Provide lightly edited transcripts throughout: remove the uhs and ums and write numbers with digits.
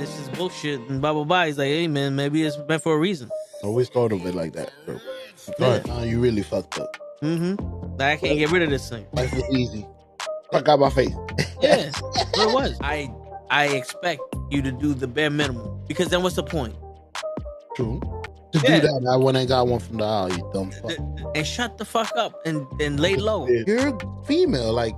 this is bullshit and blah blah blah. He's like, hey man, maybe it's meant for a reason. Always thought of it like that, bro. Now you really fucked up. Like, I can't get rid of this thing. Life was easy. Fuck out my face. Yeah, what it was. I expect you to do the bare minimum, because then what's the point? True. To do that, I went and got one from the aisle, you dumb fuck. And shut the fuck up and lay low. You're female, like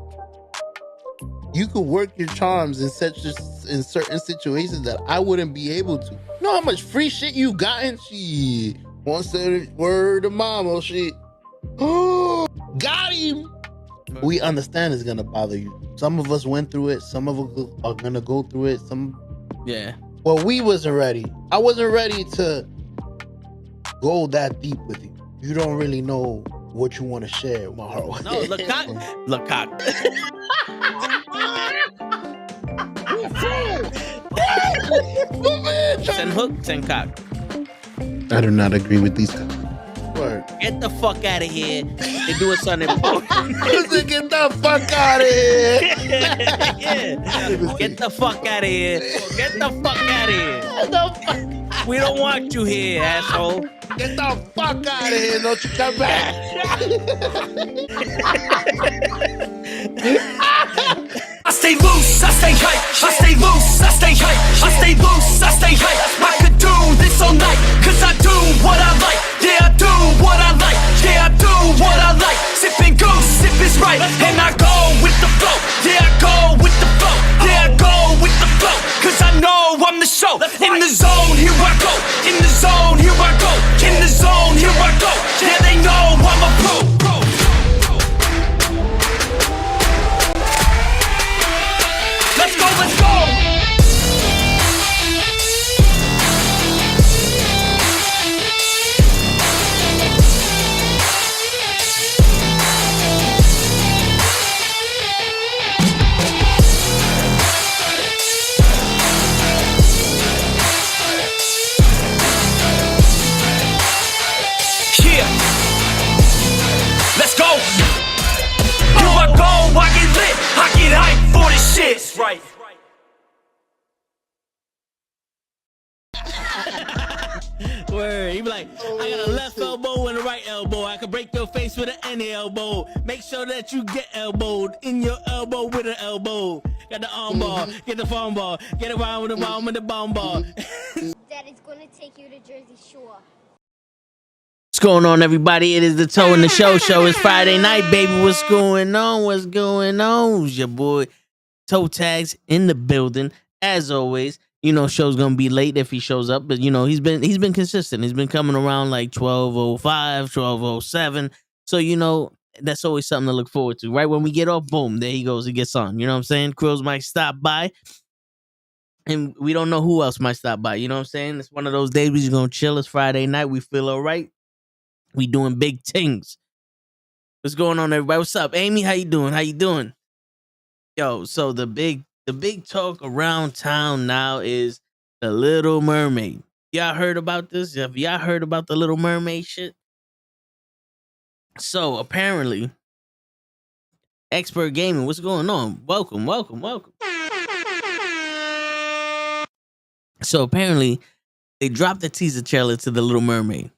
you could work your charms in certain situations that I wouldn't be able to. You know how much free shit you gotten? She wants to word of mama shit. Oh, got him. We understand it's gonna bother you. Some of us went through it. Some of us are gonna go through it. Well, we wasn't ready. I wasn't ready to go that deep with you. You don't really know what you want to share with my heart. No, look cock. Send hook, send cock. I do not agree with these guys. Word. Get the fuck out of here and do something important. Get the fuck out of here. Yeah. Get the fuck out of here. Get the fuck out of here. We don't want you here, asshole. Get the fuck out of here. Don't you come back. I stay loose, I stay hype. I stay loose, I stay hype. I stay loose, I stay hype. I could do this all night, cause I do what I like. Yeah, I do what I like. Yeah, I do what I like. Sipping goose, sip is right. And I go with the flow. Yeah, I go with the flow. Yeah, I go with the flow. Cause I know I'm the show. In the zone, here I go. In the zone, here I go. In the zone, here I go. Yeah, they know I'm a pro. Let's go, let's go! Yeah! Let's go! Here I go, I get lit, I get hyped for this shit! That's right. Word. He be like, I got a left elbow and a right elbow. I can break your face with an any elbow. Make sure that you get elbowed in your elbow with an elbow. Got the arm ball, get the phone ball, get around with the bomb with the bomb ball. Daddy's gonna take you to Jersey Shore. What's going on, everybody? It is the Toe in the Show. It's Friday night, baby. What's going on? What's going on? It's your boy Toe Tags in the building. As always, you know, show's gonna be late if he shows up, but you know, he's been consistent. He's been coming around like 12:05, 12:07. So you know, that's always something to look forward to. Right when we get off, boom, there he goes. He gets on. You know what I'm saying? Krills might stop by, and we don't know who else might stop by. You know what I'm saying? It's one of those days we just gonna chill. It's Friday night. We feel all right. We doing big things. What's going on, everybody? What's up, Amy? How you doing? How you doing? Yo, so the big talk around town now is the Little Mermaid. Y'all heard about this? Have y'all heard about the Little Mermaid shit? So apparently, Expert Gaming, what's going on? Welcome. So apparently, they dropped the teaser trailer to the Little Mermaid.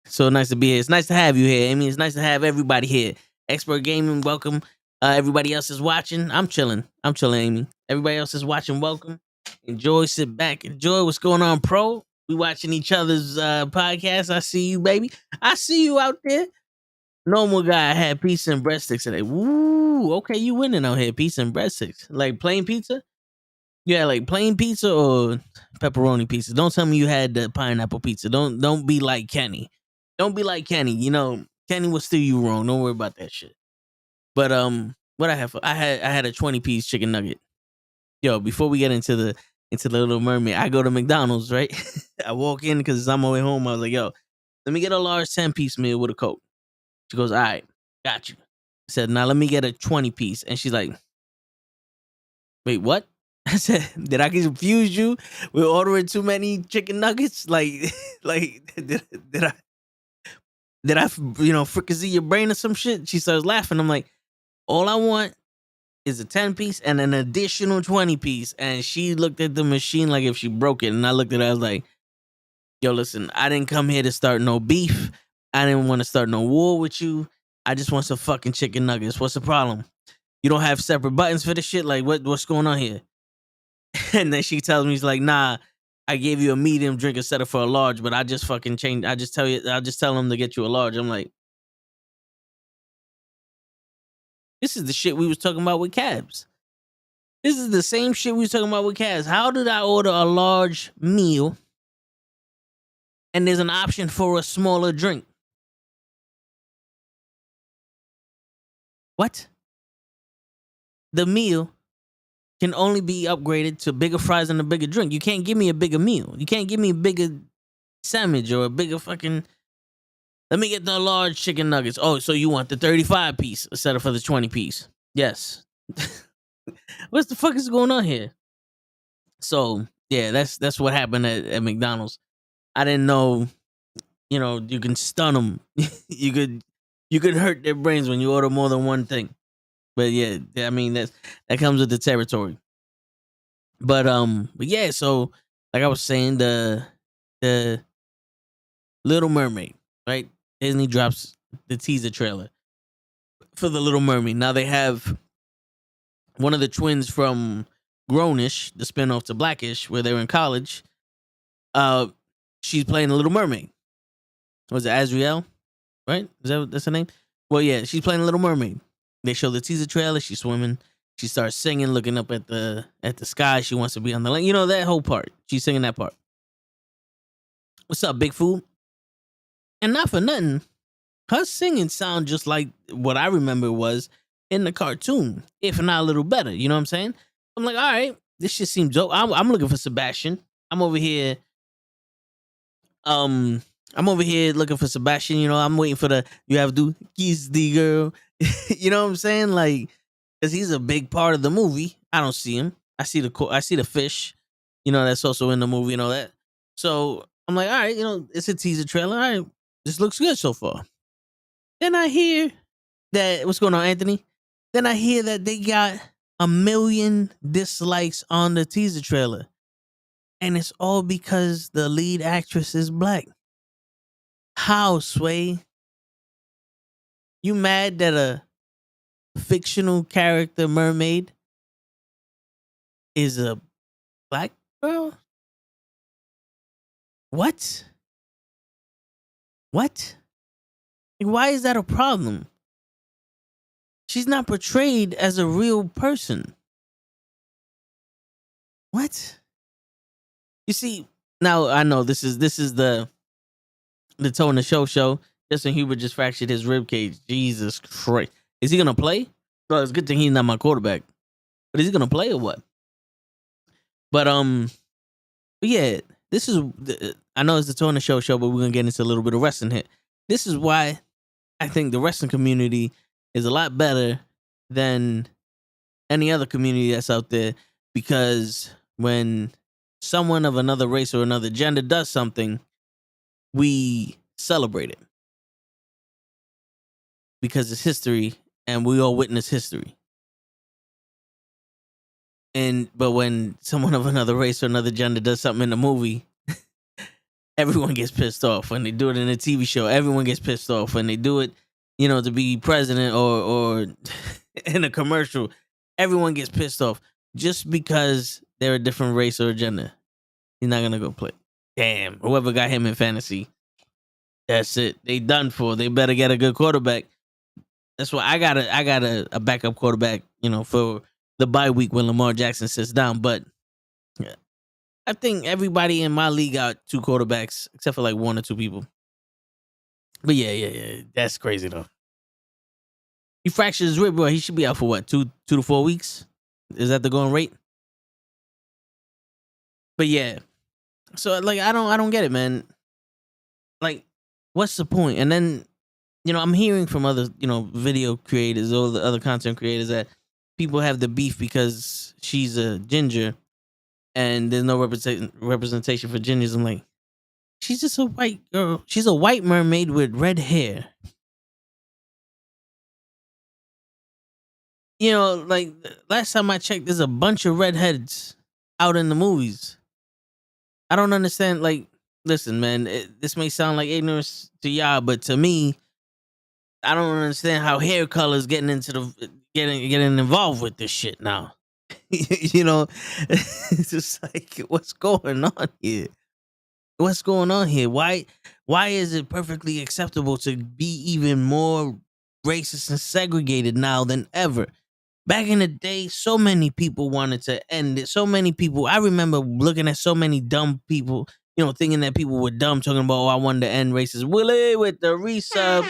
So nice to be here. It's nice to have you here, Amy. It's nice to have everybody here. Expert Gaming, welcome. Everybody else is watching. I'm chilling, Amy. Everybody else is watching. Welcome. Enjoy. Sit back. Enjoy. What's going on, Pro? We watching each other's podcast. I see you, baby. I see you out there. Normal guy had pizza and breadsticks today. Woo. Okay, you winning out here. Pizza and breadsticks. Like plain pizza? Yeah, like plain pizza or pepperoni pizza. Don't tell me you had the pineapple pizza. Don't be like Kenny. Don't be like Kenny. You know, Kenny will steer you wrong. Don't worry about that shit. But what I had a 20-piece chicken nugget. Yo, before we get into the Little Mermaid, I go to McDonald's, right? I walk in because it's on my way home. I was like, yo, let me get a large 10-piece meal with a Coke. She goes, all right, got you. I said, now let me get a 20-piece. And she's like, wait, what? I said, did I confuse you with ordering too many chicken nuggets? Like did I fricassee your brain or some shit? She starts laughing. I'm like, all I want is a 10-piece and an additional 20-piece. And she looked at the machine like if she broke it. And I looked at her, I was like, yo, listen, I didn't come here to start no beef. I didn't want to start no war with you. I just want some fucking chicken nuggets. What's the problem? You don't have separate buttons for this shit? Like, what's going on here? And then she tells me, she's like, nah, I gave you a medium drink instead of for a large, but I just fucking changed. I'll just tell them to get you a large. I'm like, this is the shit we was talking about with cabs. This is the same shit we was talking about with cabs. How did I order a large meal and there's an option for a smaller drink? What? The meal can only be upgraded to bigger fries and a bigger drink. You can't give me a bigger meal. You can't give me a bigger sandwich or a bigger fucking... Let me get the large chicken nuggets. Oh, so you want the 35-piece instead of for the 20-piece? Yes. What the fuck is going on here? So, yeah, that's what happened at McDonald's. I didn't know, you can stun them. you could hurt their brains when you order more than one thing. But yeah, I mean that comes with the territory. But yeah, so like I was saying, the Little Mermaid, right? Disney drops the teaser trailer for the Little Mermaid. Now they have one of the twins from Grownish, the spinoff to Blackish, where they were in college. She's playing the Little Mermaid. Was it Azriel? Right? That's her name? Well, yeah, she's playing the Little Mermaid. They show the teaser trailer. She's swimming. She starts singing, looking up at the sky. She wants to be on the land. That whole part. She's singing that part. What's up, Big Food? And not for nothing, her singing sound just like what I remember was in the cartoon, if not a little better. You know what I'm saying? I'm like, all right, this shit seems dope. I'm looking for Sebastian. I'm over here looking for Sebastian. I'm waiting for you have to kiss the girl. You know what I'm saying? Like, because he's a big part of the movie. I don't see him. I see the fish. That's also in the movie and all that. So I'm like, all right, it's a teaser trailer. All right, this looks good so far. Then I hear that, what's going on, Anthony? Then I hear that they got 1 million dislikes on the teaser trailer. And it's all because the lead actress is black. How, Sway? You mad that a fictional character mermaid is a black girl? What? Like, why is that a problem? She's not portrayed as a real person. What? You see, now I know this is the Toe in the Show. Justin Hubert just fractured his rib cage. Jesus Christ. Is he gonna play? Well, it's a good thing he's not my quarterback. But is he gonna play or what? But yeah, this is I know it's the Toe in the Show, but we're gonna get into a little bit of wrestling here. This is why I think the wrestling community is a lot better than any other community that's out there, because when someone of another race or another gender does something, we celebrate it because it's history and we all witness history. But when someone of another race or another gender does something in the movie, everyone gets pissed off. When they do it in a TV show, everyone gets pissed off. When they do it, to be president or in a commercial, everyone gets pissed off just because they're a different race or gender. He's not gonna go play. Damn, whoever got him in fantasy, that's it. They done for. They better get a good quarterback. That's why I got a backup quarterback, for the bye week when Lamar Jackson sits down. But yeah, I think everybody in my league got 2 quarterbacks, except for like 1 or 2 people. But yeah, that's crazy though. He fractured his rib, bro. He should be out for what, 2 to 4 weeks? Is that the going rate? But yeah, so like I don't get it, man. Like, what's the point? And then, I'm hearing from other, video creators or the other content creators that people have the beef because she's a ginger and there's no representation for gingers. I'm like, she's just a white girl. She's a white mermaid with red hair. like last time I checked, there's a bunch of redheads out in the movies. I don't understand. Like, listen, man, this may sound like ignorance to y'all, but to me, I don't understand how hair colors getting involved with this shit now. It's just like, what's going on here? What's going on here? Why is it perfectly acceptable to be even more racist and segregated now than ever? Back in the day, so many people wanted to end it. So many people. I remember looking at so many dumb people, thinking that people were dumb, talking about, oh, I wanted to end racism. Willie with the resub.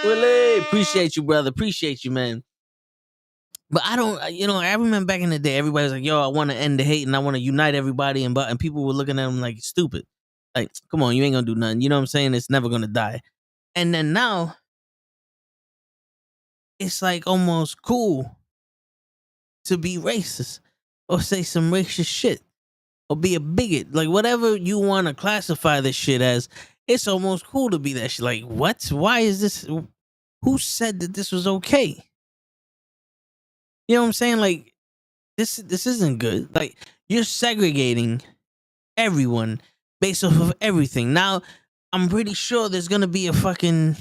Willie, appreciate you, brother. Appreciate you, man. But I don't, I remember back in the day, everybody was like, yo, I want to end the hate and I want to unite everybody. And people were looking at them like stupid. Like, come on, you ain't going to do nothing. You know what I'm saying? It's never going to die. And then now, it's like almost cool to be racist or say some racist shit or be a bigot. Like, whatever you want to classify this shit as, it's almost cool to be that shit. Like, what? Why is this? Who said that this was okay? You know what I'm saying? Like, this isn't good. Like, you're segregating everyone based off of everything. Now, I'm pretty sure there's gonna be a fucking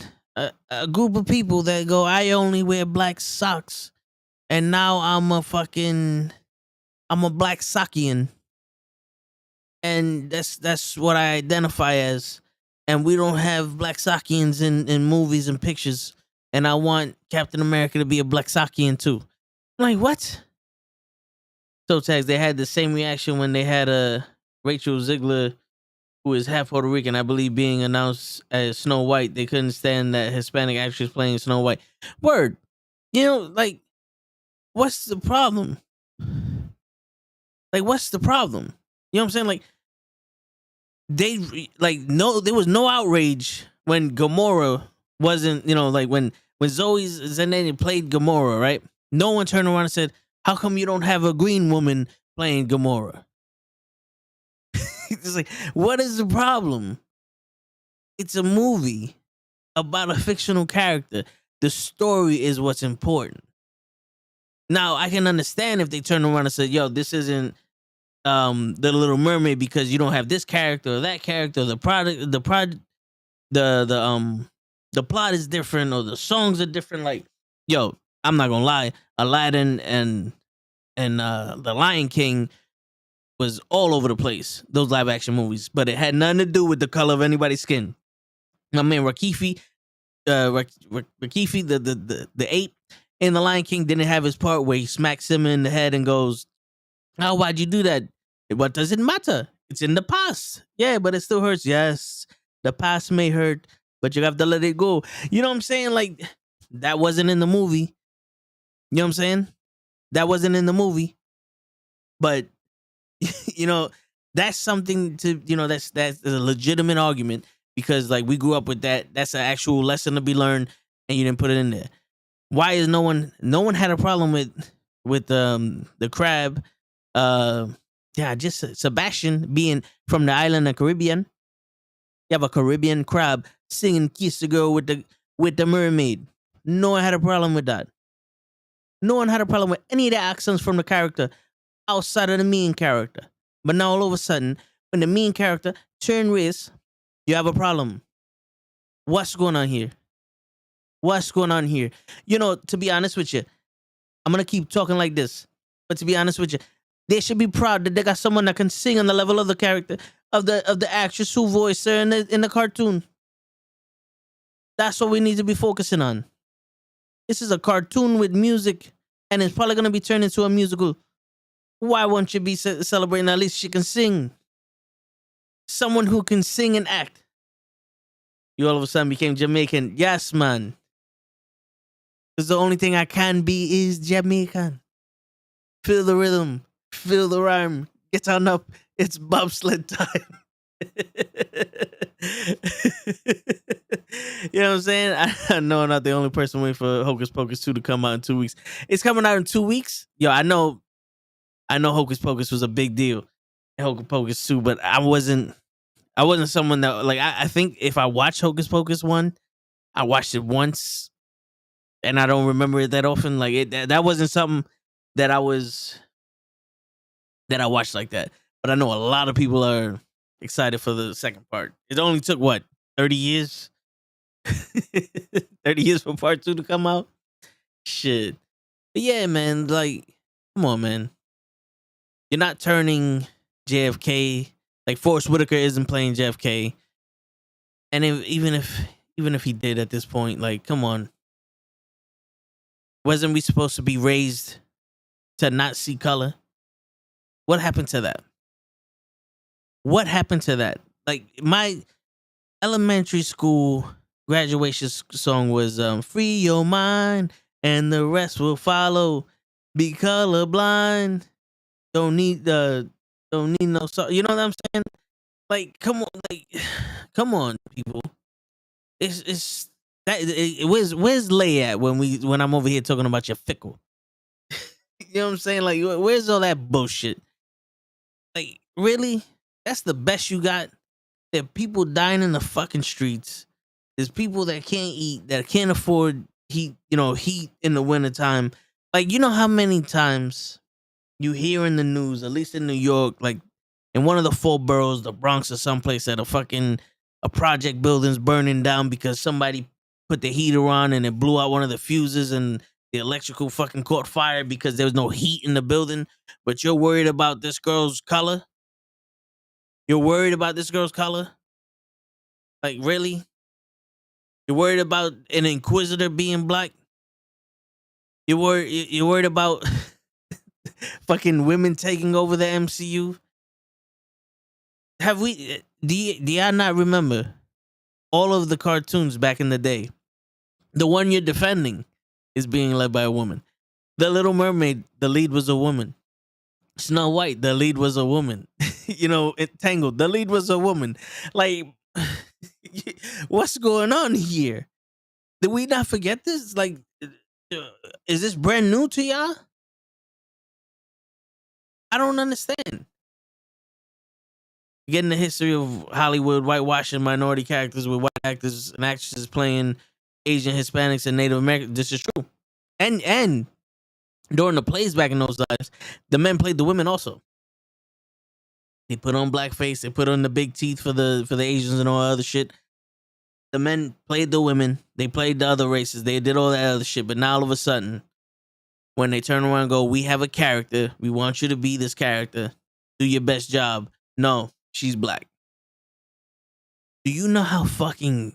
a group of people that go, I only wear black socks, and now I'm a black sockian, and that's what I identify as. And we don't have black sockians in movies and pictures, and I want Captain America to be a black sockian too. I'm like, what? So tags, they had the same reaction when they had Rachel Ziegler, who is half Puerto Rican, I believe, being announced as Snow White. They couldn't stand that Hispanic actress playing Snow White. Word. Like, what's the problem? Like, what's the problem? You know what I'm saying? Like, there was no outrage when Gamora wasn't, like when Zoe Zendaya played Gamora, right? No one turned around and said, how come you don't have a green woman playing Gamora? It's like, what is the problem? It's a movie about a fictional character. The story is what's important. Now, I can understand if they turn around and say, yo, this isn't The Little Mermaid because you don't have this character or that character. The plot is different or the songs are different. Like, yo, I'm not gonna lie, Aladdin and The Lion King was all over the place, those live action movies, but it had nothing to do with the color of anybody's skin. My man Rakifi, the ape in The Lion King didn't have his part where he smacks him in the head and goes, "Oh, why'd you do that? What does it matter? It's in the past. Yeah, but it still hurts. Yes, the past may hurt, but you have to let it go." You know what I'm saying? Like, that wasn't in the movie. You know what I'm saying? That wasn't in the movie. But, that's something to, that's a legitimate argument because, like, we grew up with that. That's an actual lesson to be learned, and you didn't put it in there. Why is no one had a problem with the crab? Just Sebastian being from the island of Caribbean. You have a Caribbean crab singing "Kiss the Girl" with the mermaid. No one had a problem with that. No one had a problem with any of the accents from the character outside of the main character. But now all of a sudden, when the main character turn race, you have a problem. What's going on here? What's going on here? To be honest with you, I'm gonna keep talking like this. But to be honest with you, they should be proud that they got someone that can sing on the level of the character of the actress who voiced her in the cartoon. That's what we need to be focusing on. This is a cartoon with music, and it's probably gonna be turned into a musical. Why won't you be celebrating? At least she can sing. Someone who can sing and act. You all of a sudden became Jamaican. Yes, man. Because the only thing I can be is Jamaican. Feel the rhythm. Feel the rhyme. Get on up. It's bobsled time. You know what I'm saying? I know I'm not the only person waiting for Hocus Pocus 2 to come out in 2 weeks. It's coming out in 2 weeks. Yo, I know Hocus Pocus was a big deal. Hocus Pocus 2, but I wasn't someone that, like, I think if I watched Hocus Pocus 1, I watched it once and I don't remember it that often. Like that wasn't something that I watched like that. But I know a lot of people are excited for the second part. It only took what 30 years, 30 years for part 2 to come out. Shit. But yeah, man. Like, come on, man. You're not turning JFK. Like Forrest Whitaker isn't playing JFK, and even if he did at this point, like, come on. Wasn't we supposed to be raised to not see color? What happened to that? What happened to that? Like my elementary school graduation song was "Free Your Mind and the rest will follow." Be colorblind. Don't need no song. You know what I'm saying? Like, come on, come on, people. It's that. Where's Lay at when I'm over here talking about your fickle? You know what I'm saying? Like, where's all that bullshit? Like, really? That's the best you got? There are people dying in the fucking streets. There's people that can't eat, that can't afford heat in the wintertime. Like, you know how many times you hear in the news, at least in New York, like in one of the 4 boroughs, the Bronx or someplace, that a project building's burning down because somebody put the heater on and it blew out one of the fuses and the electrical fucking caught fire because there was no heat in the building. But you're worried about this girl's color? You're worried about this girl's color? Like, really? You're worried about an inquisitor being black? You're worried about fucking women taking over the MCU? Do y'all not remember all of the cartoons back in the day? The one you're defending is being led by a woman. The Little Mermaid, the lead was a woman. Snow White, the lead was a woman. Tangled, the lead was a woman. Like, what's going on here? Did we not forget this? Like, is this brand new to y'all? I don't understand. Getting the history of Hollywood whitewashing minority characters with white actors and actresses playing Asian, Hispanics, and Native Americans. This is true. And during the plays back in those times, the men played the women also. They put on blackface. They put on the big teeth for the Asians and all that other shit. The men played the women. They played the other races. They did all that other shit. But now all of a sudden, when they turn around and go, we have a character. We want you to be this character. Do your best job. No, she's black. Do you know how fucking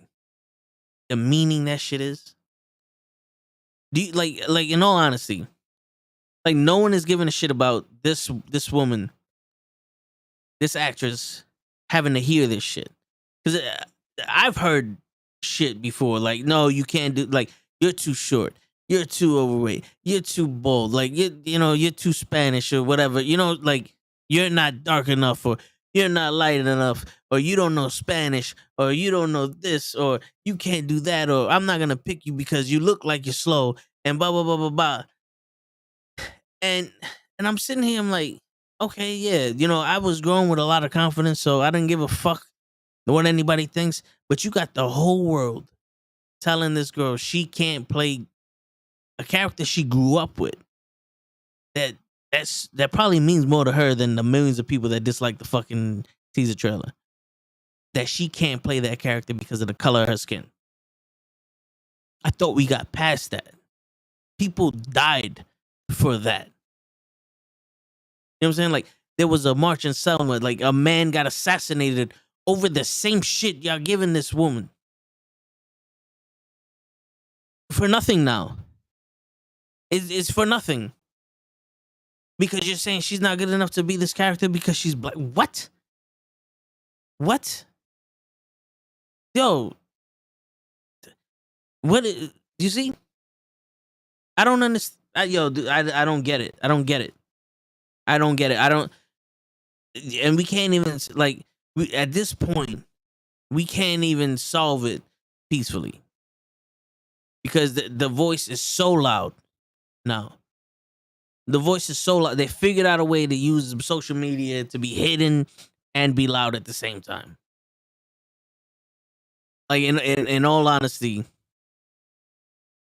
demeaning that shit is? Do you like in all honesty, like no one is giving a shit about this woman, this actress having to hear this shit? Because I've heard shit before, like, no, you can't do, like, you're too short, you're too overweight, you're too bold, like, you're too Spanish or whatever, like, you're not dark enough, or you're not light enough, or you don't know Spanish, or you don't know this, or you can't do that, or I'm not gonna pick you because you look like you're slow, and blah blah blah blah blah. And I'm sitting here, I'm like, okay, yeah, I was growing with a lot of confidence, so I didn't give a fuck what anybody thinks. But you got the whole world telling this girl she can't play a character she grew up with. That probably means more to her than the millions of people that dislike the fucking teaser trailer. That she can't play that character because of the color of her skin. I thought we got past that. People died for that. You know what I'm saying? Like, there was a march in Selma. Like, a man got assassinated over the same shit y'all giving this woman. For nothing now. It's for nothing. Because you're saying she's not good enough to be this character because she's black. What? What? Yo. What is, you see? I don't understand. I don't get it. I don't get it. I don't get it. I don't. And we can't even, like, at this point, we can't even solve it peacefully. Because the voice is so loud now. The voice is so loud. They figured out a way to use social media to be hidden and be loud at the same time. Like, in all honesty,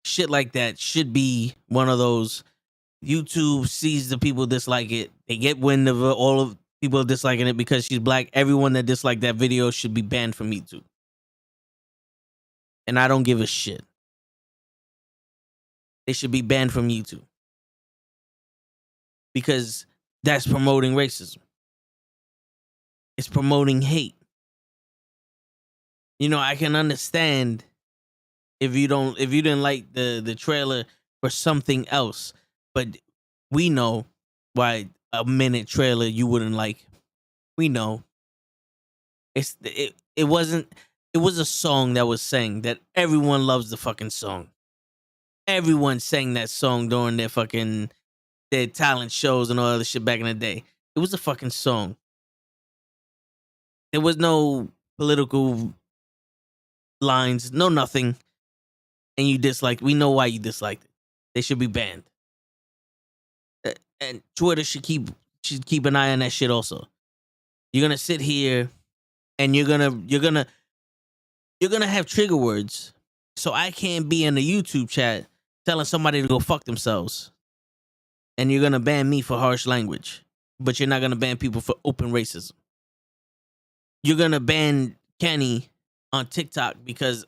shit like that should be one of those. YouTube sees the people dislike it. They get wind of it. All of people disliking it because she's black. Everyone that disliked that video should be banned from YouTube. And I don't give a shit. They should be banned from YouTube. Because that's promoting racism. It's promoting hate. You know, I can understand if you didn't like the trailer for something else, but we know why a minute trailer you wouldn't like. We know. It was a song that was sang that everyone loves the fucking song. Everyone sang that song during their talent shows and all other shit back in the day. It was a fucking song. There was no political lines, no nothing. And you disliked. We know why you disliked it. They should be banned. And Twitter should keep an eye on that shit also. You're gonna sit here and you're gonna have trigger words. So I can't be in a YouTube chat telling somebody to go fuck themselves. And you're gonna ban me for harsh language. But you're not gonna ban people for open racism. You're gonna ban Kenny on TikTok because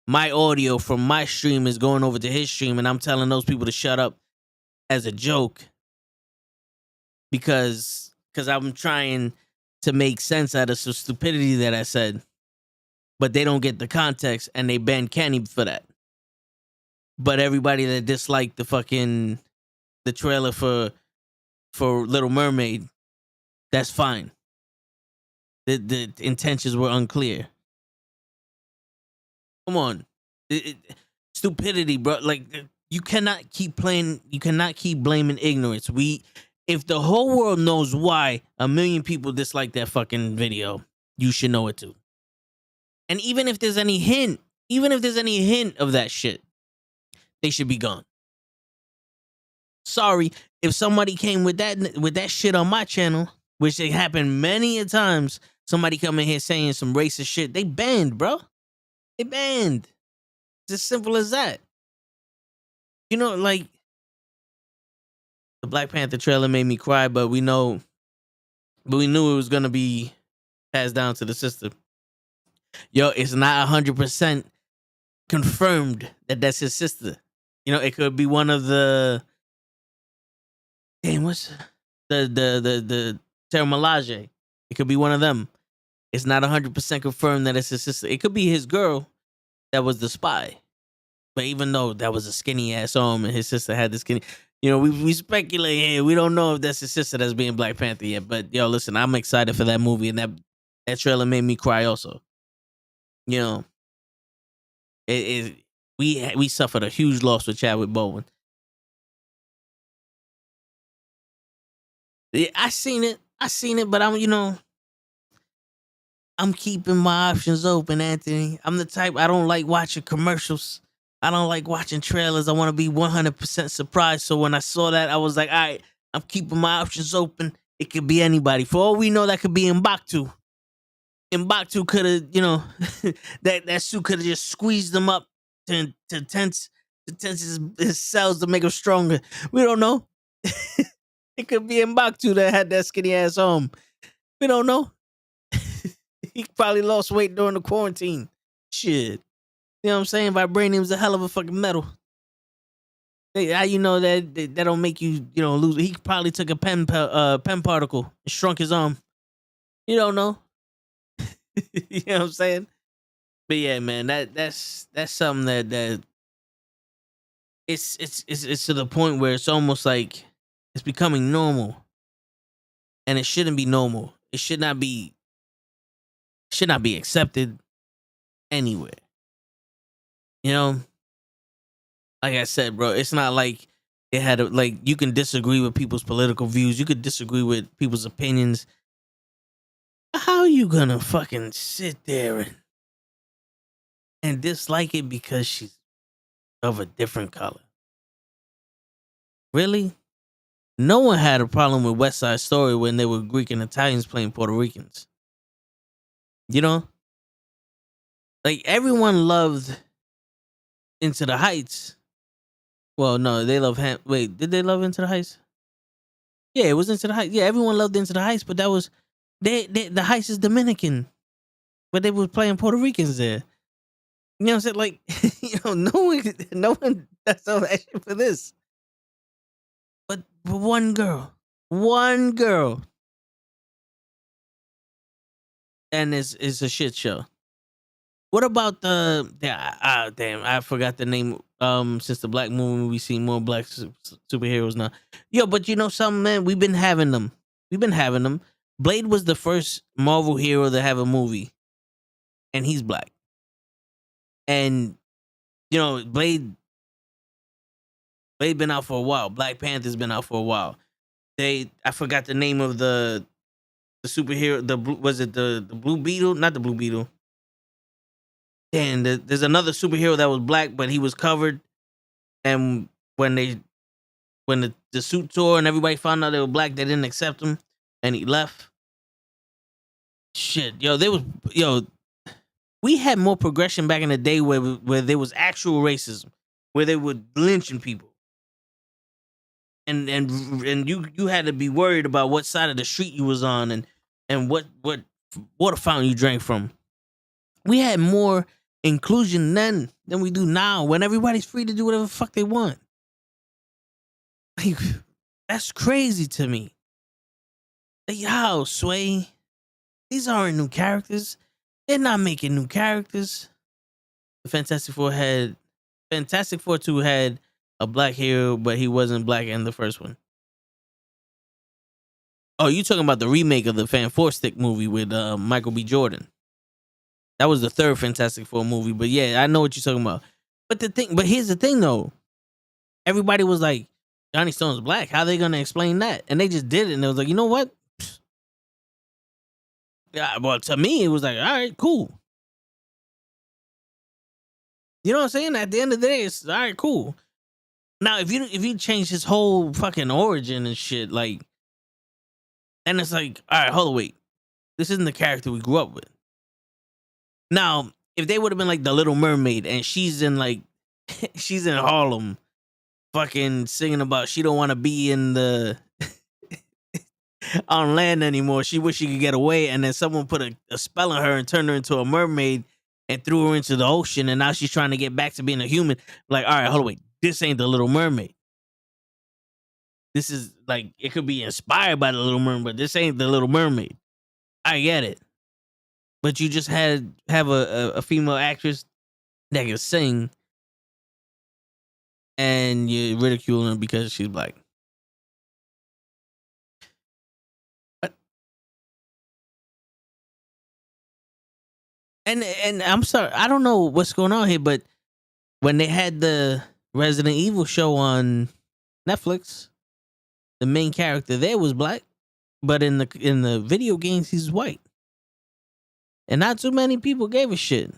my audio from my stream is going over to his stream and I'm telling those people to shut up as a joke because I'm trying to make sense out of some stupidity that I said, but they don't get the context and they ban Kenny for that. But everybody that disliked the trailer for Little Mermaid, that's fine. The intentions were unclear. Come on. Stupidity, bro. Like, you cannot keep blaming ignorance. If the whole world knows why 1 million people dislike that fucking video, you should know it too. And even if there's any hint of that shit, they should be gone. Sorry, if somebody came with that shit on my channel, which it happened many a times, somebody come in here saying some racist shit, they banned, bro. They banned. It's as simple as that. You know, like, the Black Panther trailer made me cry, but we knew it was gonna be passed down to the sister. Yo, it's not 100% confirmed that that's his sister. You know, it could be one of the what's the Terra Malaje. It could be one of them. It's not 100% confirmed that it's his sister. It could be his girl that was the spy. But even though that was a skinny ass arm and his sister had the skinny, you know, we speculate here. We don't know if that's his sister that's being Black Panther yet. But yo, listen, I'm excited for that movie, and that trailer made me cry also. You know, we suffered a huge loss with Chadwick Boseman. Yeah, I seen it, but I'm keeping my options open, Anthony. I'm the type, I don't like watching commercials. I don't like watching trailers. I want to be 100% surprised. So when I saw that, I was like, all right, I'm keeping my options open. It could be anybody. For all we know, that could be Mbaktu. Mbaktu could have, you know, that suit could have just squeezed him up to tense his cells to make him stronger. We don't know. It could be Mbaktu that had that skinny ass arm. We don't know. He probably lost weight during the quarantine. Shit. You know what I'm saying? Vibranium's a hell of a fucking metal. How you know that don't make you, you know, lose? He probably took a pen particle and shrunk his arm. You don't know. You know what I'm saying? But yeah, man, that's something that it's to the point where it's almost like it's becoming normal, and it shouldn't be normal. It should not be accepted anywhere. You know, like I said, bro, it's not like it had you can disagree with people's political views. You could disagree with people's opinions. How are you gonna fucking sit there and dislike it because she's of a different color? Really? No one had a problem with West Side Story when they were Greek and Italians playing Puerto Ricans. You know? Like, everyone loved Into the Heights. Well, no, they love Wait, did they love Into the Heights? Yeah, it was Into the Heights. Yeah, everyone loved Into the Heights, but that was the Heights is Dominican, but they was playing Puerto Ricans there. You know what I'm saying? Like, no one does all that shit for this. But one girl, and it's a shit show. What about damn, I forgot the name. Since the black movie, we see more black superheroes now. Yo, but you know something, man? We've been having them. Blade was the first Marvel hero to have a movie, and he's black. And you know, Blade been out for a while. Black Panther's been out for a while. I forgot the name of the superhero. Was it the Blue Beetle? Not the Blue Beetle. And there's another superhero that was black, but he was covered. And when the suit tore and everybody found out they were black, they didn't accept him, and he left. Shit, we had more progression back in the day where there was actual racism, where they were lynching people, and you had to be worried about what side of the street you was on and what water fountain you drank from. We had more inclusion then than we do now, when everybody's free to do whatever the fuck they want. Like, that's crazy to me. Like, yo, Sway, these aren't new characters. They're not making new characters. The Fantastic Four 2 had a black hero, but he wasn't black in the first one. Oh, you talking about the remake of the Fan Four Stick movie with Michael B. Jordan? That was the third Fantastic Four movie, but yeah, I know what you're talking about. But here's the thing though. Everybody was like, Johnny Storm's black. How are they gonna explain that? And they just did it, and it was like, you know what? Yeah, well, to me, it was like, all right, cool. You know what I'm saying? At the end of the day, it's all right, cool. Now, if you change his whole fucking origin and shit, like, and it's like, all right, hold on, wait, this isn't the character we grew up with. Now, if they would have been like the Little Mermaid and she's in Harlem, fucking singing about she don't want to be in the on land anymore. She wish she could get away, and then someone put a spell on her and turned her into a mermaid and threw her into the ocean, and now she's trying to get back to being a human. Like, all right, hold on, wait, this ain't the Little Mermaid. This is like, it could be inspired by the Little Mermaid, but this ain't the Little Mermaid. I get it. But you just have a female actress that can sing, and you're ridiculing her because she's black. And I'm sorry, I don't know what's going on here, but when they had the Resident Evil show on Netflix, the main character there was black, but in the video games he's white. And not too many people gave a shit.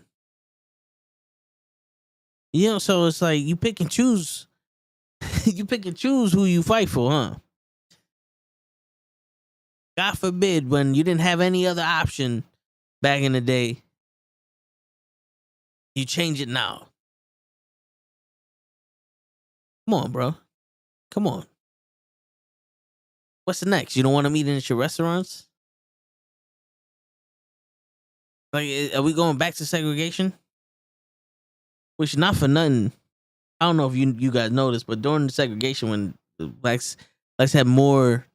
You know, so it's like you pick and choose. You pick and choose who you fight for, huh? God forbid, when you didn't have any other option back in the day, you change it now. Come on, bro. Come on. What's the next? You don't want to meet at your restaurants? Like, are we going back to segregation? Which, not for nothing, I don't know if you guys noticed, but during the segregation, when the blacks had more,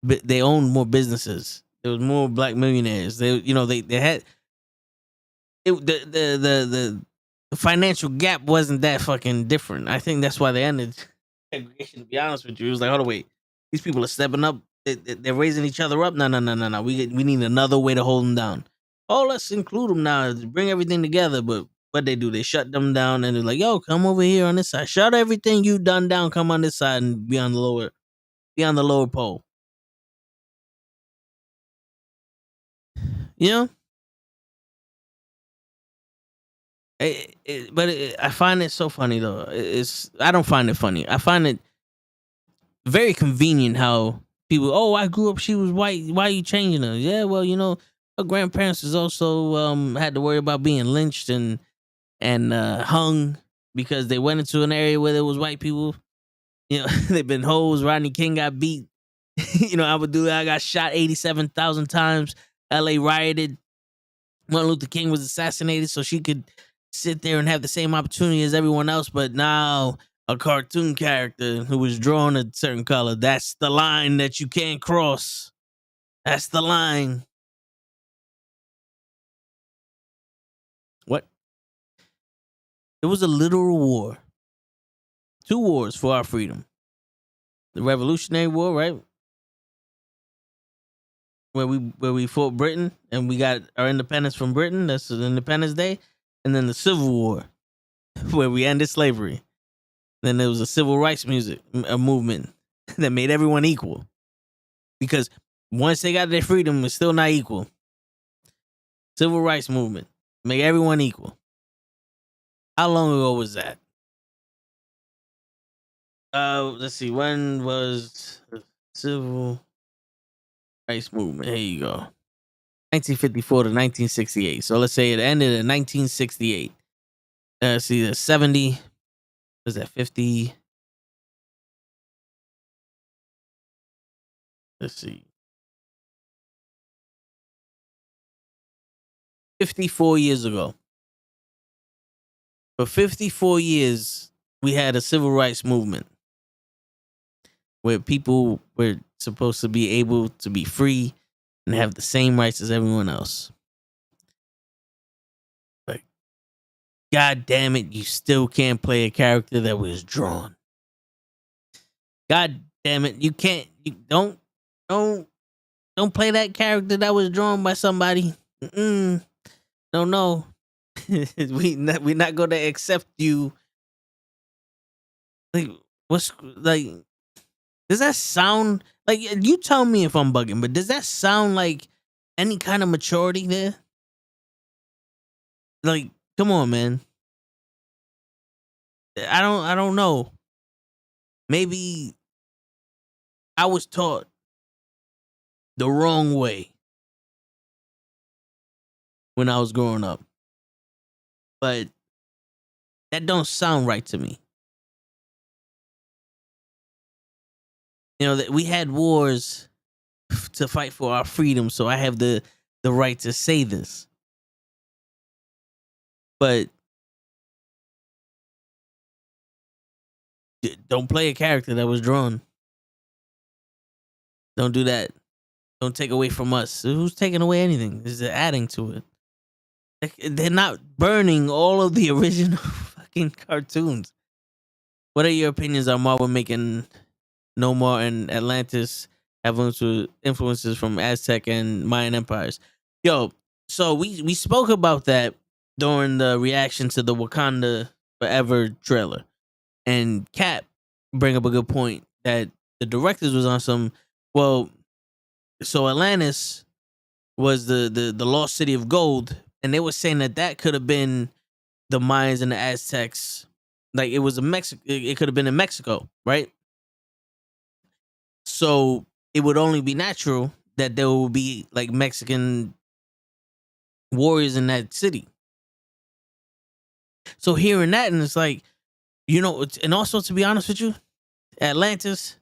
they owned more businesses. There was more black millionaires. They had it. The financial gap wasn't that fucking different. I think that's why they ended segregation. To be honest with you, it was like, hold on, wait, these people are stepping up. They're raising each other up. No. We need another way to hold them down. Oh, let's include them now. Bring everything together. But what they do, they shut them down, and they're like, yo, come over here on this side. Shut everything you done down. Come on this side and be on the lower pole. You know? I find it so funny though. I don't find it funny. I find it very convenient how people, oh, I grew up, she was white. Why are you changing her? Yeah, well, her grandparents was also had to worry about being lynched and hung because they went into an area where there was white people. You know, they've been hoes. Rodney King got beat. You know, I got shot 87,000 times. LA rioted. Martin Luther King was assassinated so she could sit there and have the same opportunity as everyone else. But now a cartoon character who was drawn a certain color, that's the line that you can't cross. That's the line. What? It was a literal war. 2 wars for our freedom. The Revolutionary War, right? Where we fought Britain and we got our independence from Britain. That's the Independence Day. And then the Civil War, where we ended slavery. Then there was a civil rights movement that made everyone equal. Because once they got their freedom, it's still not equal. Civil rights movement, make everyone equal. How long ago was that? Let's see. When was the civil rights movement? Here you go. 1954 to 1968. So let's say it ended in 1968. See, the 70. Was that 50? Let's see. 54 years ago. For 54 years, we had a civil rights movement where people were supposed to be able to be free and have the same rights as everyone else. But God damn it, you still can't play a character that was drawn. God damn it, you can't. You don't play that character that was drawn by somebody. No. We're not gonna accept you. Like, what's like? Does that sound like, you tell me if I'm bugging, but does that sound like any kind of maturity there? Like, come on, man. I don't know. Maybe I was taught the wrong way when I was growing up. But that don't sound right to me. You know, that we had wars to fight for our freedom, so I have the right to say this. But don't play a character that was drawn. Don't do that. Don't take away from us. Who's taking away anything? Is it adding to it? They're not burning all of the original fucking cartoons. What are your opinions on Marvel making Nomar and Atlantis have influences from Aztec and Mayan empires? Yo, so we spoke about that during the reaction to the Wakanda Forever trailer. And Cap bring up a good point that the directors was on some, well, so Atlantis was the lost city of gold, and they were saying that could have been the Mayans and the Aztecs. Like, it was it could have been in Mexico, right? So it would only be natural that there would be like Mexican warriors in that city. So hearing that, and it's like, you know, and also, to be honest with you, Atlantis,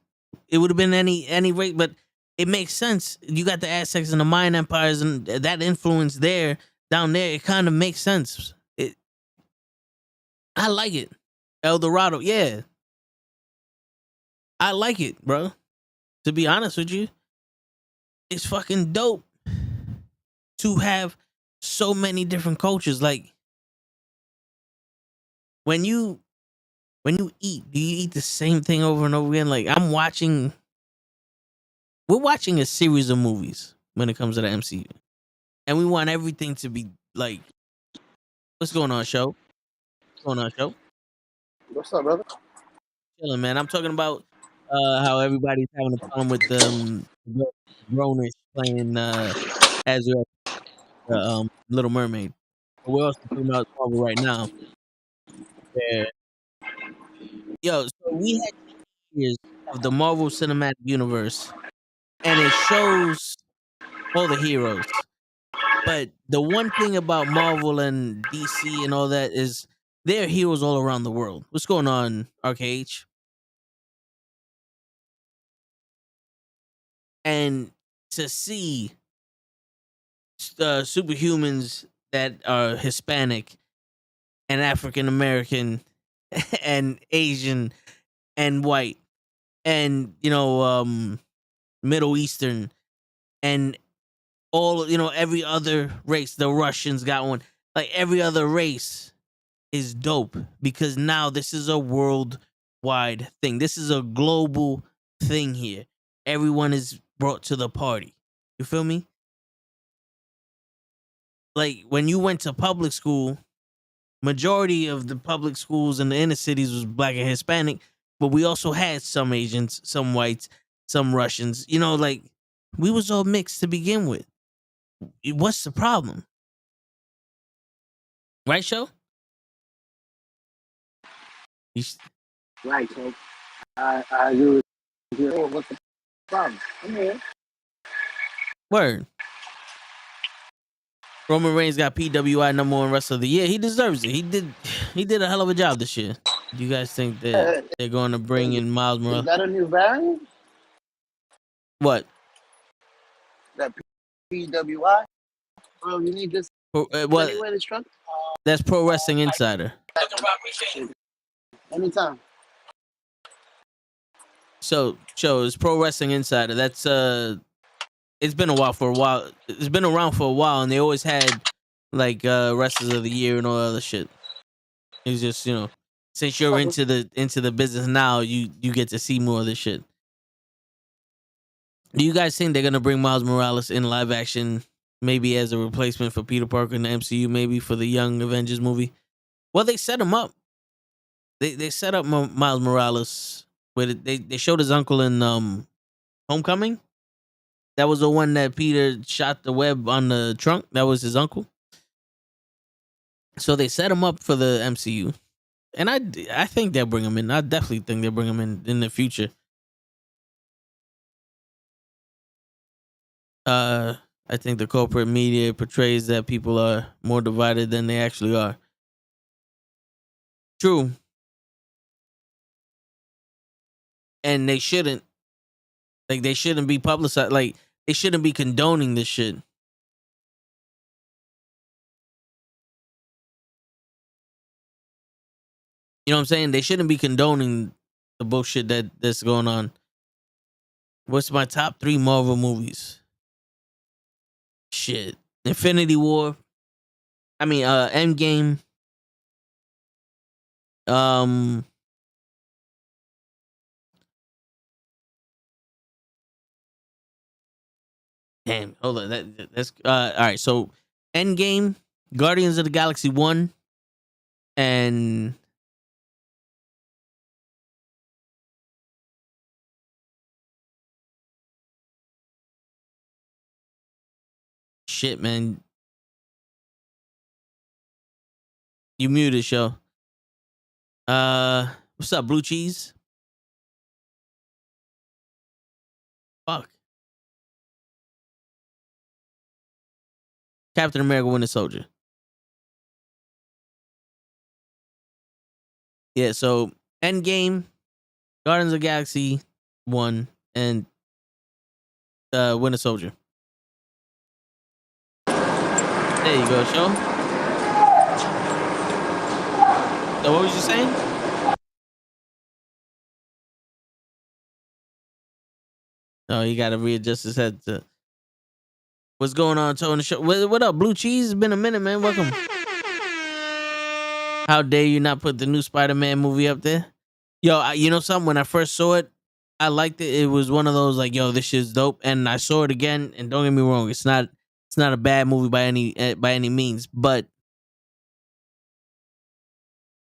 it would have been any rate, but it makes sense. You got the Aztecs and the Mayan empires, and that influence there, down there, it kind of makes sense. I like it. El Dorado, yeah. I like it, bro. To be honest with you, it's fucking dope to have so many different cultures. Like, when you eat, do you eat the same thing over and over again? Like, we're watching a series of movies when it comes to the MCU. And we want everything to be like, what's going on, show? What's going on, show? What's up, brother? Chilling, man. I'm talking about how everybody's having a problem with growners playing Azrael, Little Mermaid. But we're also talking about Marvel right now. Where, yo, so we had years of the Marvel Cinematic Universe, and it shows all the heroes. But the one thing about Marvel and DC and all that is They're heroes all around the world. What's going on, RKH? And to see superhumans that are Hispanic and African American and Asian and white and Middle Eastern and all every other race. The Russians got one. Like every other race is dope because now this is a worldwide thing. This is a global thing here. Everyone is brought to the party. You feel me? Like when you went to public school, majority of the public schools in the inner cities was black and Hispanic, but we also had some Asians, some whites, some Russians. Like we was all mixed to begin with. What's the problem? Right, show? Right, so I agree with you. Oh, what's the problem? I'm here. Word. Roman Reigns got PWI #1 wrestler of the year. He deserves it. He did a hell of a job this year. Do you guys think that they're going to bring in Miles Is Morales? that a new variant? What? That PWI? Bro, you need this What? anyway, this truck? That's Pro Wrestling Insider. Anytime. So it's Pro Wrestling Insider. That's it's been for a while. It's been around for a while, and they always had like wrestlers of the year and all other shit. It's just since you're into the business now, you get to see more of this shit. Do you guys think they're gonna bring Miles Morales in live action, maybe as a replacement for Peter Parker in the MCU, maybe for the Young Avengers movie? Well, they set him up. They set up Miles Morales with it. They showed his uncle in Homecoming. That was the one that Peter shot the web on the trunk. That was his uncle. So they set him up for the MCU, and I think they'll bring him in. I definitely think they'll bring him in the future. I think the corporate media portrays that people are more divided than they actually are. True. And they shouldn't. Like, they shouldn't be publicized. Like, they shouldn't be condoning this shit. You know what I'm saying? They shouldn't be condoning the bullshit that's going on. What's my top 3 Marvel movies? Shit. Infinity War. I mean, Endgame. Damn, hold on. That's all right. So, Endgame, Guardians of the Galaxy 1, and shit, man. You muted, show. What's up, Blue Cheese? Fuck. Captain America: Winter Soldier. Yeah, so Endgame, Guardians of the Galaxy 1, and Winter Soldier. There you go, show. So what was you saying? Oh, you gotta readjust his head to what's going on, Toe, in the show. What up, Blue Cheese? It's been a minute, man. Welcome. How dare you not put the new Spider-Man movie up there? Yo, you know something? When I first saw it, I liked it. It was one of those like, yo, this shit's dope. And I saw it again, and don't get me wrong, it's not a bad movie by any means, but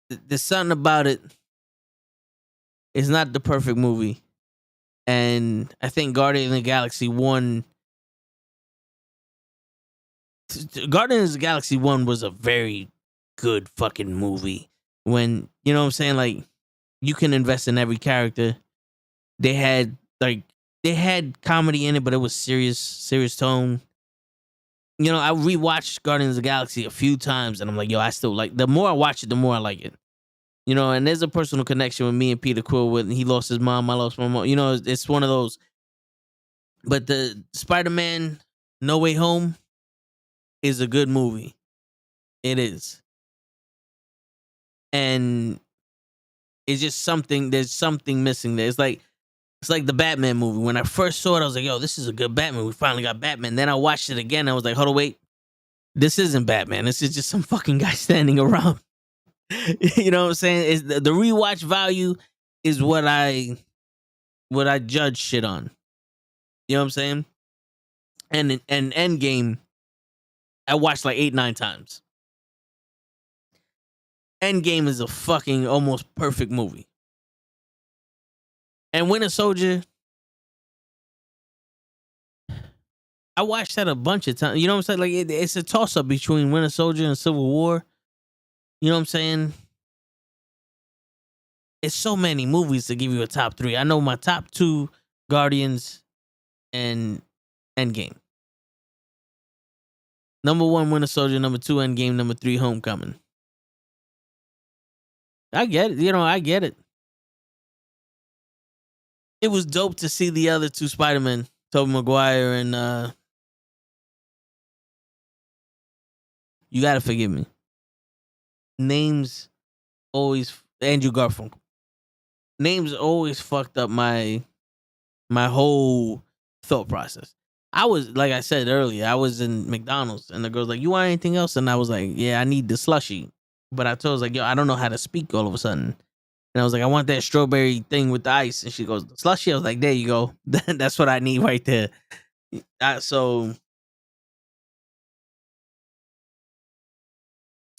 there's something about it. It's not the perfect movie, and I think Guardians of the Galaxy 1. Guardians of the Galaxy 1 was a very good fucking movie. When, you know what I'm saying, like, you can invest in every character. They had comedy in it, but it was serious tone. You know, I rewatched Guardians of the Galaxy a few times, and I'm like, yo, I still like. The more I watch it, the more I like it. You know, and there's a personal connection with me and Peter Quill. With he lost his mom, I lost my mom. You know, it's one of those. But the Spider-Man No Way Home is a good movie. It is, and it's just something. There's something missing there. It's like the Batman movie. When I first saw it, I was like, yo, this is a good Batman. We finally got Batman. Then I watched it again. I was like, hold on, wait. This isn't Batman. This is just some fucking guy standing around. You know what I'm saying? Is the rewatch value is what I judge shit on. You know what I'm saying? And Endgame, I watched like 8-9 times. Endgame is a fucking almost perfect movie. And Winter Soldier, I watched that a bunch of times. You know what I'm saying? Like it's a toss up between Winter Soldier and Civil War. You know what I'm saying? It's so many movies to give you a top 3. I know my top 2, Guardians and Endgame. Number 1, Winter Soldier. Number 2, Endgame. Number 3, Homecoming. I get it. You know, I get it. It was dope to see the other 2 Spider-Men, Tobey Maguire and you gotta forgive me. Names always Andrew Garfunkel. Names always fucked up my whole thought process. I was, like I said earlier, I was in McDonald's and the girl's like, you want anything else? And I was like, yeah, I need the slushie. But I told her, I was like, yo, I don't know how to speak all of a sudden. And I was like, I want that strawberry thing with the ice. And she goes, the slushie? I was like, there you go. That's what I need right there. So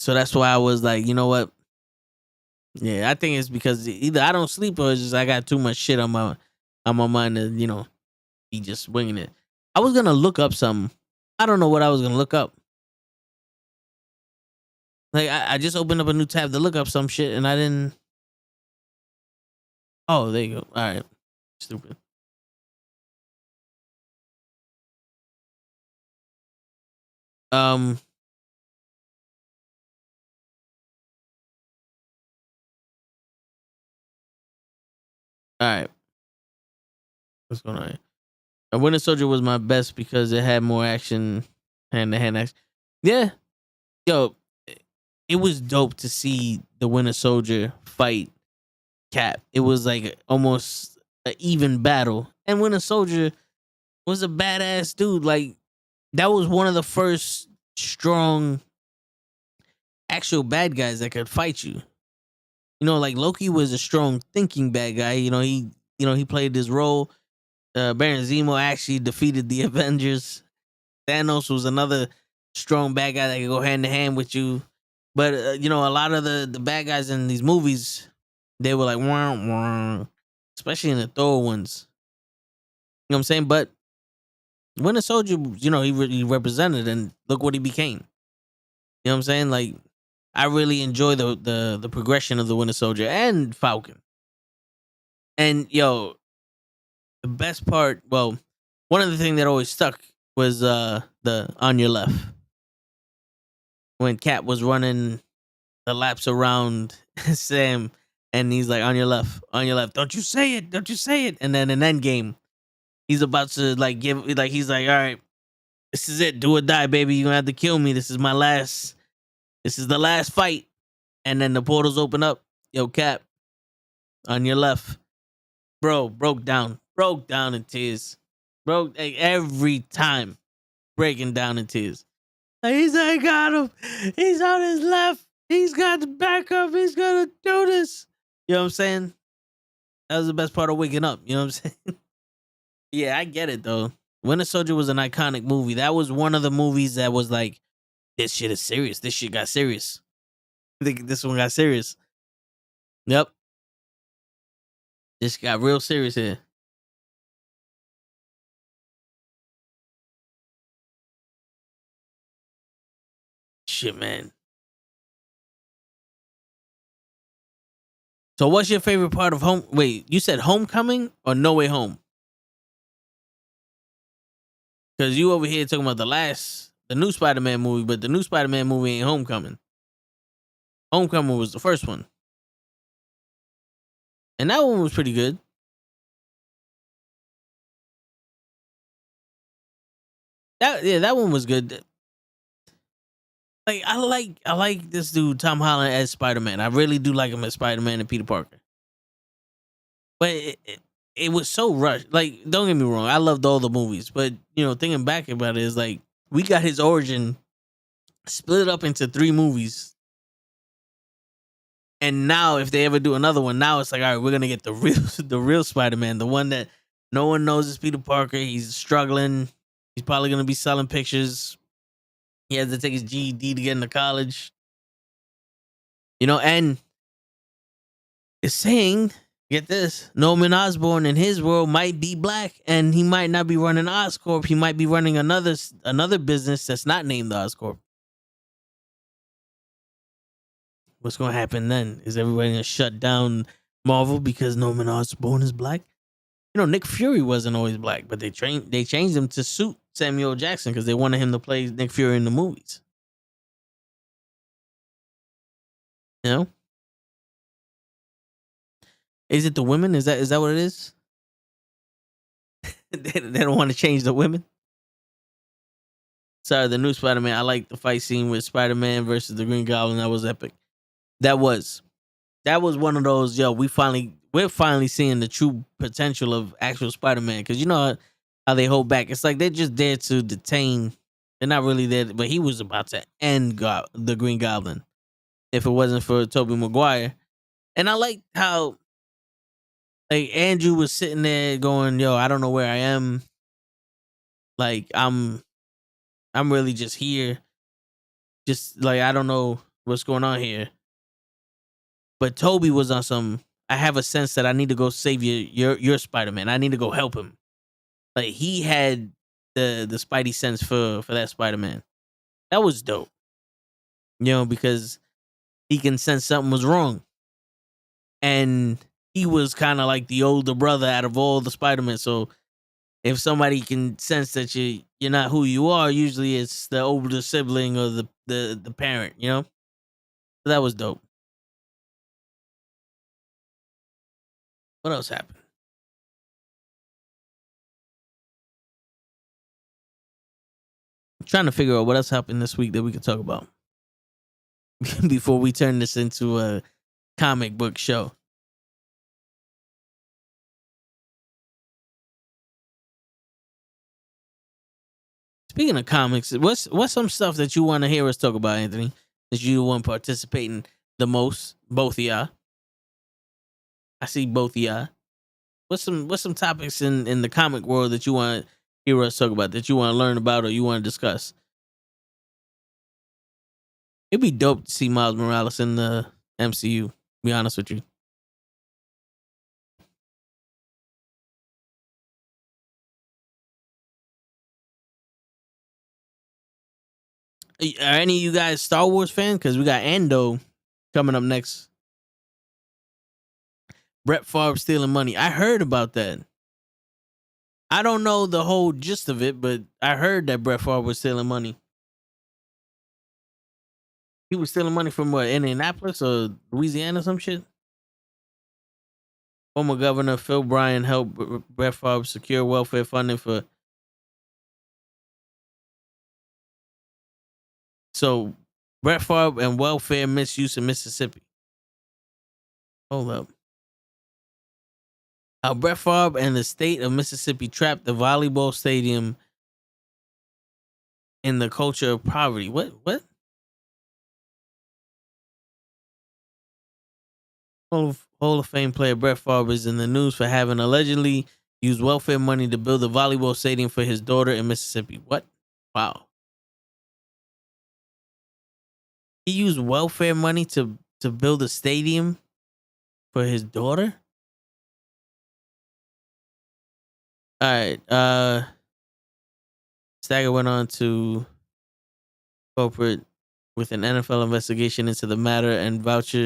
that's why I was like, you know what? Yeah, I think it's because either I don't sleep or it's just I got too much shit on my mind to, you know, be just winging it. I was gonna look up something. I don't know what I was gonna look up. Like I just opened up a new tab to look up some shit and I didn't. Oh, there you go. All right, stupid. All right, what's going on? Winter Soldier was my best because it had more action, hand to hand action. Yeah, yo, it was dope to see the Winter Soldier fight Cap. It was like almost an even battle, and Winter Soldier was a badass dude. Like that was one of the first strong actual bad guys that could fight you. You know, like Loki was a strong thinking bad guy. He played this role. Baron Zemo actually defeated the Avengers. Thanos was another strong bad guy that could go hand to hand with you. But a lot of the bad guys in these movies, they were like wah, wah, especially in the Thor ones. You know what I'm saying? But Winter Soldier, he represented, and look what he became. You know what I'm saying? Like, I really enjoy the progression of the Winter Soldier and Falcon. And the best part, well, one of the things that always stuck was the on your left. When Cap was running the laps around Sam, and he's like, on your left, don't you say it. And then in Endgame, he's about to he's like, all right, this is it, do or die, baby. You're gonna have to kill me. This is the last fight. And then the portals open up. Yo, Cap, on your left. Bro, broke down in tears. Every time breaking down in tears. He's like, got him. He's on his left. He's got the backup. He's gonna do this. You know what I'm saying? That was the best part of waking up. You know what I'm saying? Yeah, I get it though. Winter Soldier was an iconic movie. That was one of the movies that was like, this shit is serious. This shit got serious. I think this one got serious. Yep. This got real serious here. Shit, man. So what's your favorite part of home? Wait, you said Homecoming or No Way Home? Because you over here talking about the last the new Spider-Man movie, but the new Spider-Man movie ain't Homecoming. Homecoming was the first one, and that one was pretty good. That one was good. Like I like this dude Tom Holland as Spider-Man. I really do like him as Spider-Man and Peter Parker. But it was so rushed. Like, don't get me wrong, I loved all the movies, but thinking back about it, is like we got his origin split up into 3 movies. And now if they ever do another one, now it's like, all right, we're gonna get the real Spider-Man, the one that no one knows is Peter Parker. He's struggling. He's probably gonna be selling pictures. He has to take his GED to get into college. And it's saying, get this, Norman Osborn in his world might be black, and he might not be running Oscorp. He might be running another business that's not named Oscorp. What's going to happen then? Is everybody going to shut down Marvel because Norman Osborn is black? Nick Fury wasn't always black, but they changed him to suit Samuel Jackson because they wanted him to play Nick Fury in the movies. Is it the women? Is that what it is? They don't want to change the women. Sorry, the new Spider-Man. I like the fight scene with Spider-Man versus the Green Goblin. That was epic. That was one of those. We're finally seeing the true potential of actual Spider-Man, because you know how they hold back. It's like they're just there to detain. They're not really there, but he was about to end the Green Goblin if it wasn't for Tobey Maguire. And I like how Andrew was sitting there going, I don't know where I am. Like I'm really just here. Just like, I don't know what's going on here. But Toby was on some, I have a sense that I need to go save your Spider-Man. I need to go help him. Like, he had the Spidey sense for that Spider-Man. That was dope. Because he can sense something was wrong. And he was kind of like the older brother out of all the Spider-Man. So if somebody can sense that you're not who you are, usually it's the older sibling or the parent, So that was dope. What else happened? I'm trying to figure out what else happened this week that we could talk about before we turn this into a comic book show. Speaking of comics, what's some stuff that you want to hear us talk about, Anthony? That you want participating the most? Both of y'all. I see both of y'all. What's some topics in the comic world that you want to hear us talk about, that you want to learn about or you want to discuss? It'd be dope to see Miles Morales in the MCU, to be honest with you. Are any of you guys Star Wars fans? Because we got Ando coming up next. Brett Favre stealing money. I heard about that. I don't know the whole gist of it, but I heard that Brett Favre was stealing money. He was stealing money from what, Indianapolis or Louisiana or some shit? Former Governor Phil Bryant helped Brett Favre secure welfare funding for. So, Brett Favre and welfare misuse in Mississippi. Hold up. How Brett Favre and the state of Mississippi trapped the volleyball stadium in the culture of poverty. What? Hall of Fame player Brett Favre is in the news for having allegedly used welfare money to build a volleyball stadium for his daughter in Mississippi. What? Wow. He used welfare money to build a stadium for his daughter? All right. Stagger went on to corporate with an NFL investigation into the matter and vouched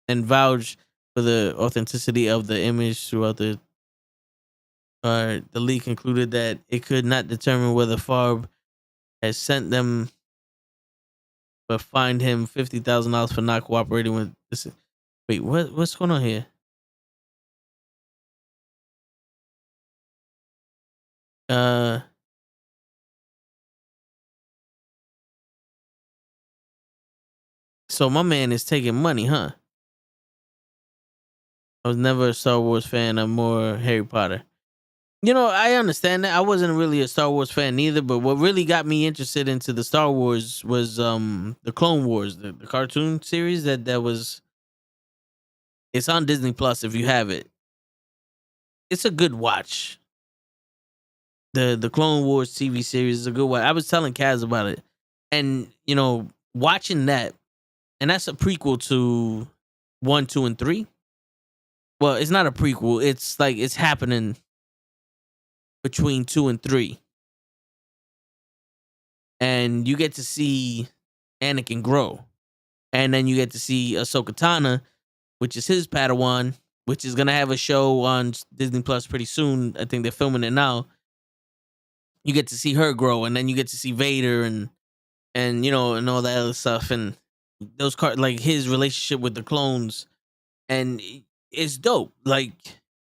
for the authenticity of the image throughout the league concluded that it could not determine whether Favre has sent them, but fined him $50,000 for not cooperating with this. Wait, what's going on here? So my man is taking money, huh? I was never a Star Wars fan. I'm more Harry Potter. I understand that. I wasn't really a Star Wars fan either, but what really got me interested into the Star Wars was the Clone Wars, the cartoon series that was. It's on Disney Plus if you have it. It's a good watch. The Clone Wars TV series is a good watch. I was telling Kaz about it, and watching that, and that's a prequel to 1, 2, and 3. Well, it's not a prequel. It's like it's happening between 2 and 3. And you get to see Anakin grow. And then you get to see Ahsoka Tano, which is his Padawan, which is going to have a show on Disney Plus pretty soon. I think they're filming it now. You get to see her grow, and then you get to see Vader and all that other stuff, and those like his relationship with the clones, and it's dope. Like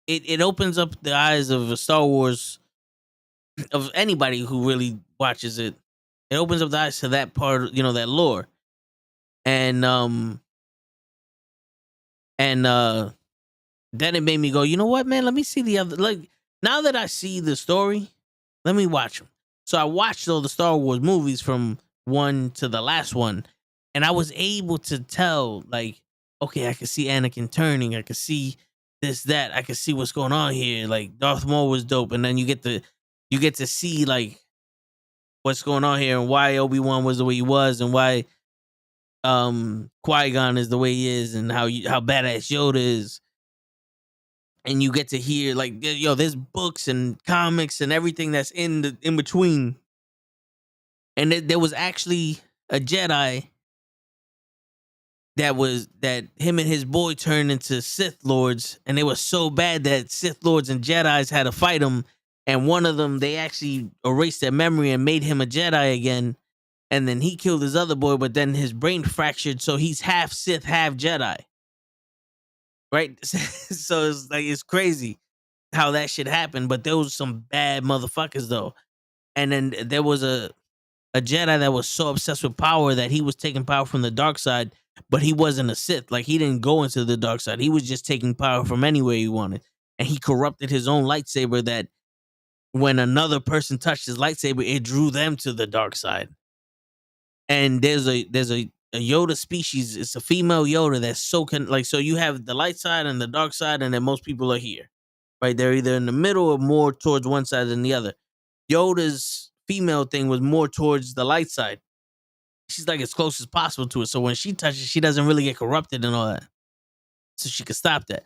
it opens up the eyes of a Star Wars, of anybody who really watches it. It opens up the eyes to that part, that lore, and then it made me go, you know what, man? Let me see the other. Like now that I see the story, let me watch them. So I watched all the Star Wars movies from 1 to the last one, and I was able to tell, like, okay, I could see Anakin turning. I could see this, that. I could see what's going on here. Like Darth Maul was dope, and then you get to see like what's going on here and why Obi-Wan was the way he was, and why Qui-Gon is the way he is, and how badass Yoda is. And you get to hear like, there's books and comics and everything that's in between. And there was actually a Jedi that him and his boy turned into Sith Lords, and they were so bad that Sith Lords and Jedis had to fight them. And one of them, they actually erased their memory and made him a Jedi again. And then he killed his other boy, but then his brain fractured, so he's half Sith, half Jedi. Right? So it's crazy how that shit happened. But there was some bad motherfuckers though. And then there was a Jedi that was so obsessed with power that he was taking power from the dark side, but he wasn't a Sith. Like he didn't go into the dark side. He was just taking power from anywhere he wanted. And he corrupted his own lightsaber, that when another person touched his lightsaber, it drew them to the dark side. And there's a Yoda species. It's a female Yoda that's so you have the light side and the dark side, and then most people are here, right? They're either in the middle or more towards one side than the other. Yoda's female thing was more towards the light side. She's like as close as possible to it, so when she touches, she doesn't really get corrupted and all that, so she could stop that.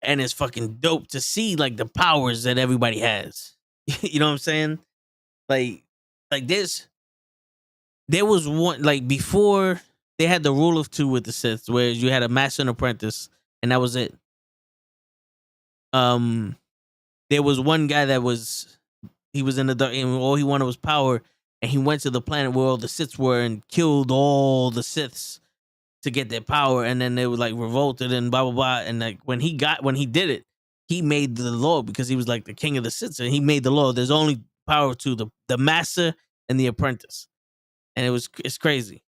And it's fucking dope to see like the powers that everybody has. You know what I'm saying? Like this. There was one, like, before they had the rule of 2 with the Sith, where you had a master and apprentice, and that was it. There was one guy he was in the dark, and all he wanted was power, and he went to the planet where all the Siths were and killed all the Siths to get their power, and then they were like revolted and blah blah blah. And like when he did it, he made the law, because he was like the king of the Siths, and he made the law. There's only power to the master and the apprentice. And it's crazy.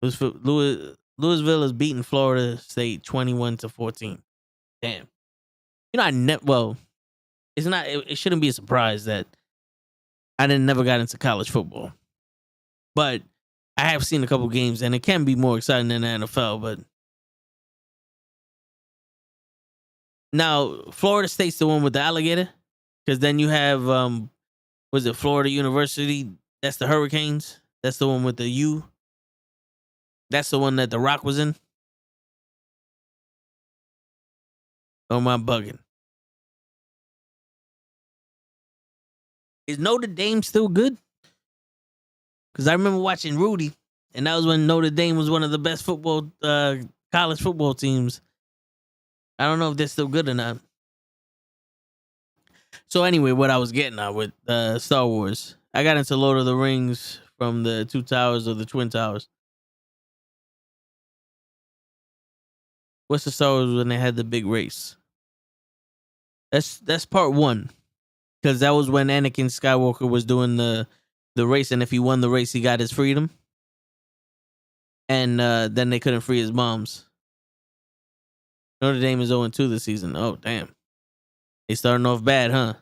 Louisville is beating Florida State 21-14. Damn. It's not. It shouldn't be a surprise that I never got into college football, but I have seen a couple games, and it can be more exciting than the NFL. But now Florida State's the one with the alligator, because then you have was it Florida University? That's the Hurricanes. That's the one with the U. That's the one that The Rock was in. Oh, am I bugging? Is Notre Dame still good? Because I remember watching Rudy, and that was when Notre Dame was one of the best college football teams. I don't know if they're still good or not. So anyway, what I was getting at with Star Wars, I got into Lord of the Rings from the Two Towers or the Twin Towers. What's the Star Wars when they had the big race? That's part one, because that was when Anakin Skywalker was doing the race, and if he won the race, he got his freedom. And then they couldn't free his moms. Notre Dame is 0-2 this season. Oh damn, they starting off bad, huh?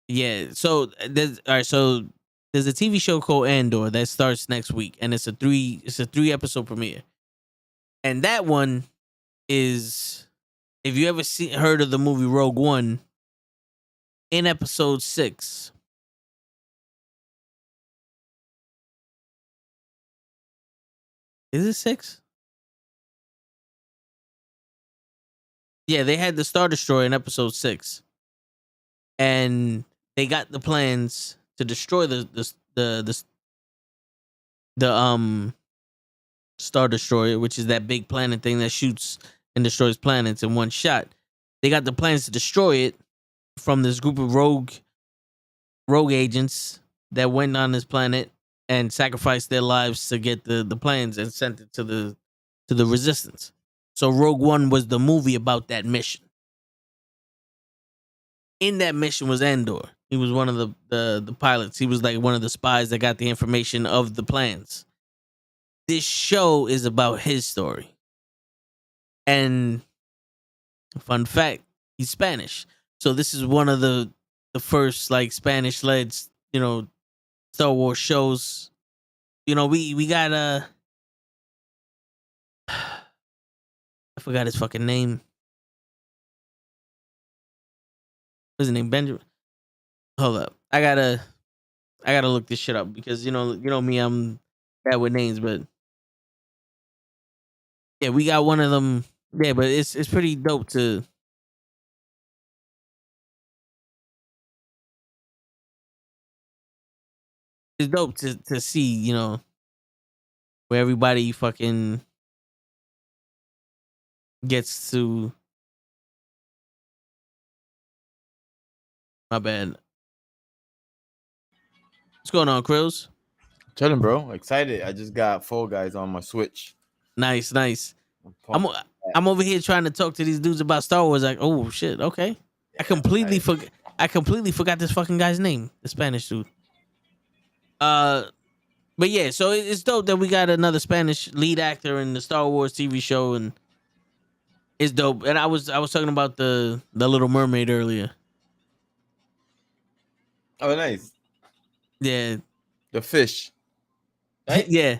Yeah. So there's all right. So there's a TV show called Andor that starts next week, and it's a 3 episode premiere. And that one is, if you ever heard of the movie Rogue One, in episode 6. Is it 6? Yeah, they had the Star Destroyer in episode 6, and they got the plans to destroy the Star Destroyer, which is that big planet thing that shoots and destroys planets in one shot. They got the plans to destroy it from this group of rogue agents that went on this planet and sacrificed their lives to get the plans and sent it to the resistance. So Rogue One was the movie about that mission. In that mission was Andor. He was one of the pilots. He was like one of the spies that got the information of the plans. This show is about his story. And fun fact, he's Spanish. So this is one of the first like Spanish led, Star Wars shows. We got I forgot his fucking name. What's his name? Benjamin. Hold up. I gotta look this shit up because you know me, I'm bad with names, but yeah, we got one of them. Yeah, but it's pretty dope to. It's dope to see, where everybody fucking gets to. My bad. What's going on, Krills? Chilling, bro. Excited. I just got Fall Guys on my Switch. Nice. I'm I'm over here trying to talk to these dudes about Star Wars. Like, oh shit, okay. I completely forgot this fucking guy's name, the Spanish dude. But yeah, so it's dope that we got another Spanish lead actor in the Star Wars TV show, and it's dope. And I was talking about the Little Mermaid earlier. Oh, nice. Yeah, The fish. Right? yeah.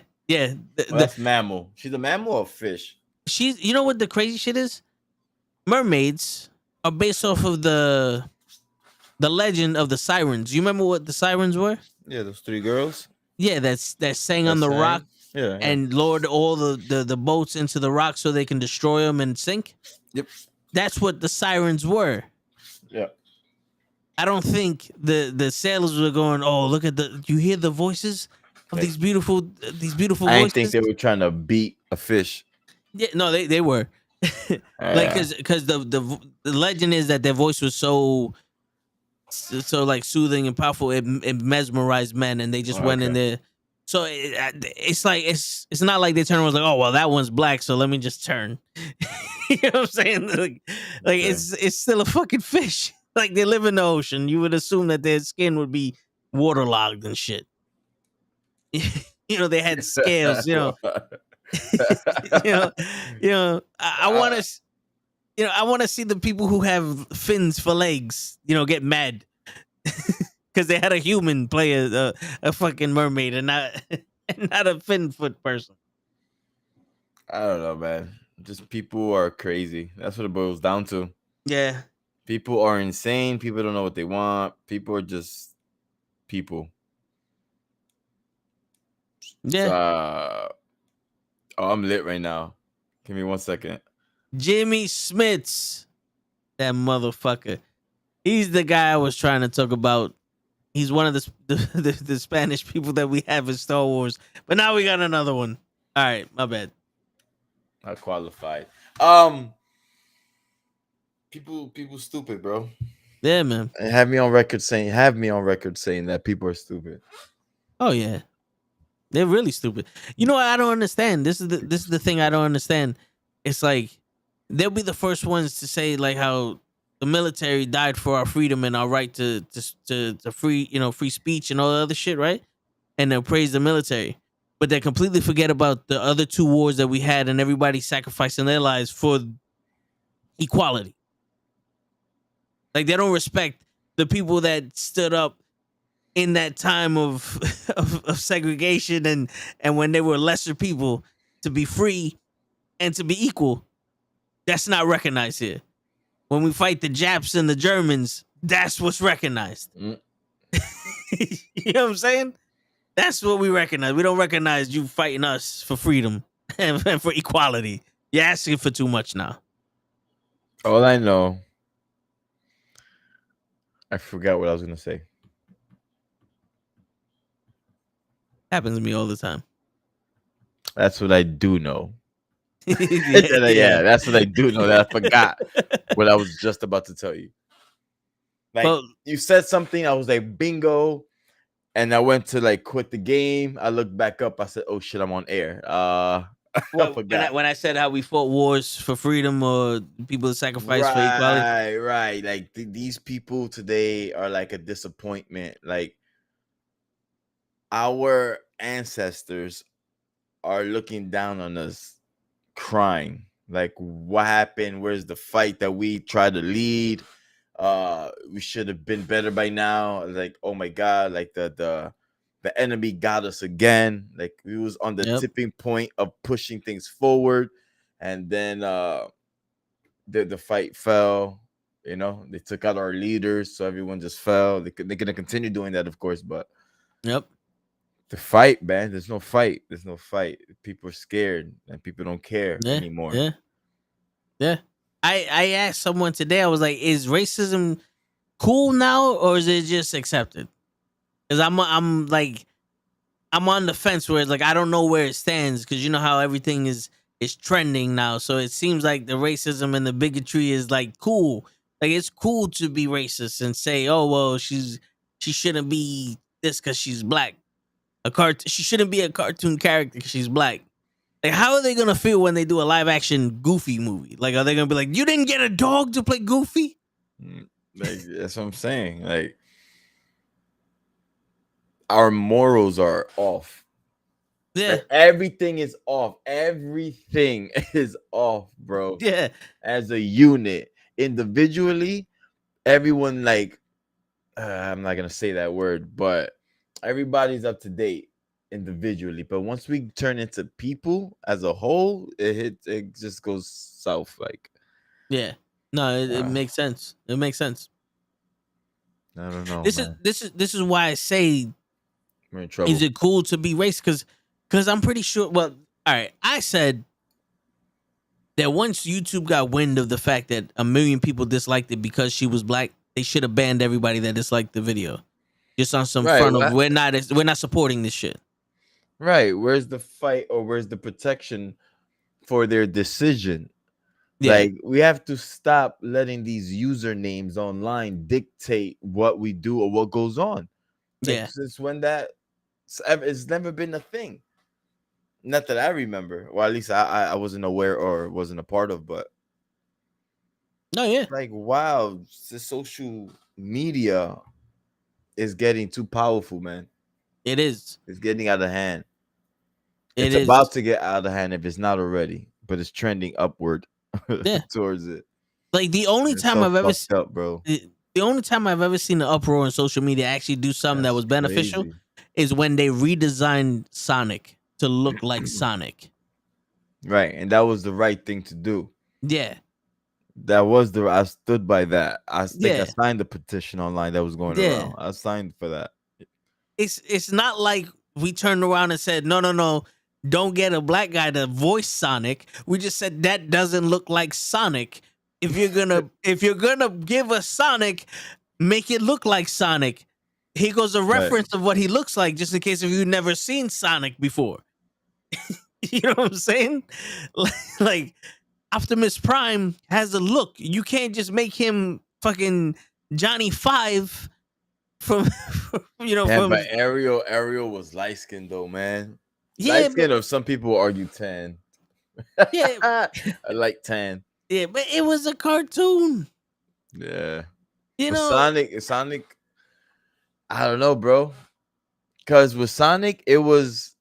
That's mammal. She's a mammal or fish? She's. You know what the crazy shit is? Mermaids are based off of the legend of the sirens. You remember what the sirens were? Yeah, those 3 girls. Yeah, that sang on the rock. Yeah. And lowered all the boats into the rock so they can destroy them and sink. Yep. That's what the sirens were. Yeah. I don't think the sailors were going, oh, look at you hear the voices of these beautiful I voices. didn't think they were trying to beat a fish. Yeah, no, they were. Like because the legend is that their voice was so like soothing and powerful, it mesmerized men, and they just went in there. So it's like it's not like they turned around and was like, oh well, that one's black, so let me just turn. You know what I'm saying? Like it's still a fucking fish. Like they live in the ocean. You would assume that their skin would be waterlogged and shit. They had scales. I want to. I want to see the people who have fins for legs, get mad because they had a human play a fucking mermaid and not a fin foot person. I don't know, man. Just people are crazy. That's what it boils down to. Yeah. People are insane. People don't know what they want. People are just people. Yeah. I'm lit right now. Give me 1 second. Jimmy Smits, that motherfucker. He's the guy I was trying to talk about. He's one of the Spanish people that we have in Star Wars. But now we got another one. All right, my bad. Not qualified. People stupid, bro. Yeah, man. And have me on record saying that people are stupid. Oh yeah, they're really stupid. You know what I don't understand? This is the thing I don't understand. It's like they'll be the first ones to say like how the military died for our freedom and our right to free free speech and all the other shit, right? And they'll praise the military, but they completely forget about the other two wars that we had and everybody sacrificing their lives for equality. Like they don't respect the people that stood up in that time of of segregation and when they were lesser people to be free and to be equal. That's not recognized here. When we fight the Japs and the Germans, that's what's recognized. Mm. You know what I'm saying? That's what we recognize. We don't recognize you fighting us for freedom and for equality. You're asking for too much now. All I know, I forgot what I was gonna say. Happens to me all the time. That's what I do know. Yeah. That's what I do know. That I forgot what I was just about to tell you. Like Well, you said something, I was like, bingo. And I went to like quit the game. I looked back up. I said, "Oh shit, I'm on air." I forgot. when I said how we fought wars for freedom or people sacrifice for equality. Right. Like these people today are like a disappointment. Like our ancestors are looking down on us, crying. Like, what happened? Where's the fight that we tried to lead? We should have been better by now. Like, oh my god, like the enemy got us again. Like we was on the Yep. tipping point of pushing things forward, and then the fight fell. You know, they took out our leaders, so everyone just fell. They're gonna continue doing that, of course, but Yep. the fight, man, there's no fight. There's no fight. People are scared, and people don't care Yeah. anymore. Yeah. Yeah. I asked someone today, I was like, is racism cool now or is it just accepted? Because I'm like I'm on the fence where it's like I don't know where it stands because you know how everything is trending now. So it seems like the racism and the bigotry is like cool. Like it's cool to be racist and say, oh well, she shouldn't be this because she's black. She shouldn't be a cartoon character because she's black. Like, how are they gonna feel when they do a live action Goofy movie? Like, are they gonna be like, you didn't get a dog to play Goofy? Like, that's what I'm saying. Like, our morals are off. Yeah, Like, everything is off. Everything is off, bro. yeah, As a unit, individually, everyone like I'm not gonna say that word, but everybody's up to date individually. But once we turn into people as a whole, it just goes south. Like yeah. No, it makes sense. It makes sense. I don't know, This man. this is why I say, We're in trouble. is it cool to be racist? Because I'm pretty sure. Well, all right. I said that once YouTube got wind of the fact that 1 million people disliked it because she was black, they should have banned everybody that disliked the video, just on some Right, front of what? we're not supporting this shit. Right. Where's the fight or where's the protection for their decision? Yeah, Like we have to stop letting these usernames online dictate what we do or what goes on. Like yeah. since when it's never been a thing. Not that I remember, or at least I wasn't aware or wasn't a part of. But No, yeah. like, wow, the social media is getting too powerful, man. It is. It's getting out of hand. It It's is. about to get out of hand if it's not already, but it's trending upward Yeah. towards it. Like the only It's time so I've ever fucked up, bro. the only time I've ever seen an uproar on social media actually do something that That's was beneficial crazy. is when they redesigned Sonic to look like Sonic. Right, and that was the right thing to do. Yeah. That was I stood by that. I think I Yeah. signed the petition online that was going Yeah. around. I signed for that. It's not like we turned around and said, no, don't get a black guy to voice Sonic. We just said that doesn't look like Sonic. If you're gonna give us Sonic, make it look like Sonic. Here goes a reference of what he looks like, just in case if you've never seen Sonic before. You know what I'm saying? Like Optimus Prime has a look. You can't just make him fucking Johnny 5 from Yeah, from but Ariel was light skinned though, man. yeah, Light but skinned, or some people argue tan. yeah, I like tan. yeah, but it was a cartoon. Yeah. You But know, Sonic, I don't know, bro. Cause with Sonic, it was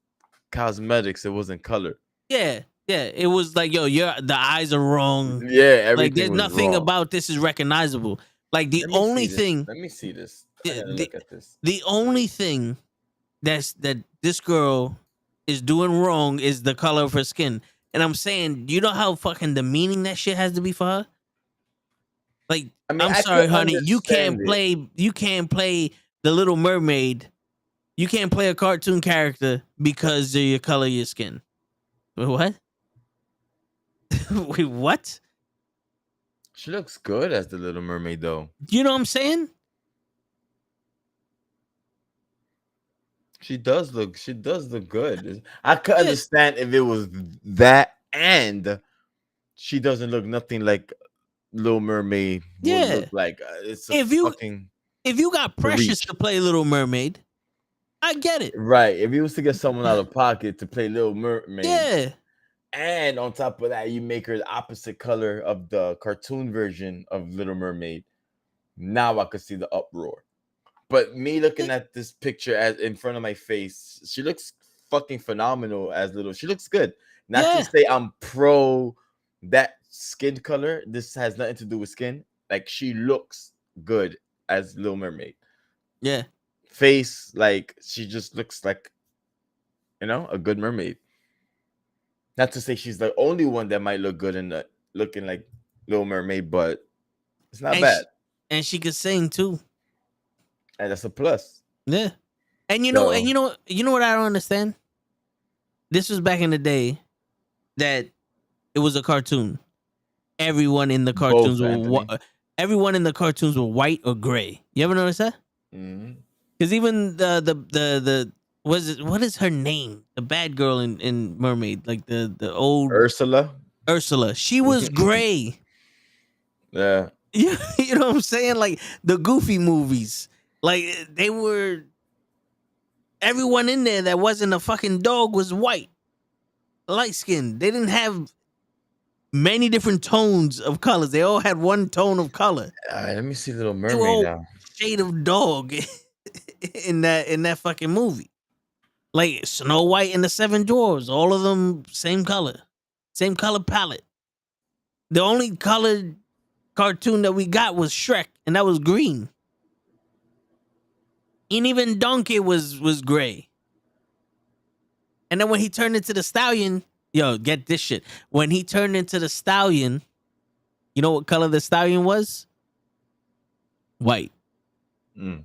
cosmetics. It wasn't color. yeah, yeah. It was like, yo, the eyes are wrong. Yeah, Like, everything there's was nothing wrong. about this is recognizable. Like the Let me only see this. thing, Let me see this. I the gotta the, look at this. the only thing that this girl is doing wrong is the color of her skin. And I'm saying, you know how fucking demeaning that shit has to be for her? Like, I mean, I'm I could sorry, honey, understand it. you can't play the Little Mermaid. You can't play a cartoon character because of your color of your skin. Wait, what? Wait, what? She looks good as the Little Mermaid, though. You know what I'm saying? She does look. She does look good. I could Yeah, understand if it was that, and she doesn't look nothing like Little Mermaid would yeah. look like. It's a If you fucking if you got to Precious reach. to play Little Mermaid, I get it. Right. If you was to get someone out of pocket to play Little Mermaid, Yeah, and on top of that, you make her the opposite color of the cartoon version of Little Mermaid, now I could see the uproar. But me looking yeah, at this picture as in front of my face, she looks fucking phenomenal as Little. She looks good. Not to yeah, say I'm pro that skin color. This has nothing to do with skin. Like she looks good as Little Mermaid. yeah. Face, like she just looks like a good mermaid. Not to say she's the only one that might look good in the looking like Little Mermaid, but it's not And bad, and she could sing too. and that's a plus. Yeah. And So you know what I don't understand? This was back in the day that it was a cartoon. Everyone in the cartoons both, were Anthony. everyone in the cartoons were white or gray. You ever notice that? Mhm. Because even the what is her name? The bad girl in Mermaid, like the old Ursula. Ursula. She was gray. Yeah. You know what I'm saying? Like the Goofy movies. Like they were everyone in there that wasn't a fucking dog was white, light skinned. They didn't have many different tones of colors. They all had one tone of color. All right, let me see Little They were Mermaid all now. shade of dog in that fucking movie. Like Snow White and the Seven Dwarfs, all of them same color palette. The only colored cartoon that we got was Shrek, and that was green. And even Donkey was gray. And then when he turned into the stallion, yo, get this shit. When he turned into the stallion, you know what color the stallion was? White. Mm.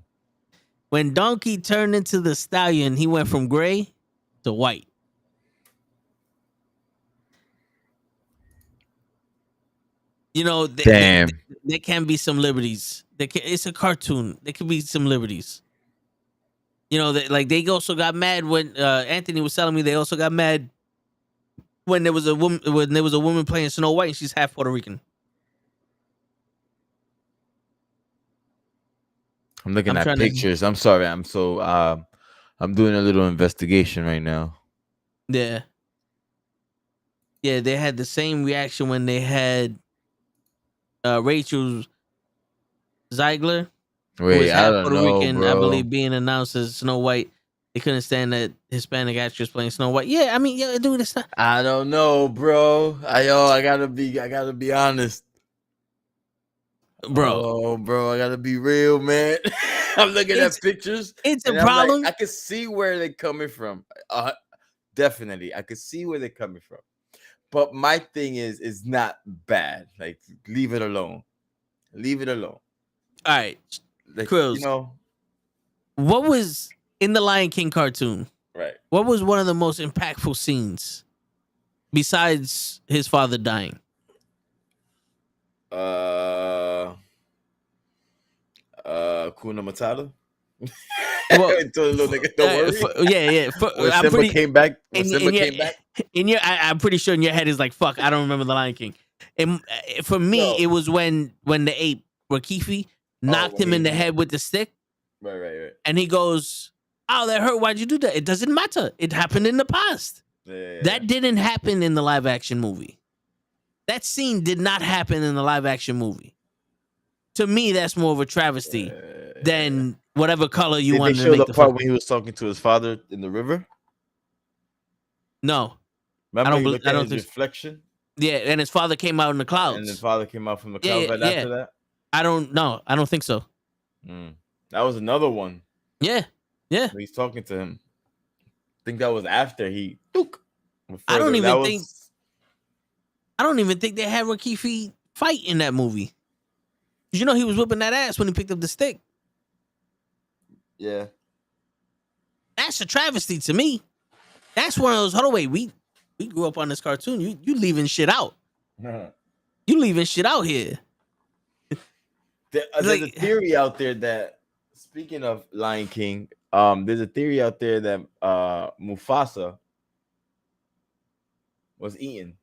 When Donkey turned into the stallion, he went from gray to white. You know, Damn. there can be some liberties. It's a cartoon. There can be some liberties. You know, like they also got mad when Anthony was telling me they also got mad when there was a woman playing Snow White and she's half Puerto Rican. I'm looking I'm at trying to, pictures. I'm sorry. I'm doing a little investigation right now. yeah, yeah. They had the same reaction when they had Rachel Ziegler, who Wait, was I half don't Puerto know, Rican, I bro. believe, being announced as Snow White. They couldn't stand that Hispanic actress playing Snow White. Yeah, I mean, yeah, dude, it's not, I don't know, bro. I gotta be honest. bro. Oh, bro, I gotta be real, man. I'm looking It's at pictures it's a and I'm like, problem. I can see where they're coming from. Definitely, I can see where they're coming from. But my thing is not bad. Like, leave it alone. Leave it alone. All right, Like, Krills. What was in the Lion King cartoon? right. What was one of the most impactful scenes besides his father dying? Uh, Kuna Matata. Well, Told the little nigga, don't worry. yeah, yeah. When I'm Simba pretty came back, in your. I'm pretty sure in your head is like, fuck. I don't remember the Lion King. And for me, no, it was when the ape Rakifi knocked him in the head with the stick, Right. and he goes, "Oh, that hurt. Why'd you do that?" It doesn't matter. It happened in the past. Yeah. That didn't happen in the live action movie. That scene did not happen in the live action movie. To me, that's more of a travesty than whatever color you Did they wanted to show make the the part film. when he was talking to his father in the river? No, Remember, he I looked at don't his think so. reflection, Yeah, and his father came out in the and clouds. the father came out from the Yeah, clouds right yeah. after that. I don't know. I don't think so. That was another one. Yeah. Where he's talking to him. I think that was after he took. I don't even think they had Rakifi fight in that movie. You know he was whipping that ass when he picked up the stick. Yeah. That's a travesty to me. That's one of those. Hold on, wait. We grew up on this cartoon. You leaving shit out. You leaving shit out here. There's a theory out there that, speaking of Lion King, there's a theory out there that Mufasa was eaten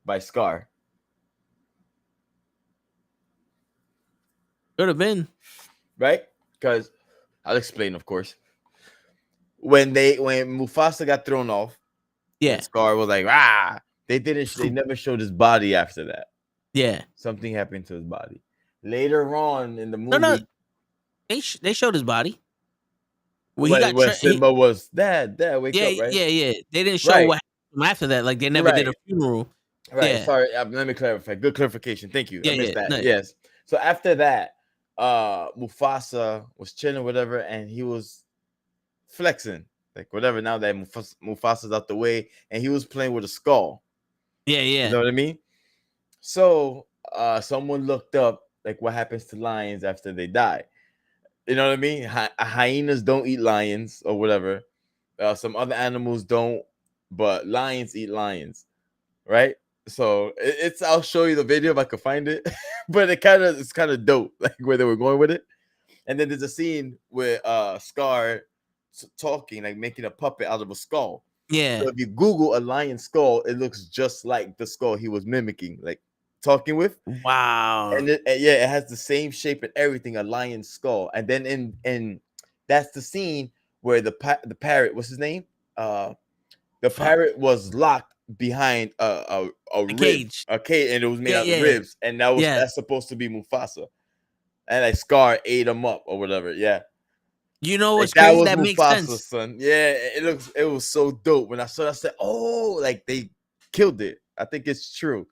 by Scar. Could have been. Right? Because I'll explain, of course. When Mufasa got thrown off, Yeah. Scar was like, they never showed his body after that. Yeah. Something happened to his body. Later on in the movie, No. They showed his body. When Simba was Dad, wake up, right? Yeah. They didn't show what happened after that. Like they never did a funeral. Right. Yeah. Sorry. Let me clarify. Good clarification. Thank you. I missed that. No. Yes. So after that, Mufasa was chilling, whatever, and he was flexing, like whatever. Now that Mufasa's out the way, and he was playing with a skull. Yeah. You know what I mean? So someone looked up like what happens to lions after they die. You know what I mean? Hyenas don't eat lions or whatever. Some other animals don't, but lions eat lions, right? So I'll show you the video if I can find it, but it's kind of dope, like where they were going with it. And then there's a scene where Scar talking, like making a puppet out of a skull. Yeah. So if you Google a lion skull, it looks just like the skull he was mimicking, like talking with. Wow. And it has the same shape and everything, a lion skull. And then in that's the scene where the parrot, what's his name? The parrot was locked behind a cage, and it was made out of ribs, and that's supposed to be Mufasa. And like Scar ate him up or whatever. Yeah. You know what's like, crazy? That makes sense. Son. Yeah, it was so dope. When I saw it, I said, oh, like they killed it. I think it's true.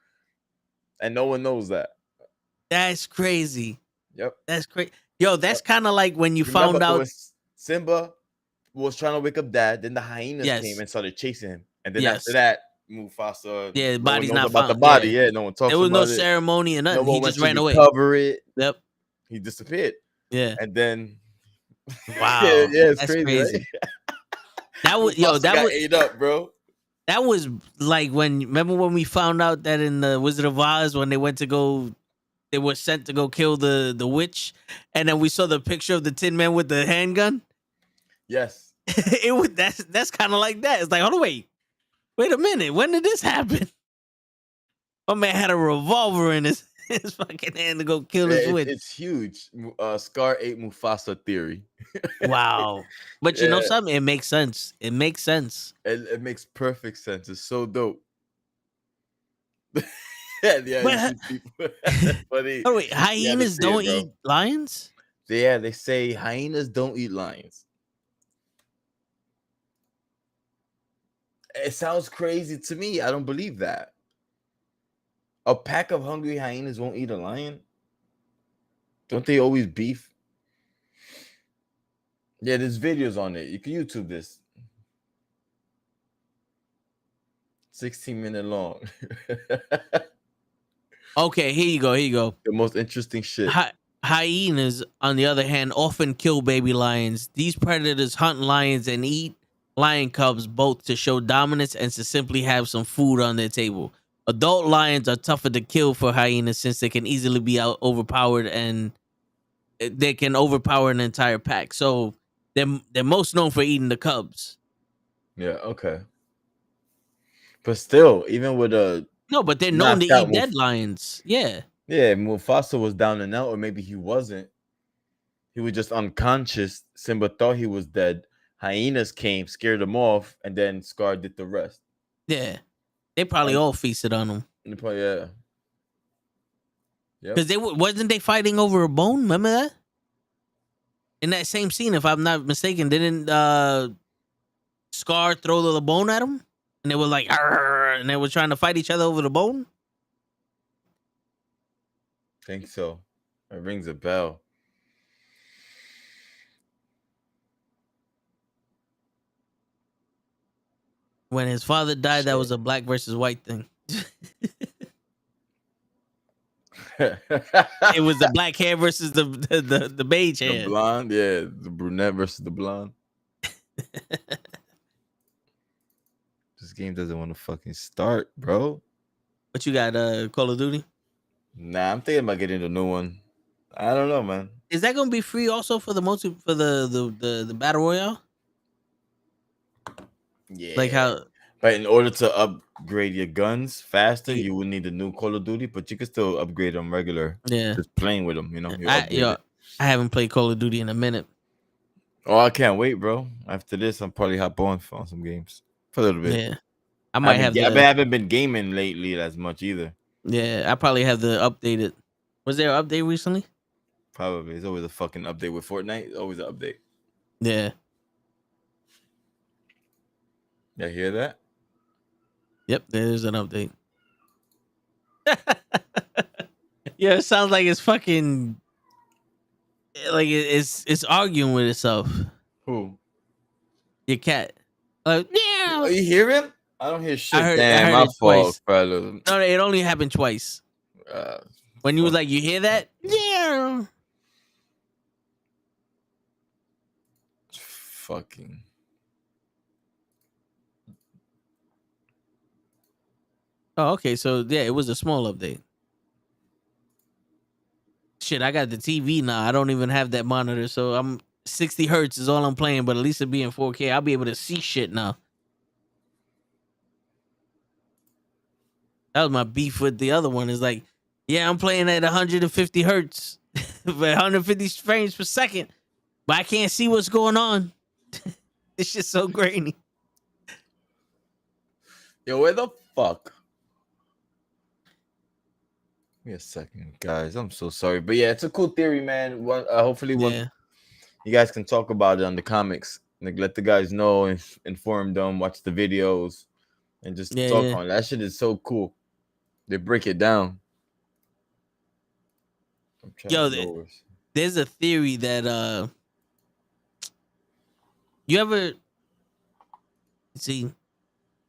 And no one knows that. That's crazy. Yep. That's crazy. Yo, that's kind of like when you found out Simba was trying to wake up Dad, then the hyenas came and started chasing him. And then after that, Mufasa. Yeah, the body's not about found. The body. Yeah, no one talks about it. There was no ceremony or nothing. He just ran away. Cover it. Yep. He disappeared. Yeah. And then wow. It's crazy. Right? That was that was ate up, bro. That was like remember when we found out that in the Wizard of Oz when they were sent to go kill the witch, and then we saw the picture of the Tin Man with the handgun. Yes. That's kind of like that. It's like, hold on, wait a minute. When did this happen? My man had a revolver in his fucking hand to go kill this witch. It's huge. Scar ate Mufasa theory. Wow. But you know something? It makes sense. It makes sense. It makes perfect sense. It's so dope. But, funny. Oh wait, hyenas don't eat lions? Yeah, they say hyenas don't eat lions. It sounds crazy to me. I don't believe that. A pack of hungry hyenas won't eat a lion? Don't they always beef? Yeah, there's videos on it. You can YouTube this. 16-minute long. Okay, here you go. The most interesting shit. Hyenas, on the other hand, often kill baby lions. These predators hunt lions and eat lion cubs both to show dominance and to simply have some food on their table. Adult lions are tougher to kill for hyenas since they can easily be overpowered and they can overpower an entire pack. So they're most known for eating the cubs. Yeah, okay. But still, even with a no, but they're known to eat dead lions. Yeah. Yeah, Mufasa was down and out, or maybe he wasn't. He was just unconscious. Simba thought he was dead. Hyenas came, scared him off, and then Scar did the rest. Yeah, they probably And all feasted on him yeah, yep. because wasn't they fighting over a bone? Remember that in that same scene, if I'm not mistaken, didn't Scar throw the bone at him, and they were like, "Arr," and they were trying to fight each other over the bone. Think so. It rings a bell. When his father died, that Shit. was a black versus white thing. The It was the black hair versus the beige hair. blonde, yeah, the brunette versus the blonde. This game doesn't want to fucking start, bro. What you got, Call of Duty? Nah, I'm thinking about getting the new one. I don't know, man. Is that gonna be free also for the the battle royale? Yeah. Like how But in order to upgrade your guns faster, Ye- you would need a new Call of Duty, but you can still upgrade them regular. yeah. Just playing with them, you know. You I upgrade yo, it. I haven't played Call of Duty in a minute. Oh, I can't wait, bro. After this, I'm probably hop on some games for a little bit. Yeah. I might have I the haven't been gaming lately as much either. yeah, I probably have the updated. Was there an update recently? Probably. It's always a fucking update with Fortnite. It's always an update. Yeah. You hear that? Yep, there's an update. Yeah, it sounds like it's fucking like it's arguing with itself. Who? Your cat. Like, Oh, yeah. you hear him? I don't hear shit. I heard My it fault, twice. fellas. No, it only happened twice. When you was like, you hear that? Yeah. Fucking. Oh, okay. So yeah, it was a small update. Shit, I got the TV now. I don't even have that monitor, so I'm 60 hertz is all I'm playing, but at least it'll be in 4K. I'll be able to see shit now. That was my beef with the other one. Is like, yeah, I'm playing at 150 hertz, but 150 frames per second, but I can't see what's going on. It's just so grainy. Yo, where the fuck? Give me a second, guys. I'm so sorry, but yeah, it's a cool theory, man. Hopefully, Yeah. you guys can talk about it on the comics. Like, let the guys know, inform them, watch the videos, and just talk Yeah. on it. That shit is so cool. They break it down. I'm trying Yo, to lower. there's a theory that you ever see,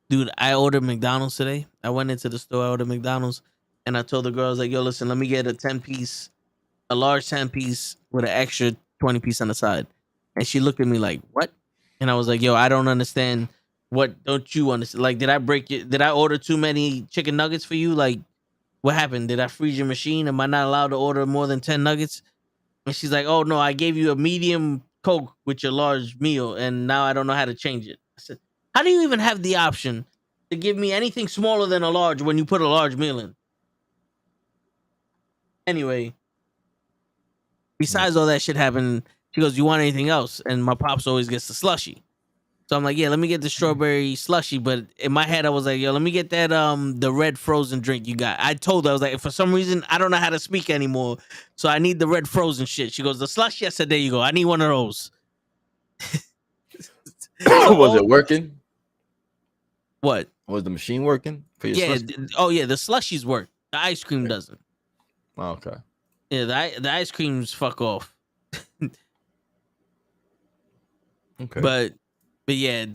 dude, I ordered McDonald's today. I went into the store, I ordered McDonald's, and I told the girls like, yo, listen, let me get a 10-piece, a large 10-piece with an extra 20-piece on the side. And she looked at me like, what? And I was like, yo, I don't understand. What don't you understand? Like, did I order too many chicken nuggets for you? Like, what happened? Did I freeze your machine? Am I not allowed to order more than 10 nuggets? And she's like, oh no, I gave you a medium Coke with your large meal, and now I don't know how to change it. I said, how do you even have the option to give me anything smaller than a large when you put a large meal in? Anyway, besides all that shit happened, she goes, you want anything else? And my pops always gets the slushy. So I'm like, yeah, let me get the strawberry slushy. But in my head, I was like, yo, let me get that the red frozen drink you got. I told her, I was like, for some reason, I don't know how to speak anymore. So I need the red frozen shit. She goes, the slushy? I said, there you go. I need one of those. Was it working? What? Was the machine working for your Yeah. slushie? Oh, yeah. The slushies work. The ice cream doesn't. Oh, okay. Yeah, the ice creams fuck off. Okay. But yeah,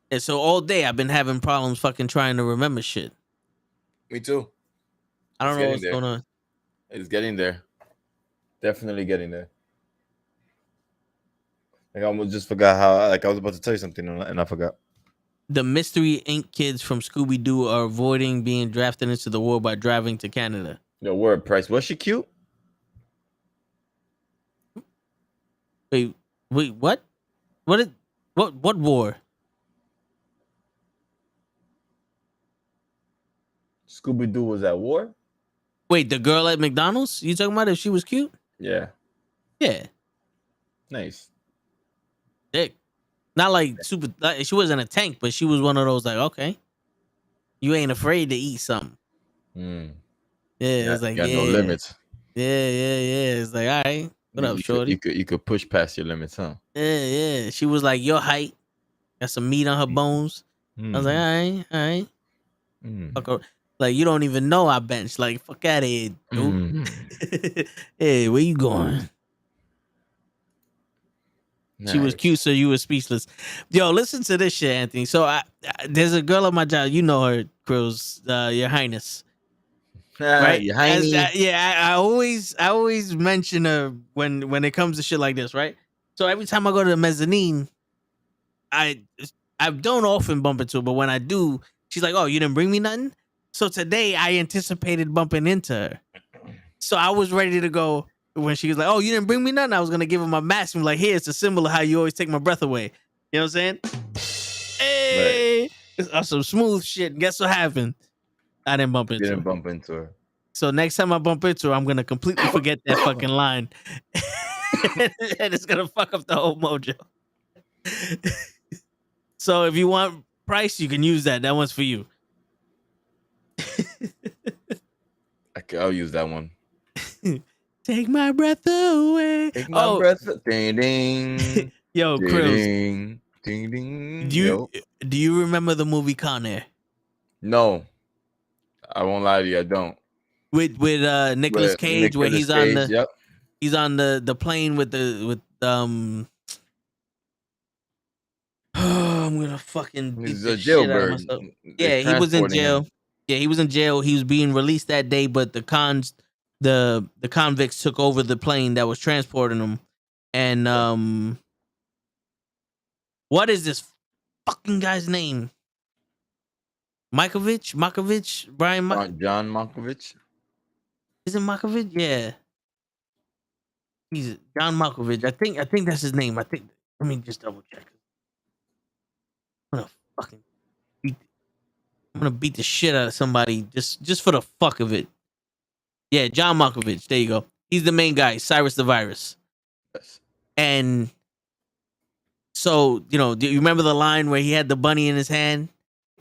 and so all day I've been having problems fucking trying to remember shit. Me too. I don't It's know getting what's there. going on. It's getting there. Definitely getting there. Like, I almost just forgot how. Like, I was about to tell you something and I forgot. The Mystery Inc. kids from Scooby Doo are avoiding being drafted into the war by driving to Canada. Yo, word price. Was she cute? Wait, what? What war? Scooby Doo was at war. Wait, the girl at McDonald's? You talking about if she was cute? Yeah, Yeah, nice. dick. Not like super. Like, she wasn't a tank, but she was one of those like, okay, you ain't afraid to eat something. Mm. Yeah, Yeah, it's like got no limits. yeah. It's like, all right, what up, shorty? You could push past your limits, huh? Yeah. She was like your height, got some meat on her bones. I was like, all right. Mm. Fuck her. Like you don't even know I bench. Like fuck out of here, dude. Mm. Hey, where you going? She was cute, Nice. so you were speechless. Yo, listen to this shit, Anthony. So there's a girl at my job. You know her, Krills, Your Highness, right? You hiney. I always mention her when it comes to shit like this, right? So every time I go to the mezzanine, I I don't often bump into her, but when I do, she's like, "Oh, you didn't bring me nothing." So today I anticipated bumping into her. So I was ready to go when she was like, "Oh, you didn't bring me nothing." I was gonna give her my mask and be like, "Here, it's a symbol of how you always take my breath away." You know what I'm saying? Hey, it's some smooth shit. And guess what happened? I didn't bump into Didn't her. bump into her. So next time I bump into her, I'm gonna completely forget that fucking line, and it's gonna fuck up the whole mojo. So if you want price, you can use that. That one's for you. I'll use that one. Take my breath away. Take my breath. Ding ding. Yo, Ding Krills, ding. Ding ding. do you remember the movie Con Air No, I won't lie to you. I don't. with Nicolas With Cage, where Nicolas Cage, yep. he's on the plane with I'm gonna fucking beat He's the a shit out of jailbird. myself. They're Yeah, he was in transporting jail. him. Yeah, he was in jail. He was being released that day, but the convicts took over the plane that was transporting him. And what is this fucking guy's name? Makovich, Brian. John Malkovich. Is it Makovich? Yeah, he's John Malkovich. I think that's his name. Let me just double check. I'm gonna fucking beat. I'm gonna beat the shit out of somebody just for the fuck of it. Yeah, John Malkovich. There you go. He's the main guy, Cyrus the Virus. Yes. And so, do you remember the line where he had the bunny in his hand?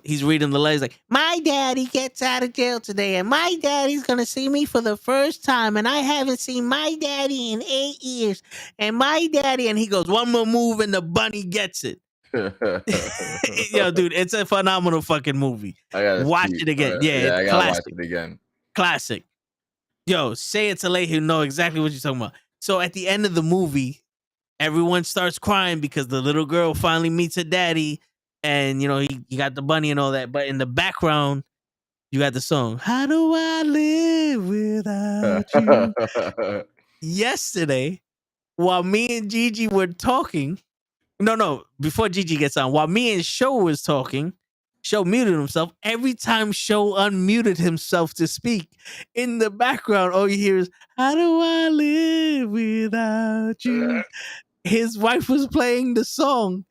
He's reading the letters like, "My daddy gets out of jail today, and my daddy's gonna see me for the first time, and I haven't seen my daddy in 8 years. And my daddy," and he goes, "One more move, and the bunny gets it." Yo, dude, it's a phenomenal fucking movie. I gotta Watch it again. Yeah, I it's gotta watch classic. it again. Classic. Yo, say it to let him know exactly what you're talking about. So at the end of the movie, everyone starts crying because the little girl finally meets her daddy, and he got the bunny and all that. But in the background, you got the song "How Do I Live Without You." Yesterday, while me and Gigi were talking, no, before Gigi gets on, while me and Show was talking, Show muted himself. Every time Show unmuted himself to speak, in the background, all you hear is "How do I live without you?" His wife was playing the song,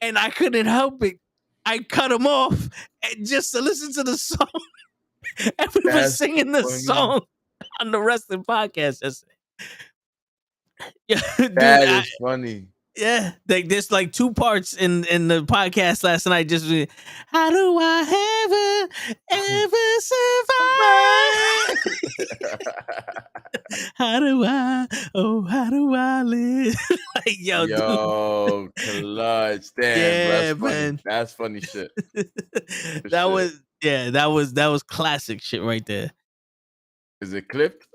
and I couldn't help it. I cut him off just to listen to the song, and we were That's singing the funny. song on the wrestling podcast yesterday. Yeah, dude, That is funny. yeah, there's like two parts in the podcast last night. Just how do I ever survive? How do I live? Like, yo, Yo, clutch. Damn, Yeah, bro, man. That's funny shit. That was classic shit right there. Is it clipped?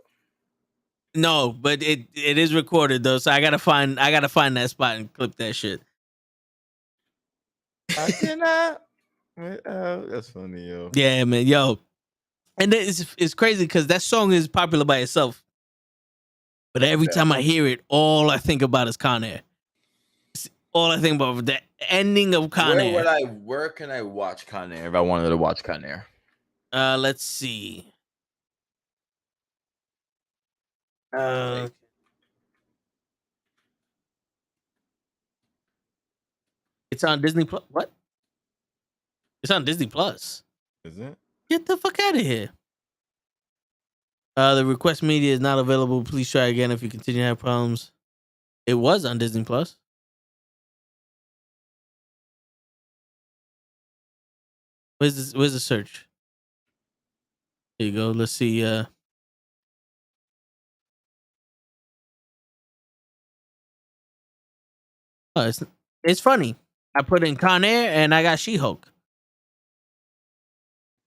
No, but it is recorded though, so I gotta find that spot and clip that shit. I cannot. That's funny, yo. Yeah, man, yo, and it's crazy because that song is popular by itself, but every time I hear it, all I think about is Con Air. All I think about the ending of Con Air. Where can I watch Con Air if I wanted to watch Con Air? Let's see. It's on Disney Plus. What? It's on Disney Plus. Is it? Get the fuck out of here. The request media is not available. Please try again if you continue to have problems. It was on Disney Plus. Where's the search? There you go. Let's see. Oh, it's funny. I put in Con Air and I got She-Hulk.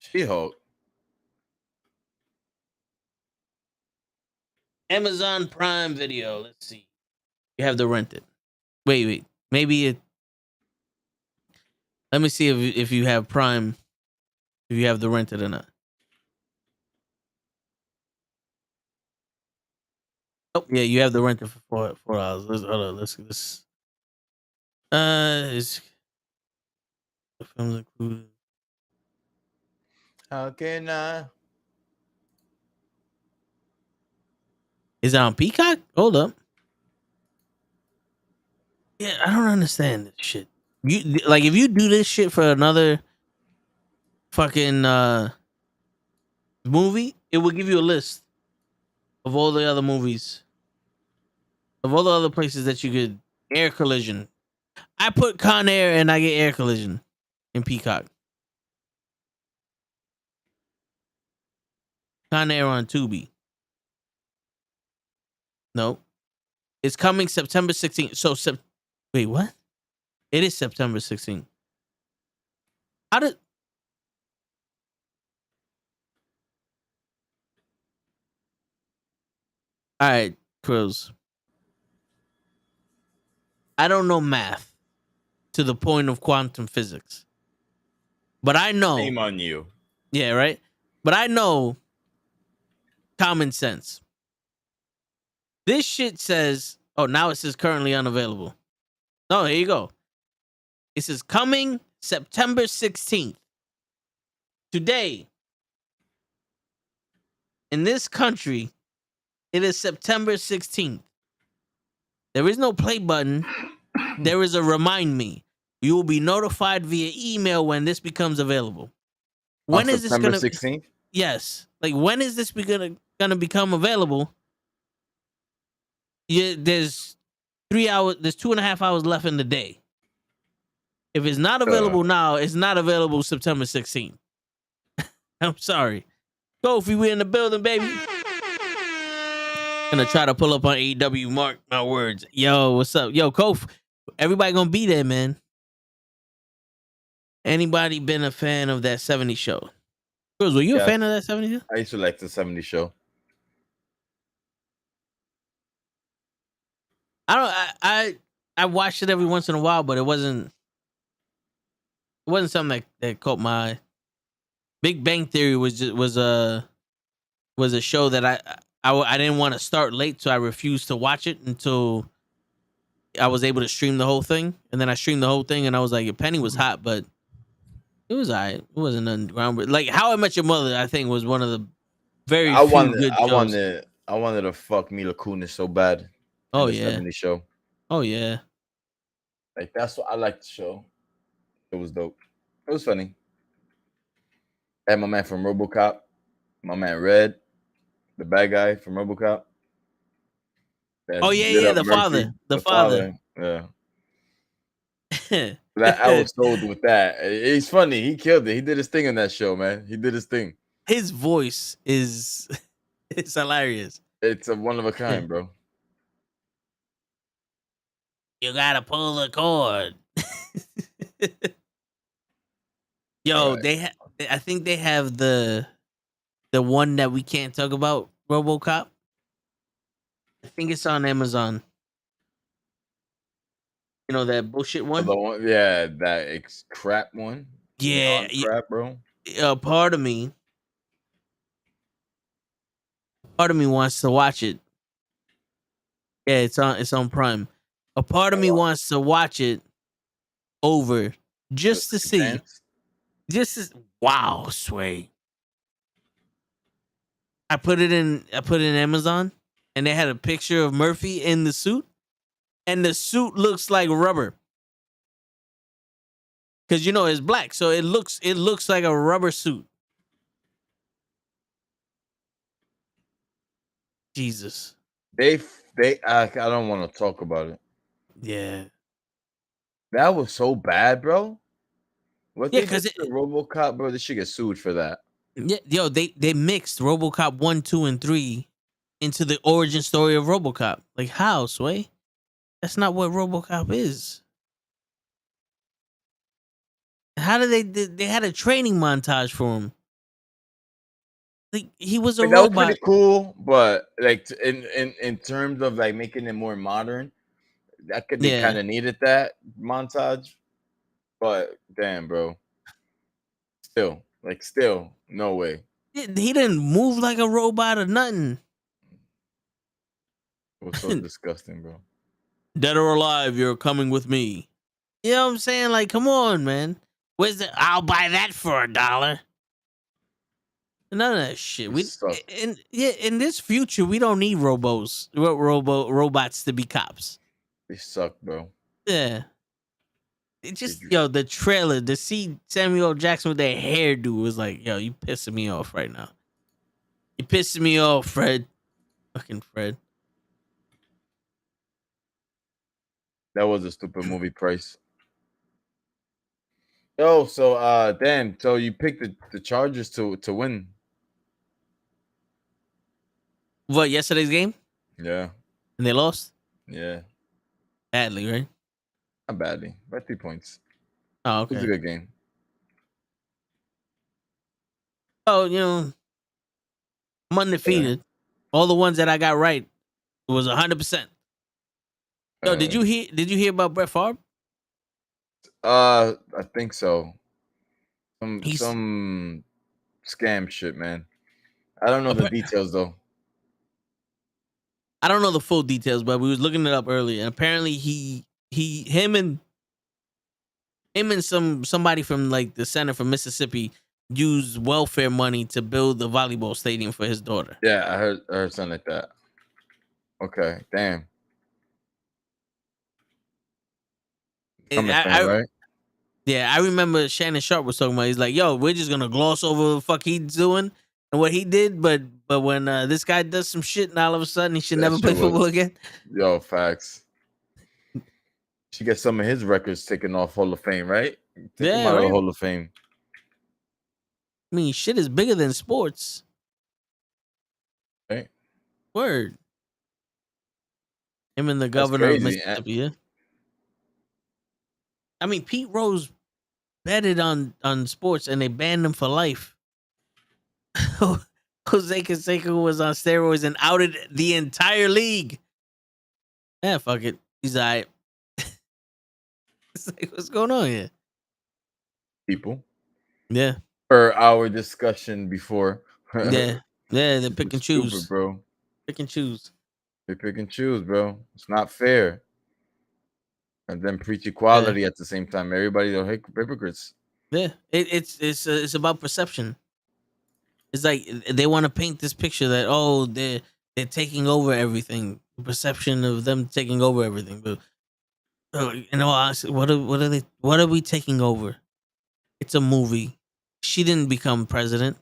She-Hulk. Amazon Prime Video. Let's see. You have to rent it. Wait. Maybe it. Let me see if you have Prime. If you have the rented or not. Oh yeah, you have the rented for $4. Hold on. Let's. It's the films included. How can I? Is it on Peacock? Hold up. Yeah, I don't understand this shit. You like if you do this shit for another fucking movie, it will give you a list of all the other movies, of all the other places that you could Air Collision. I put Con Air and I get Air Collision in Peacock. Con Air on Tubi. No. It's coming September 16th. So wait, what? It is September 16th. How did All right, Krills. I don't know math to the point of quantum physics. But I know. Shame on you. Yeah, right? But I know common sense. This shit says, oh, now it says currently unavailable. No, here you go. It says coming September 16th. Today, in this country, it is September 16th. There is no play button. There is a remind me. You will be notified via email when this becomes available. When is September this 16th? Yes. Like, when is this gonna become available? Yeah, there's 3 hours, there's 2.5 hours left in the day. If it's not available now, it's not available September 16th. I'm sorry. Kofi, we in the building, baby. Gonna try to pull up on AEW. Mark my words. Yo, what's up? Yo, Kofi. Everybody gonna be there, man. Anybody been a fan of that 70 show? Girls, were you a fan of that 70 show? I used to like the 70 show. I watched it every once in a while, but it wasn't something that caught my eye. Big Bang Theory was a show that I didn't want to start late, so I refused to watch it until I was able to stream the whole thing. And then I streamed the whole thing, and I was like, Penny was hot, but it was alright. It wasn't nothing groundbreaking. Like How I Met Your Mother, I think was one of the very few good shows. I wanted to fuck Mila Kunis so bad. Oh the yeah. 70 show. Oh yeah. Like that's what I liked the show. It was dope. It was funny. I had my man from RoboCop, my man Red, the bad guy from RoboCop. Oh yeah, the father. The father. Yeah. I was sold with that. He's funny. He killed it. He did his thing in that show, man. He did his thing. His voice is it's hilarious. It's a one of a kind, bro. You gotta pull the cord. Yo, right. I think they have the one that we can't talk about, RoboCop. I think it's on Amazon. You know that bullshit one? That crap one. Yeah, crap, bro. Part of me wants to watch it. Yeah, it's on Prime. A part of me wants to watch it over just to see. Wow, Sway. I put it in Amazon, and they had a picture of Murphy in the suit, and the suit looks like rubber. Cause it's black, so it looks like a rubber suit. Jesus. They I don't want to talk about it. Yeah. That was so bad, bro. What Yeah, they did because to RoboCop, bro, they should get sued for that. yo, they mixed RoboCop 1, 2, and 3 into the origin story of RoboCop. Like how, Sway? That's not what RoboCop is. How did they had a training montage for him? Like he was a Like that was pretty robot. cool, but like in terms of like making it more modern, they Yeah. kind of needed that montage. But damn, bro, still, no way. He didn't move like a robot or nothing. It was so disgusting, bro. Dead or alive, you're coming with me. You know what I'm saying? Like, come on, man. Where's the? I'll buy that for $1. None of that shit. It We sucked. in this future we don't need robots to be cops. They suck, bro. Yeah. It They just ju- the trailer to see Samuel L. Jackson with that hairdo was like, yo, you pissing me off right now. You pissing me off, Fred. Fucking Fred. That was a stupid movie price. Yo, so damn, so you picked the Chargers to win. What, yesterday's game? Yeah, And they lost? yeah, Badly, right? not badly, by 3 points. Oh, It was a okay. good game. Oh, I'm Yeah. undefeated. All the ones that I got right, it was 100%. Yo, Uh, did you hear about Brett Favre? I think so. Some He's some scam shit, man. I don't know the appa- details though. I don't know the full details, but we was looking it up earlier, and apparently him and somebody from like the center from Mississippi used welfare money to build the volleyball stadium for his daughter. Yeah, I heard something like that. Okay, damn. And Coming thing, right? yeah, I remember Shannon Sharp was talking about. He's like, "Yo, we're just gonna gloss over the fuck he's doing and what he did, but when this guy does some shit, and all of a sudden he should That never shit play was football again." facts. She get some of his records taken off Hall of Fame, right? Take him Yeah, out of the right. Hall of Fame. I mean, shit is bigger than sports. Right? Word. Him and the That's governor of crazy. Mississippi. Yeah. I mean, Pete Rose betted on sports, and they banned him for life. Jose Canseco was on steroids and outed the entire league. Yeah, fuck it. He's all right. It's like, what's going on here? People. Yeah, Per our discussion before. yeah, yeah. They pick People and stupid, choose. bro. Pick and choose. They pick and choose, bro. It's not fair. And then preach Yeah, equality at the same time. Everybody are hypocrites. yeah. It's about perception. It's like they want to paint this picture that they're taking over everything. The perception of them taking over everything, but honestly, what are we taking over? It's a movie. She didn't become president.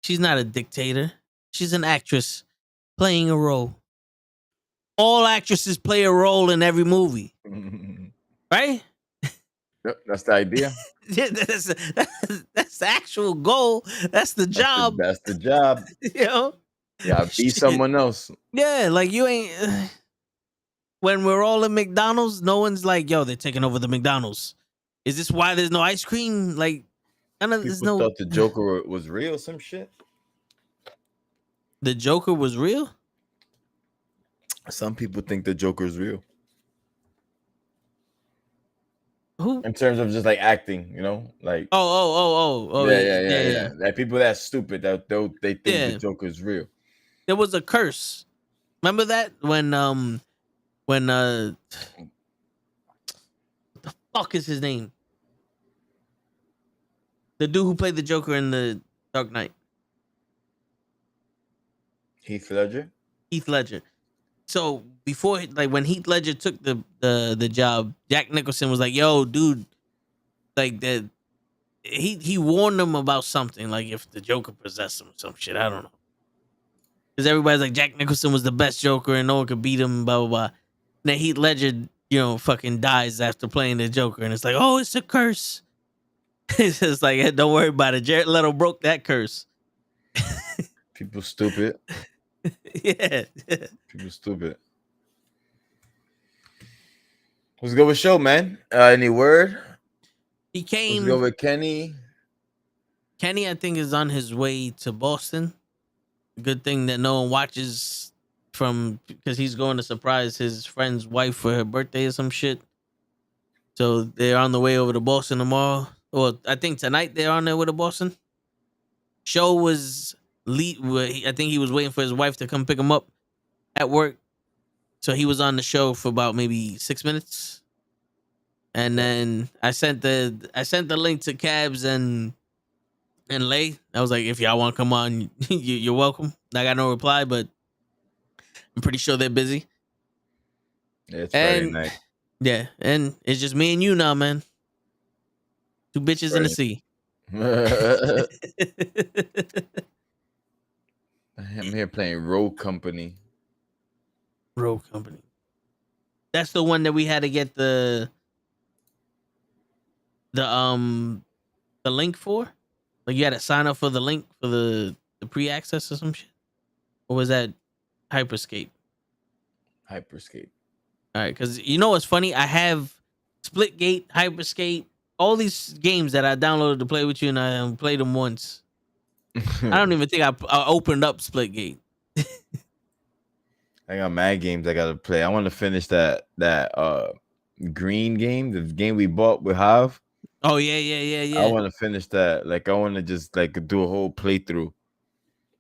She's not a dictator. She's an actress playing a role. All actresses play a role in every movie, right? Yep, that's the idea. Yeah, that's the actual goal. That's the job. That's the job. You know? Yeah, be Shit. someone else. Yeah, like you ain't. When we're all in McDonald's, no one's like, "Yo, they're taking over the McDonald's." Is this why there's no ice cream? Like, there's People no. thought the Joker was real, some shit. The Joker was real. Some people think the Joker is real. Who? In terms of just like acting, like Oh, yeah. Like people that stupid that they think the Yeah. Joker is real. There was a curse. Remember that when what the fuck is his name? The dude who played the Joker in the Dark Knight, Heath Ledger. Heath Ledger. So before, like when Heath Ledger took the job, Jack Nicholson was like, "Yo, dude, like that." He warned him about something, like if the Joker possessed him, or some shit. I don't know. because everybody's like Jack Nicholson was the best Joker and no one could beat him. Blah blah blah. And then Heath Ledger, fucking dies after playing the Joker, and it's like, oh, it's a curse. It's just like, hey, don't worry about it. Jared Leto broke that curse. People stupid. Yeah. People stupid. Let's go with show, man. Any word? He Let's came. go with Kenny. Kenny, I think, is on his way to Boston. Good thing that no one watches because he's going to surprise his friend's wife for her birthday or some shit. So they're on the way over to Boston tomorrow. Well, I think tonight they're on their way to Boston. Show was I think he was waiting for his wife to come pick him up at work. So he was on the show for about maybe 6 minutes. And then I sent the link to Cabs and Lay. I was like, if y'all want to come on, you're welcome. I got no reply, but I'm pretty sure they're busy. Yeah, it's Friday And night. yeah, and it's just me and you now, man. Two bitches in the sea. I'm here playing Road Company. Road Company. That's the one that we had to get the link for. Like you had to sign up for the link for the pre-access or some shit. Or was that Hyperscape? Hyperscape. All right, because you know what's funny? I have Splitgate, Hyperscape, all these games that I downloaded to play with you, and I played them once. I don't even think I opened up Splitgate. I got mad games I gotta play. I want to finish that green game, the game we bought with Hav. Oh yeah. I want to finish that. Like I want to just like do a whole playthrough.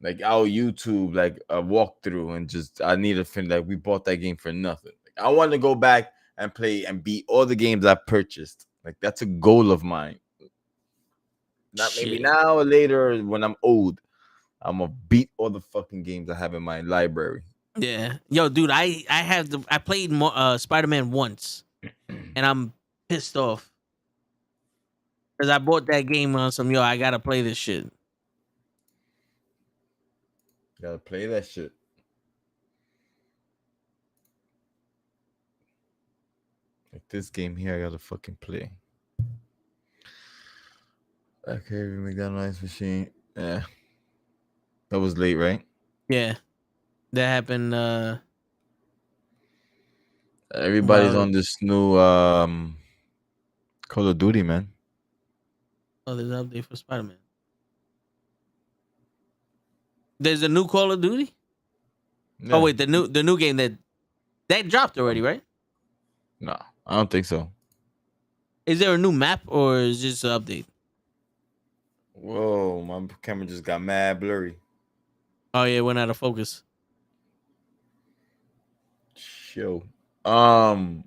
Like our YouTube, like a walkthrough, and just I need to finish. Like we bought that game for nothing. Like, I want to go back and play and beat all the games I purchased. Like that's a goal of mine. Not maybe Shit. now or later when I'm old. I'm gonna beat all the fucking games I have in my library. Yeah, yo, dude, I played Spider-Man once, and I'm pissed off because I bought that game on some I gotta play this shit. Gotta play that shit. Like this game here, I gotta fucking play. Okay, we make that nice machine. Yeah, that was late, right? Yeah, that happened. Everybody's Well, on this new Call of Duty, man. oh, there's an update for Spider-Man. There's a new Call of Duty. Yeah. Oh wait, the new game that dropped already, right? No, I don't think so. Is there a new map or is it just an update? Whoa, my camera just got mad blurry. Oh yeah, it went out of focus. Show. What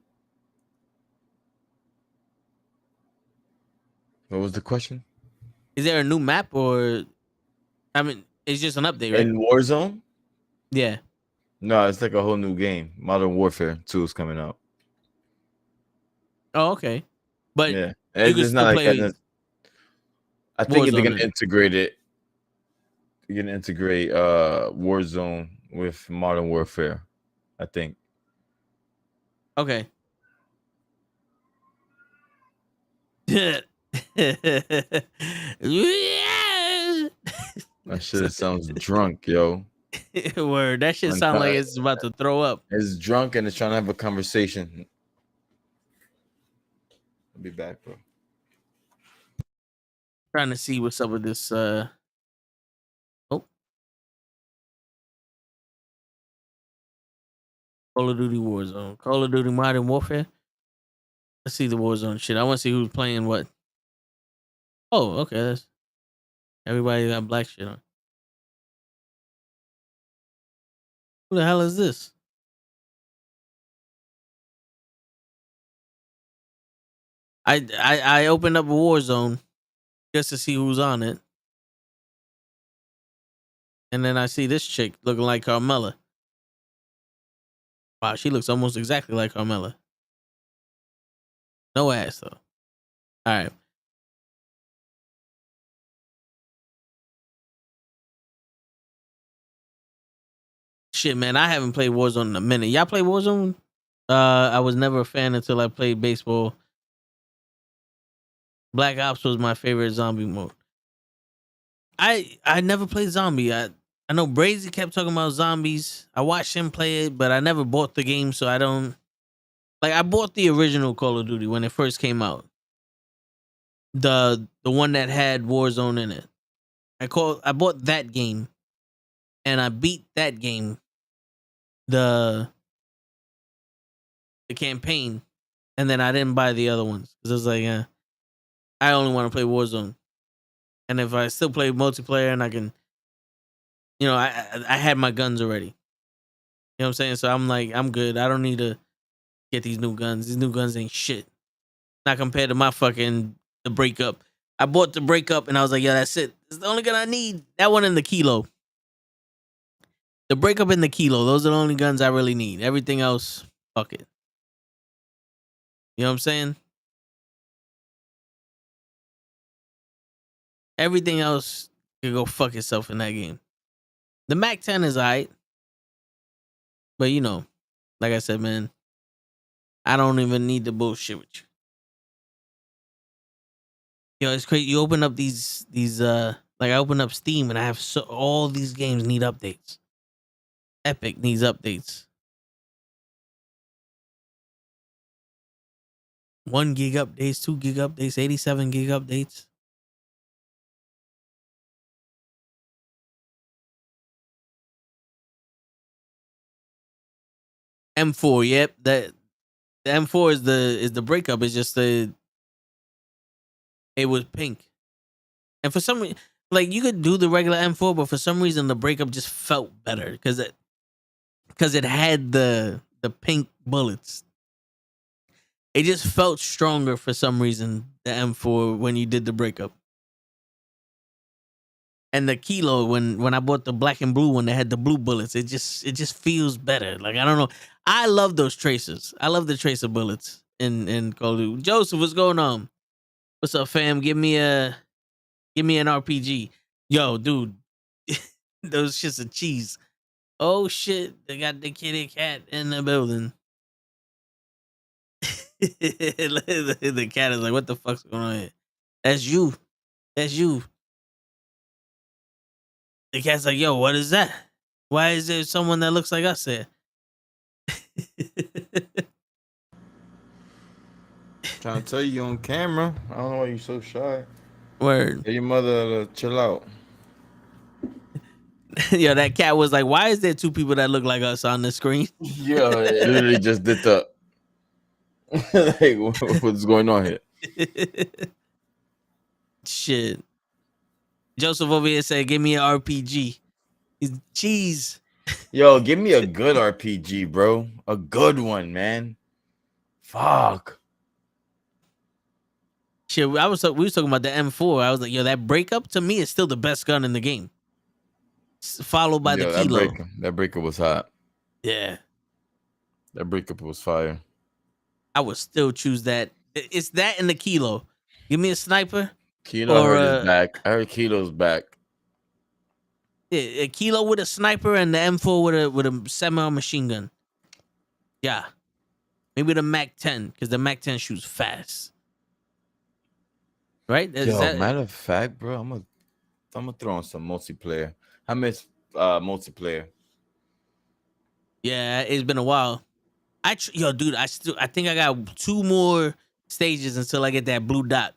was the question? Is there a new map or? I mean, it's just an update, right? In Warzone? Yeah. No, it's like a whole new game. Modern Warfare 2 is coming out. Oh, okay. But Yeah, you can it's still not like play that. I think they're Warzone gonna then. integrate it. You're gonna integrate Warzone with Modern Warfare, I think. Okay. Yeah. That shit sounds drunk, yo. Word. That shit sound like it's about to throw up. It's drunk and it's trying to have a conversation. I'll be back, bro. Trying to see what's up with this. Oh. Call of Duty Warzone. Call of Duty Modern Warfare. Let's see the Warzone shit. I want to see who's playing what. Oh, okay. That's everybody got black shit on. Who the hell is this? I opened up a Warzone just to see who's on it. And then I see this chick looking like Carmella. Wow, she looks almost exactly like Carmella. No ass though. All right. Shit, man, I haven't played Warzone in a minute. Y'all play Warzone? I was never a fan until I played baseball. Black Ops was my favorite zombie mode. I never played zombie. I know Brazy kept talking about zombies. I watched him play it, but I never bought the game, so I don't like. I bought the original Call of Duty when it first came out. The one that had Warzone in it. I bought that game, and I beat that game. The campaign, and then I didn't buy the other ones because I was like, I only want to play Warzone. And if I still play multiplayer and I can, I had my guns already. You know what I'm saying? So I'm like, I'm good. I don't need to get these new guns. These new guns ain't shit. Not compared to my the breakup. I bought the breakup and I was like, yeah, that's it. It's the only gun I need. That one in the kilo. The breakup in the kilo. Those are the only guns I really need. Everything else, fuck it. You know what I'm saying? Everything else can go fuck itself in that game. The Mac 10 is alright. But like I said, man, I don't even need the bullshit with you. Yo, it's crazy. You open up these like I open up Steam and I have all these games need updates. Epic needs updates. 1 gig updates, 2 gig updates, 87 gig updates. M4, yep. The M4 is the breakup. It's just it was pink. And for some reason, like you could do the regular M4, but for some reason the breakup just felt better because it had the pink bullets. It just felt stronger for some reason, the M4 when you did the breakup. And the kilo when I bought the black and blue one that had the blue bullets, it just feels better. Like I don't know. I love those tracers. I love the tracer bullets in Call of Duty. Joseph, what's going on? What's up, fam? Give me an RPG. Yo, dude. Those shits are cheese. Oh shit. They got the kitty cat in the building. The cat is like, what the fuck's going on here? That's you. That's you. The cat's like, yo, what is that? Why is there someone that looks like us there? Trying to tell you on camera. I don't know why you're so shy. Word. Tell your mother to chill out. Yo, that cat was like, why is there two people that look like us on the screen? Yo, it literally just did the like, what's going on here? Shit. Joseph over here said, give me an RPG. He's cheese. Yo, give me a good RPG, bro. A good one, man. Fuck. Shit, we was talking about the M4. I was like, yo, that breakup to me is still the best gun in the game. Followed by the kilo. That breakup was hot. Yeah. That breakup was fire. I would still choose that. It's that and the kilo. Give me a sniper. Kilo heard his back. I heard Kilo's back. Yeah, a kilo with a sniper and the M4 with a semi-machine gun. Yeah. Maybe the Mac 10, because the Mac 10 shoots fast. Right? Matter of fact, bro, I'm gonna throw on some multiplayer. I miss multiplayer. Yeah, it's been a while. Dude, I think I got 2 more stages until I get that blue dot.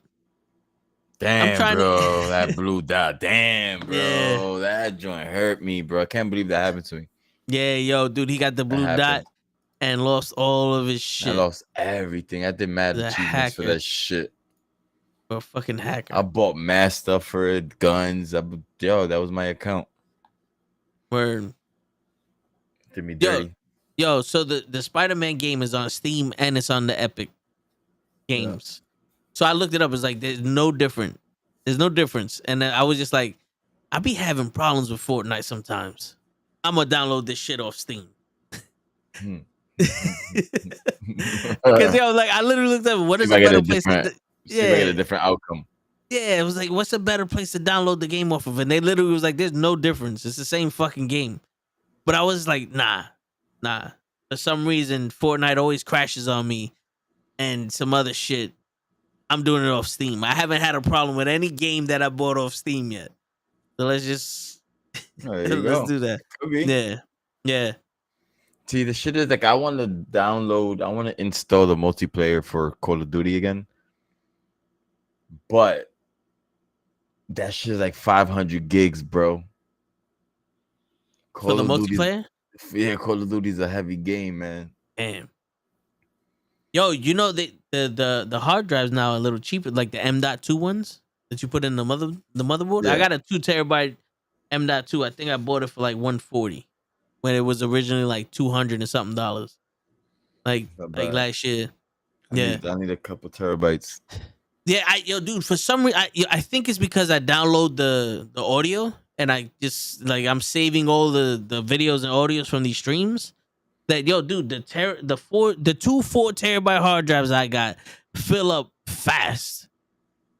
Damn, bro, that blue dot. Damn, bro, yeah. That joint hurt me, bro. I can't believe that happened to me. Yeah, yo, dude, he got the blue dot and lost all of his shit. I lost everything. I did mad achievements for that shit. For a fucking hacker. I bought mad stuff for it, guns. That was my account. Word. Did me dirty. Yo, so the Spider-Man game is on Steam and it's on the Epic Games. Yeah. So I looked it up. It's like there's no difference. There's no difference. And I was just like, I be having problems with Fortnite sometimes. I'm gonna download this shit off Steam. Because I literally looked up what is a better place to get a different outcome. Yeah, it was like, what's a better place to download the game off of? And they literally was like, there's no difference. It's the same fucking game. But I was like, nah. For some reason, Fortnite always crashes on me, and some other shit. I'm doing it off Steam. I haven't had a problem with any game that I bought off Steam yet. So let's just Oh, there you let's go. do that. Could be. Yeah. See, the shit is like I want to install the multiplayer for Call of Duty again, but that shit is like 500 gigs, bro. For the multiplayer? Call of Duty's a heavy game, man. Damn. Yo, you know the hard drives now are a little cheaper, like the M.2 ones that you put in the motherboard. I Yeah. got a 2 terabyte M.2. I think I bought it for like 140 when it was originally like $200 and something dollars. Like Not bad. last year. I Yeah. need a couple terabytes. Yeah, dude, for some reason, I think it's because I download the audio and I just like I'm saving all the videos and audios from these streams. That dude, the 2 4 terabyte hard drives I got fill up fast,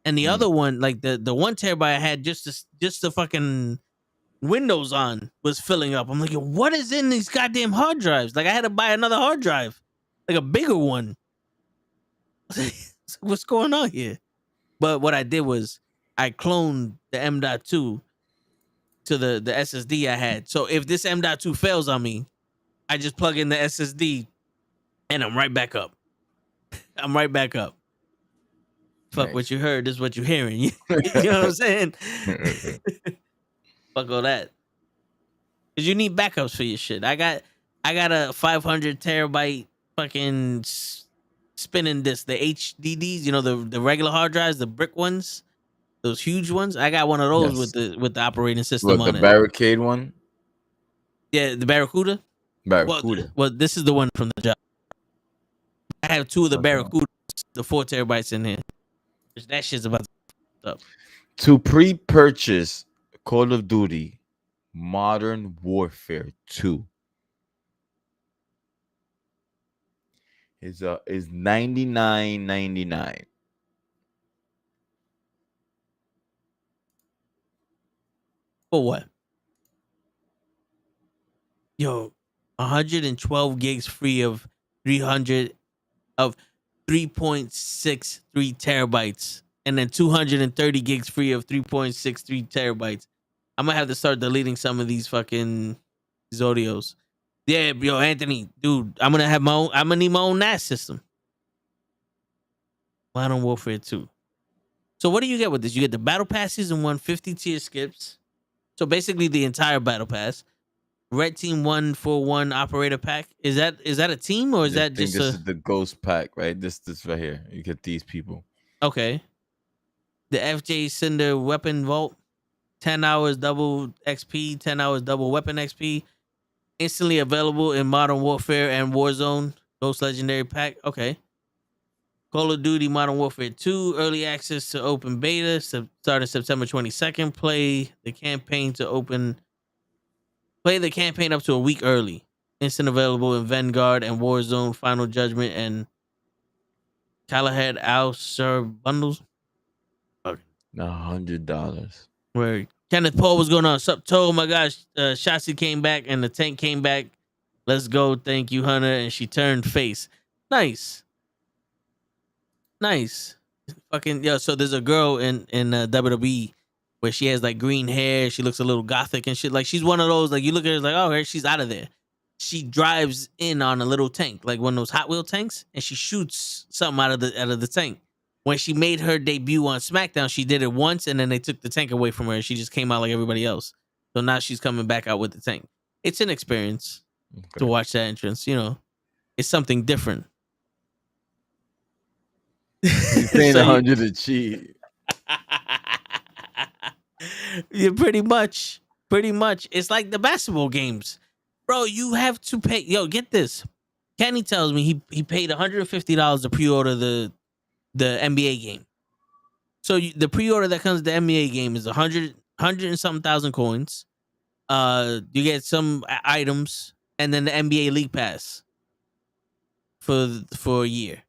and the other one, like the 1 terabyte I had just the fucking Windows on was filling up. I'm like, what is in these goddamn hard drives? Like I had to buy another hard drive, like a bigger one. What's going on here? But what I did was I cloned the M.2 to the SSD I had. So if this M.2 fails on me, I just plug in the SSD and I'm right back up. Fuck Nice. what you heard. This is what you're hearing. You know what I'm saying? Fuck all that. Because you need backups for your shit. I got a 500 terabyte fucking spinning disk, the HDDs, you know, the regular hard drives, the brick ones, those huge ones. I got one of those Yes. with the operating system What, on the it. barricade one? Yeah, the Barracuda. Barracuda. Well, this is the one from the job. I have 2 of the Okay. Barracudas, the 4 terabytes in here. That shit's about to up. To pre-purchase Call of Duty Modern Warfare 2 is $99.99. For what? Yo, 112 gigs free of 300 of 3.63 terabytes, and then 230 gigs free of 3.63 terabytes. I'm gonna have to start deleting some of these fucking Zodios. Yeah, yo, Anthony, dude, I'm gonna need my own NAS system. Modern Warfare 2. So what do you get with this? You get the battle pass season 1, 50 tier skips. So basically the entire battle pass. Red Team 141 operator pack. Is that a team or is that just this is the ghost pack, right? This right here. You get these people. okay? The FJ Cinder weapon vault, 10 hours double XP, 10 hours double weapon XP, instantly available in Modern Warfare and Warzone Ghost Legendary pack. Okay. Call of Duty Modern Warfare 2 early access to open beta starting September 22nd. Play the campaign up to a week early. Instant available in Vanguard and Warzone Final Judgment and Galahad Al-Sur bundles. $100. Where Kenneth Paul was going on. Sup, Toe? Oh my gosh, Shotzi came back and the tank came back. Let's go. Thank you, Hunter. And she turned face. Nice. Fucking yo. So there's a girl in WWE where she has like green hair. She looks a little gothic and shit. Like she's one of those. Like you look at her like, oh, she's out of there. She drives in on a little tank, like one of those Hot Wheel tanks, and she shoots something out of the tank. When she made her debut on SmackDown, she did it once, and then they took the tank away from her. She just came out like everybody else. So now she's coming back out with the tank. It's an experience to watch that entrance. You know, it's something different. You're paying 100 to cheat. Yeah, pretty much. It's like the basketball games, bro. You have to pay. Yo, get this. Kenny tells me he paid $150 to pre-order the NBA game. So the pre-order that comes with the NBA game is 100 and something thousand coins. You get some items and then the NBA League Pass for a year.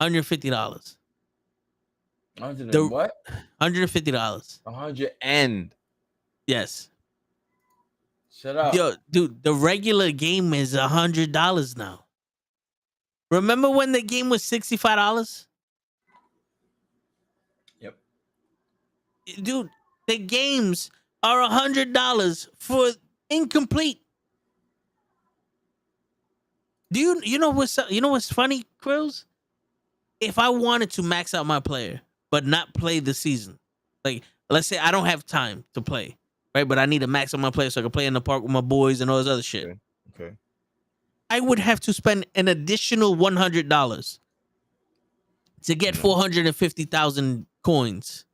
$150. 100 and what? $150. 100 and Yes. Shut up. Yo, dude, the regular game is $100 now. Remember when the game was $65? Yep. Dude, the games are $100 for incomplete. Do you know what's funny, Krills? If I wanted to max out my player but not play the season, like let's say I don't have time to play, right? But I need to max out my player so I can play in the park with my boys and all this other shit. Okay. I would have to spend an additional $100 to get 450,000 coins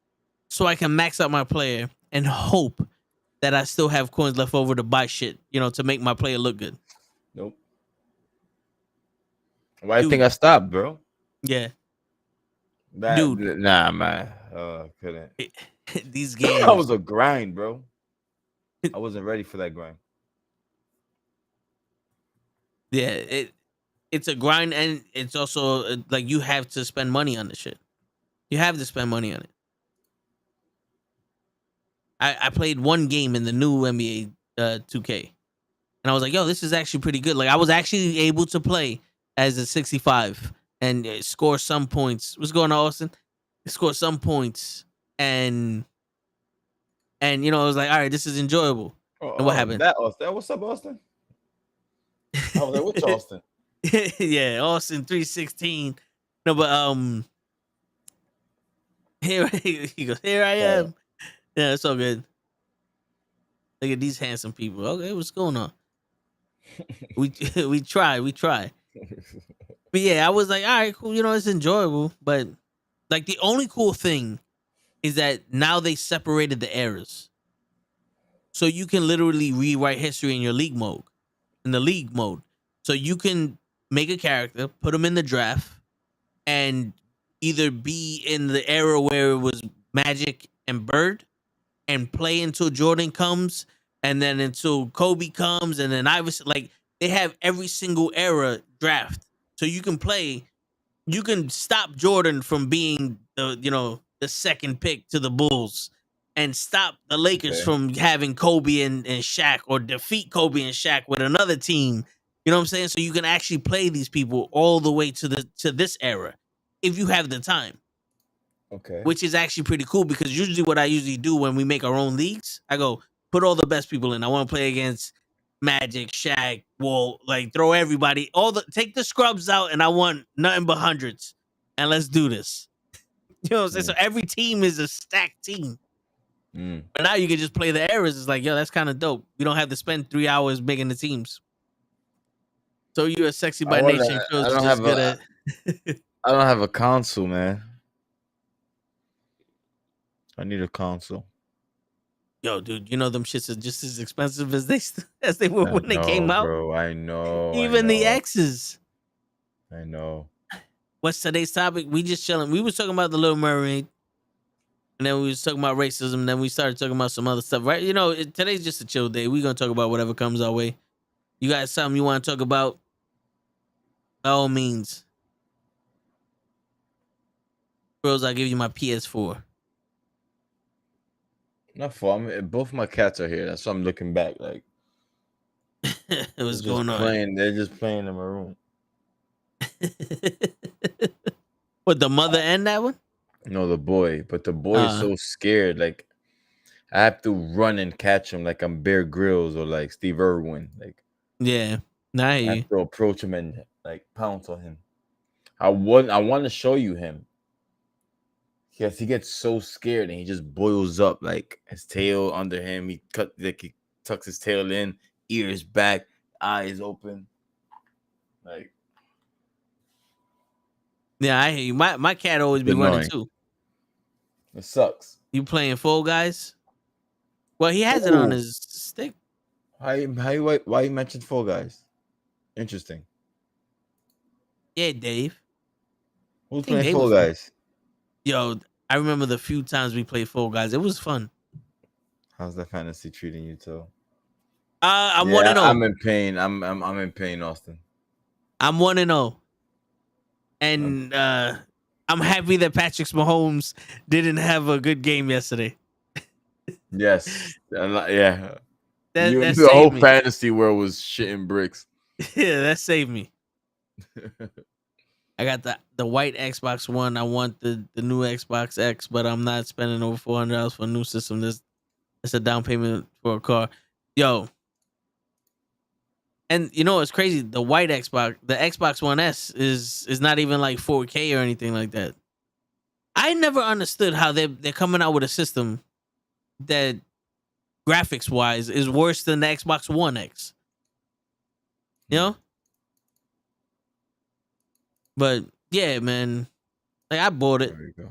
so I can max out my player and hope that I still have coins left over to buy shit, to make my player look good. Nope. Why do you think I stopped, bro? Yeah. Dude. Nah, man. Couldn't. These games. That was a grind, bro. I wasn't ready for that grind. Yeah, it's a grind, and it's also like you have to spend money on the shit. You have to spend money on it. I played one game in the new NBA 2K, and I was like, yo, this is actually pretty good. Like, I was actually able to play as a 65 and score some points. What's going on, Austin? Score some points, and I was like, all right, this is enjoyable. And what happened? That Austin. What's up, Austin? I was like, which Austin? Yeah, Austin 316. No, but here he goes. Here I am. Yeah, it's all good. Look at these handsome people. Okay, what's going on? we try. But yeah, I was like, all right, cool. It's enjoyable. But like the only cool thing is that now they separated the eras, so you can literally rewrite history in your league mode. So you can make a character, put them in the draft, and either be in the era where it was Magic and Bird, and play until Jordan comes, and then until Kobe comes, and then Iverson. Like, they have every single era draft, so you can play. You can stop Jordan from being the second pick to the Bulls, and stop the Lakers from having Kobe and Shaq, or defeat Kobe and Shaq with another team. You know what I'm saying? So you can actually play these people all the way to this era if you have the time. Okay. Which is actually pretty cool, because usually what I usually do when we make our own leagues, I go, put all the best people in. I want to play against Magic, Shaq, Walt, like throw everybody, take the scrubs out, and I want nothing but hundreds. And let's do this. You know what I'm saying? So every team is a stacked team. But now you can just play the eras. It's like, yo, that's kind of dope. You don't have to spend 3 hours making the teams. So you're a sexy by nation. I don't have a console, man. I need a console. Yo, dude, them shits are just as expensive as they were when they came out. Bro, I know. Even the X's. I know. What's today's topic? We just chilling. We was talking about the Little Mermaid, and then we was talking about racism. And then we started talking about some other stuff, right? Today's just a chill day. We're gonna talk about whatever comes our way. You got something you want to talk about? By all means. Girls, I'll give you my PS4. Not for. Both my cats are here. That's why I'm looking back. Like, what's going on? They're just playing in my room. What, the mother and that one? No, the boy. But the boy is so scared. Like, I have to run and catch him like I'm Bear Grylls or like Steve Irwin. Like, yeah, I have to approach him and like pounce on him. I want to show you him. Yes, he gets so scared and he just boils up, like his tail under him. He tucks his tail in, ears back, eyes open. Like, yeah, I hear you. My cat always be running too. It sucks. You playing Fall Guys? Well, he has it on his stick. Why you mentioned Fall Guys? Interesting. Yeah, Dave. Who's playing Fall Guys? Yo, I remember the few times we played Fall Guys. It was fun. How's that fantasy treating you, too? I'm 1-0. I'm in pain. I'm in pain, Austin. I'm 1-0. And I'm happy that Patrick Mahomes didn't have a good game yesterday. Yes. Yeah. That the whole saved me. fantasy world was shitting bricks. Yeah, that saved me. I got the white Xbox One. I want the new Xbox X, but I'm not spending over $400 for a new system. That's a down payment for a car. Yo. And you know what's crazy? The white Xbox, the Xbox One S is not even like 4K or anything like that. I never understood how they're coming out with a system that graphics wise is worse than the Xbox One X. You know? But yeah, man. Like I bought it. There you go.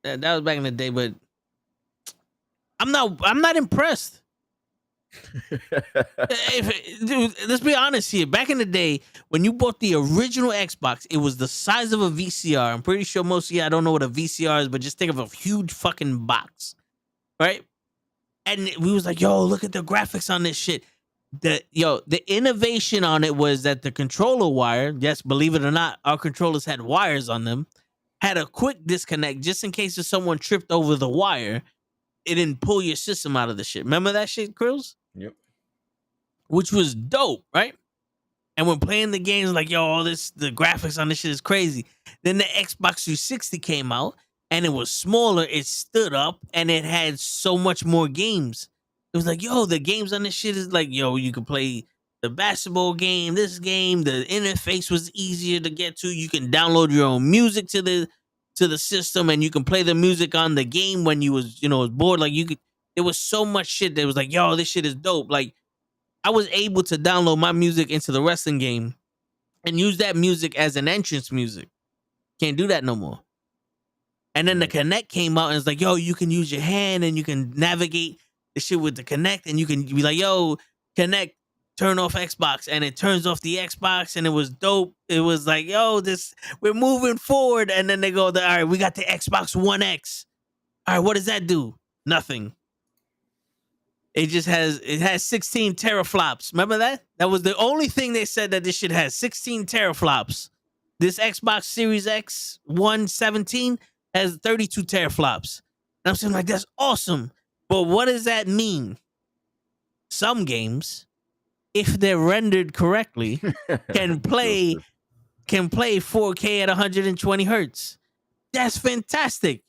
That was back in the day, but I'm not impressed. Dude, let's be honest here. Back in the day, when you bought the original Xbox, it was the size of a VCR. I'm pretty sure most of you, I don't know what a VCR is, but just think of a huge fucking box, right? And we was like, yo, look at the graphics on this shit. The innovation on it was that the controller wire, yes, believe it or not, our controllers had wires on them, had a quick disconnect just in case if someone tripped over the wire, it didn't pull your system out of the shit. Remember that shit, Krills? Yep. Which was dope, right? And when playing the games, like, yo, the graphics on this shit is crazy. Then the Xbox 360 came out and it was smaller. It stood up and it had so much more games. It was like, yo, the games on this shit is like, yo, you can play the basketball game, this game. The interface was easier to get to. You can download your own music to the system and you can play the music on the game when you was bored. Like there was so much shit that was like, yo, this shit is dope. Like I was able to download my music into the wrestling game and use that music as an entrance music. Can't do that no more. And then the Kinect came out and it's like, yo, you can use your hand and you can navigate the shit with the Kinect and you can be like, yo, Kinect, turn off Xbox, and it turns off the Xbox, and it was dope. It was like, yo, we're moving forward. And then they go, all right, we got the Xbox One X. All right, what does that do? Nothing. It has 16 teraflops. Remember that? That was the only thing they said that this shit has 16 teraflops. This Xbox Series X 117 has 32 teraflops. And I'm saying like, that's awesome. But what does that mean? Some games, if they're rendered correctly, can play 4K at 120 hertz. That's fantastic.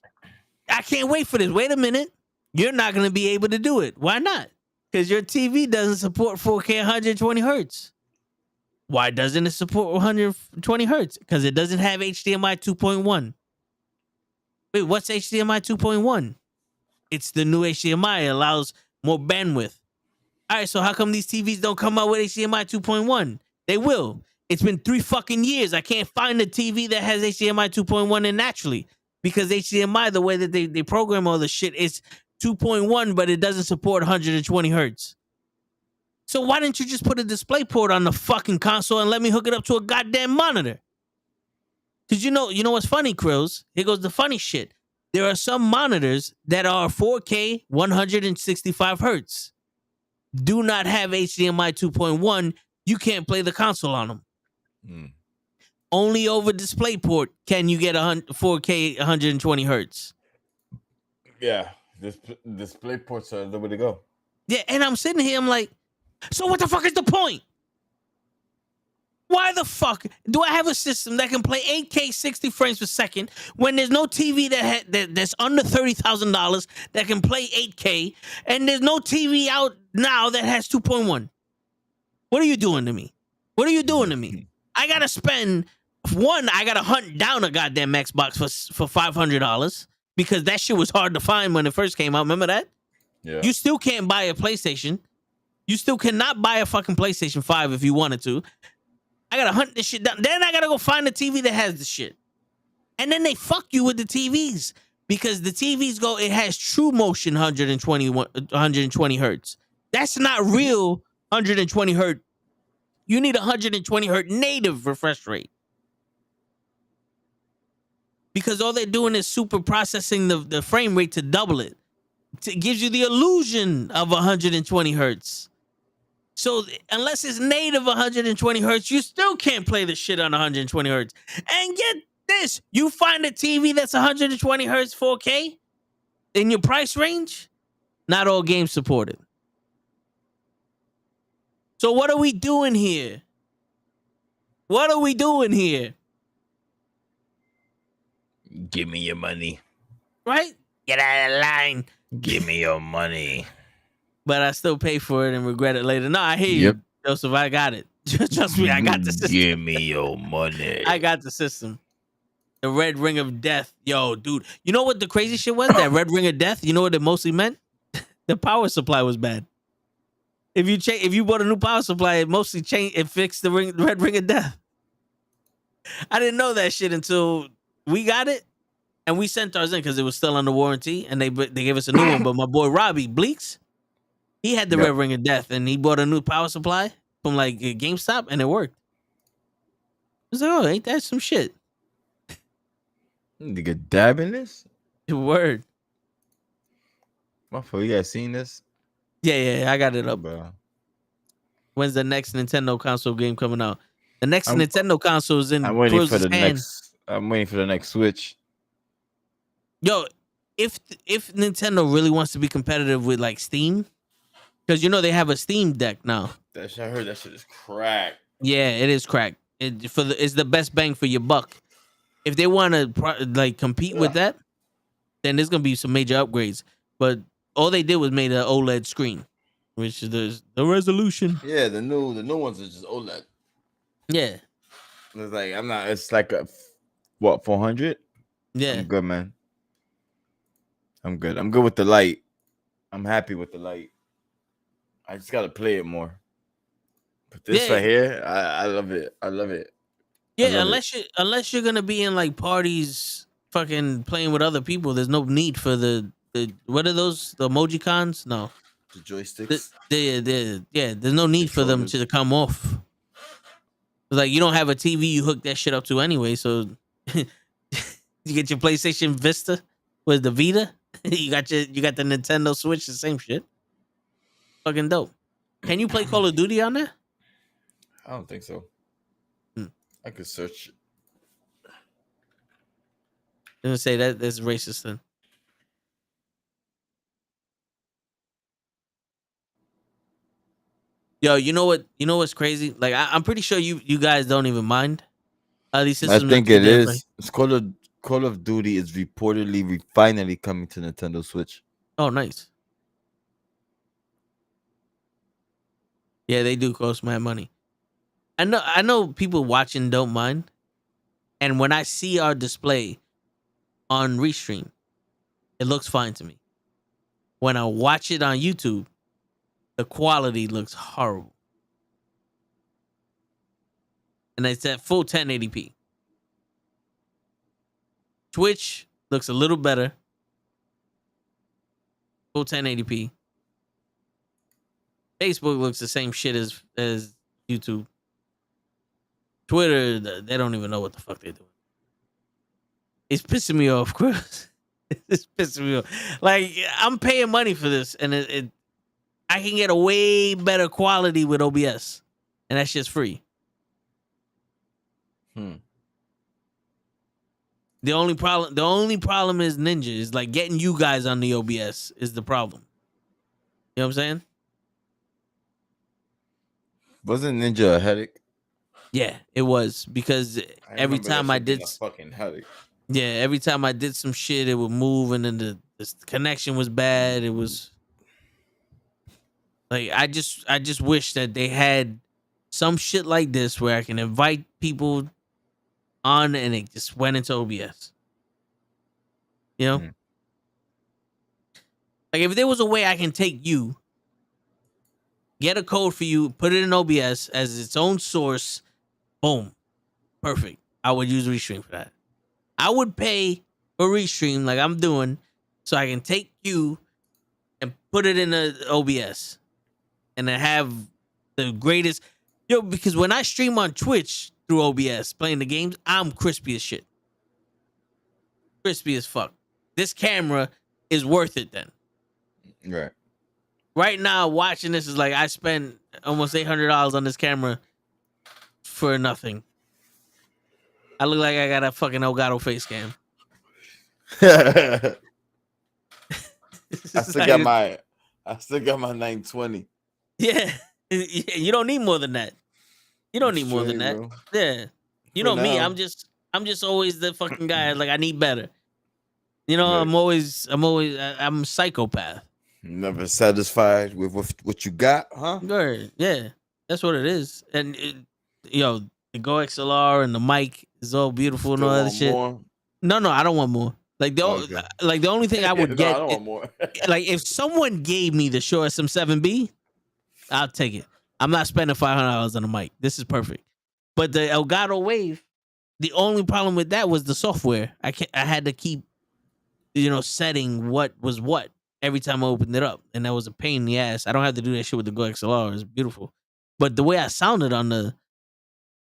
I can't wait for this. Wait a minute. You're not going to be able to do it. Why not? Because your TV doesn't support 4K 120 hertz. Why doesn't it support 120 hertz? Because it doesn't have HDMI 2.1. Wait, what's HDMI 2.1? It's the new HDMI. It allows more bandwidth. All right, so how come these TVs don't come out with HDMI 2.1? They will. It's been 3 fucking years. I can't find a TV that has HDMI 2.1 in naturally. Because HDMI, the way that they program all the shit, is 2.1, but it doesn't support 120 hertz. So why didn't you just put a display port on the fucking console and let me hook it up to a goddamn monitor? Because you know what's funny, Krills? Here goes the funny shit. There are some monitors that are 4K 165 hertz. Do not have HDMI 2.1. You can't play the console on them. Only over DisplayPort can you get 4K 120 hertz. Yeah, DisplayPorts are the way to go. Yeah, and I'm sitting here, I'm like, so what the fuck is the point? Why the fuck do I have a system that can play 8K 60 frames per second when there's no TV that's under $30,000 that can play 8K, and there's no TV out now that has 2.1? What are you doing to me? What are you doing to me? I gotta spend I gotta hunt down a goddamn Xbox for $500 because that shit was hard to find when it first came out. Remember that? Yeah. You still can't buy a PlayStation. You still cannot buy a fucking PlayStation 5 if you wanted to. I gotta hunt this shit down. Then I gotta go find a TV that has the shit. And then they fuck you with the TVs because the TVs it has true motion 120 hertz. That's not real 120 hertz. You need 120 hertz native refresh rate. Because all they're doing is super processing the frame rate to double it. It gives you the illusion of 120 hertz. So unless it's native 120 hertz, you still can't play the shit on 120 hertz. And get this, you find a TV that's 120 hertz 4K in your price range, not all games supported. So what are we doing here? What are we doing here? Give me your money. Right? Get out of line. Give me your money. But I still pay for it and regret it later. No, I hear Yep. you, Joseph. I got it. Trust me, I got the system. Give me your money. I got the system. The red ring of death. Yo, dude. You know what the crazy shit was? That red ring of death, you know what it mostly meant? The power supply was bad. If you bought a new power supply, it mostly fixed the red ring of death. I didn't know that shit until we got it and we sent ours in because it was still under warranty and they gave us a new one. But my boy Robbie Bleaks, he had the red ring of death and he bought a new power supply from like GameStop and it worked. I was like, oh, ain't that some shit? Nigga dabbing this? Word. Motherfucker, you guys seen this? Yeah, I got it up. Bro. When's the next Nintendo console game coming out? The next Nintendo console is in I'm waiting for Cruz's the hand. I'm waiting for the next Switch. Yo, if Nintendo really wants to be competitive with like Steam, because you know they have a Steam Deck now. That shit, I heard that shit is crack. Yeah, it is crack. It's the best bang for your buck. If they want to like compete with that, then there's gonna be some major upgrades. But all they did was made an OLED screen, which is the resolution. Yeah, the new ones are just OLED. Yeah, It's like it's like a what 400? yeah. I'm good, man. I'm good. I'm good with the light. I'm happy with the light. I just gotta play it more. But this right here, I love it. I love it. Yeah, unless you're gonna be in like parties, fucking playing with other people, there's no need for the what are those, the emoji cons? No, The joysticks. There's no need for them to come off. Like you don't have a TV you hook that shit up to anyway, so you get your PlayStation Vista with the Vita. you got the Nintendo Switch, the same shit. Fucking dope. Can you play Call of Duty on there? I don't think so. I could search. I'm gonna say that's racist then. Yo, you know what's crazy? Like I'm pretty sure you guys don't even mind. These systems I think it is. It's Call of Duty is reportedly finally coming to Nintendo Switch. Oh, nice. Yeah, they do cost mad money. I know people watching don't mind. And when I see our display on Restream, it looks fine to me. When I watch it on YouTube, the quality looks horrible. And it's at full 1080p. Twitch looks a little better. Full 1080p. Facebook looks the same shit as YouTube. Twitter, they don't even know what the fuck they're doing. It's pissing me off, Chris. It's pissing me off. Like, I'm paying money for this, and I can get a way better quality with OBS, and that shit's free. The only problem is Ninja. Is like getting you guys on the OBS is the problem. You know what I'm saying? Wasn't Ninja a headache? Yeah, it was, because every time I did fucking headache. Yeah, every time I did some shit, it would move, and then the connection was bad. It was like I just wish that they had some shit like this where I can invite people on, and it just went into OBS. You know, like if there was a way I can take you, get a code for you, put it in OBS as its own source, boom, perfect. I would use Restream for that. I would pay for Restream like I'm doing, so I can take you and put it in the OBS, and then have the greatest. Yo, because when I stream on Twitch through OBS playing the games, I'm crispy as shit. Crispy as fuck. This camera is worth it then. Right. Right now, watching this is like I spent almost $800 on this camera for nothing. I look like I got a fucking Elgato face cam. I still got my 920. Yeah, You don't need more than that. You don't need more than Straight, that. bro. Yeah. You For know me. now. I'm just always the fucking guy. Like I need better. You know, Right. I'm a psychopath. Never satisfied with what you got, huh? Word. Yeah, that's what it is. And yo, the Go XLR and the mic is all beautiful and all Still that want shit. more? No, I don't want more. Like Okay. the only thing I would No, I get, don't want more. like if someone gave me the Shure SM7B, I'll take it. I'm not spending $500 on a mic. This is perfect. But the Elgato Wave, the only problem with that was the software. I had to keep, setting what was what every time I opened it up, and that was a pain in the ass. I don't have to do that shit with the Go XLR. It's beautiful, but the way I sounded on the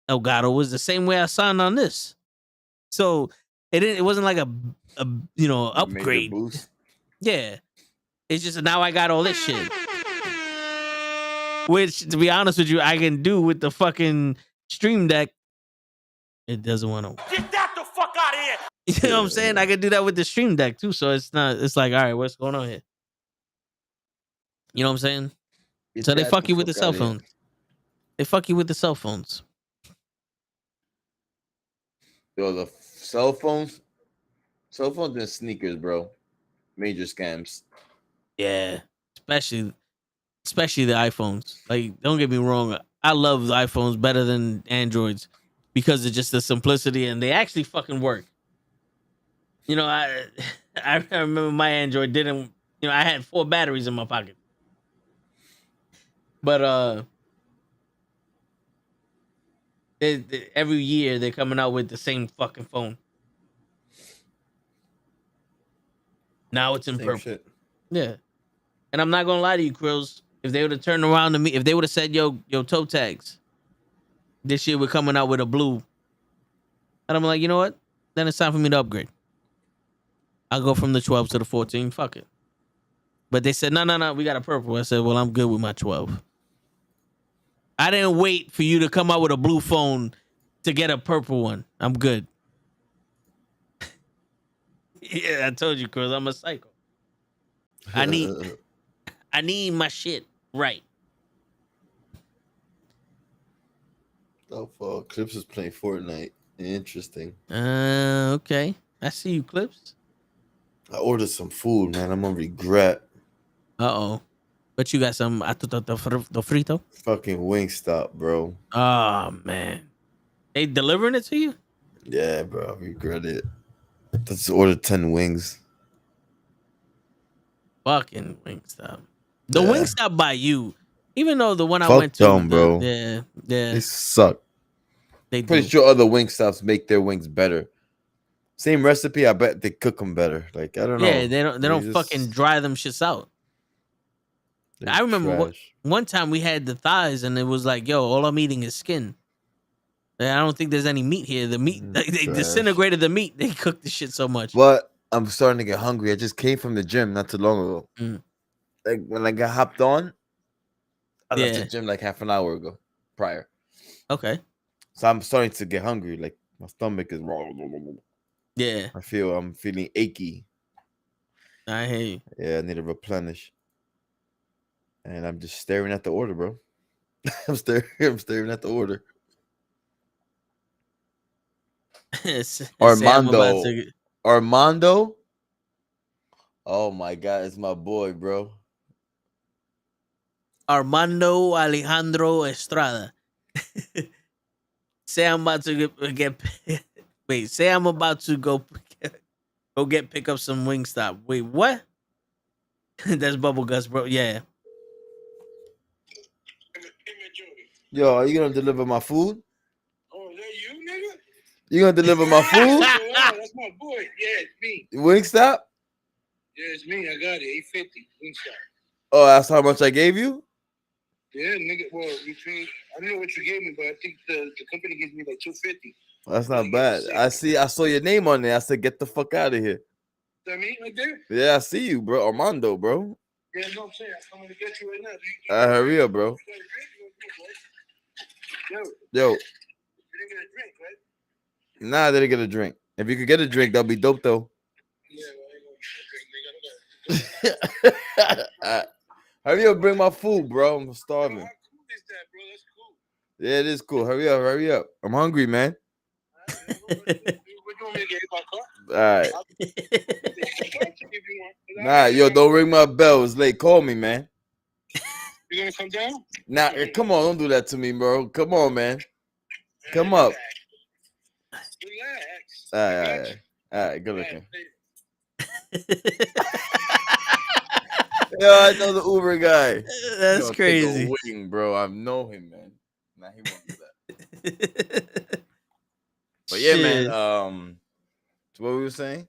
Elgato was the same way I sound on this. So it wasn't like a Major upgrade. boost. Yeah, it's just now I got all this shit, which to be honest with you, I can do with the fucking Stream Deck. It doesn't want to. Get that the fuck out of here. You know what I'm saying? I can do that with the Stream Deck too. So it's not. It's like, all right, what's going on here? You know what I'm saying? So they fuck you with the cell phones. They fuck you with the cell phones. Yo, the cell phones and sneakers, bro. Major scams. Yeah, especially the iPhones. Like, don't get me wrong, I love the iPhones better than Androids because of just the simplicity and they actually fucking work. You know, I I remember my Android didn't. I had 4 batteries in my pocket, but every year they're coming out with the same fucking phone. Now it's in Same purple. shit. Yeah. And I'm not gonna lie to you, Krills. If they would have turned around to me, if they would have said, yo, toe tags, this year we're coming out with a blue. And I'm like, you know what? Then it's time for me to upgrade. I'll go from the 12 to the 14. Fuck it. But they said, no, we got a purple. I said, well, I'm good with my 12. I didn't wait for you to come out with a blue phone to get a purple one. I'm good. Yeah, I told you, Krills, I'm a psycho. I need my shit right. Oh, fuck. Clips is playing Fortnite. Interesting. Okay. I see you, Clips. I ordered some food, man. I'm gonna regret. Uh-oh. But you got some the frito? Fucking Wingstop, bro. Oh, man. They delivering it to you? Yeah, bro. I regret it. Let's order 10 wings. Fucking Wingstop. The Yeah. Wingstop by you. Even though the one I Fuck went to, them, bro. Yeah. They suck. They Pretty do. sure other Wingstops make their wings better. Same recipe, I bet they cook them better. Like, I don't know. Yeah, they don't fucking dry them shits out. I remember one time we had the thighs and it was like, yo, all I'm eating is skin. I don't think there's any meat here. The meat, they disintegrated the meat. They cooked the shit so much. But I'm starting to get hungry. I just came from the gym not too long ago. Like when I got hopped on, I left the gym like half an hour ago prior. Okay. So I'm starting to get hungry. Like my stomach is raw. Yeah. I'm feeling achy. I hear you. Yeah, I need to replenish. And I'm just staring at the order, bro. I'm staring at the order. Armando. Oh my God, it's my boy, bro. Armando Alejandro Estrada. Say I'm about to get wait, say I'm about to go pick up some Wingstop. Wait, what? That's Bubble Gus, bro. Yeah. Yo, are you gonna deliver my food? Oh, is that you, nigga? You gonna deliver my food? That's my boy. Yeah, it's me. Wingstop? Yeah, it's me. I got it. $8.50 Wingstop. Oh, that's how much I gave you? Yeah, nigga. Well, I don't know what you gave me, but I think the company gives me like $2.50. That's not bad. I saw your name on there. I said, get the fuck out of here. That me right there? Yeah, I see you, bro. Armando, bro. Yeah, no, I'm saying I'm gonna get you right now. Hurry up, bro. Yo. You didn't get a drink, right? Nah, I didn't get a drink. If you could get a drink, that'd be dope, though. Yeah, well, I ain't gonna get a drink, nigga. Hurry up, bring my food, bro. I'm starving. How cool is Yeah, it is cool. Hurry up, hurry up. I'm hungry, man. What do you want me to get? My car? All right. If you want. Nah, yo, don't ring my bell. It's late. Call me, man. You gonna come down? Nah, come on, don't do that to me, bro. Come on, man. Come up. Relax. All right, good looking. Yo, I know the Uber guy. That's Yo, crazy. take a wing, bro. I know him, man. Nah, he won't do that. But yeah, man. Shit. So what we were saying?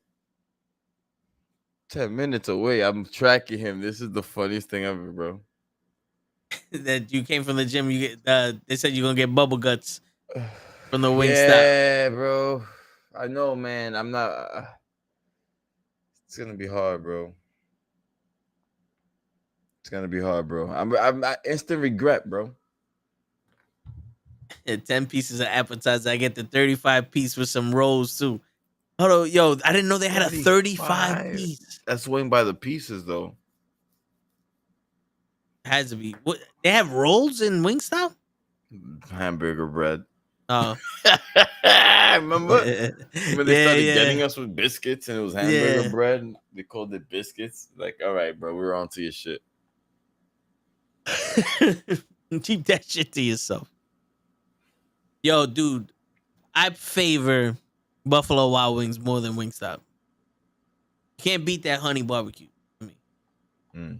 10 minutes away. I'm tracking him. This is the funniest thing ever, bro. That you came from the gym. You get. They said you're gonna get bubble guts from the Wingstop. Yeah, bro. I know, man. I'm not. It's gonna be hard, bro. It's gonna be hard, bro. I'm instant regret, bro. 10 pieces of appetizer. I get the 35 piece with some rolls too. Hold on, yo, I didn't know they had a 35 piece. That's weighing by the pieces, though. Has to be. What they have rolls in Wingstop? Hamburger bread. Oh, Remember when they started getting us with biscuits and it was hamburger Yeah. bread? They called it biscuits. Like, all right, bro, we're on to your shit. Keep that shit to yourself. Yo, dude, I favor Buffalo Wild Wings more than Wingstop. Can't beat that honey barbecue for me. Mm.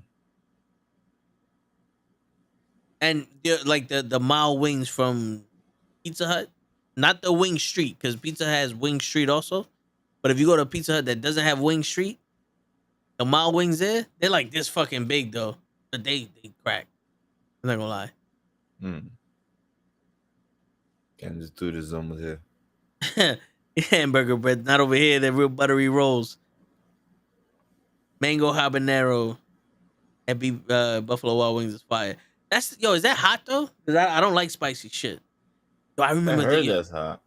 And like the mild wings from Pizza Hut, not the Wing Street, because Pizza has Wing Street also. But if you go to Pizza Hut that doesn't have Wing Street, the mild wings there, they're like this fucking big though. But they crack. I'm not gonna lie. Mm. Can't just do this almost here. Hamburger bread, not over here. They're real buttery rolls. Mango habanero at Buffalo Wild Wings is fire. Is that hot though? Because I don't like spicy shit. So I remember I heard that's hot.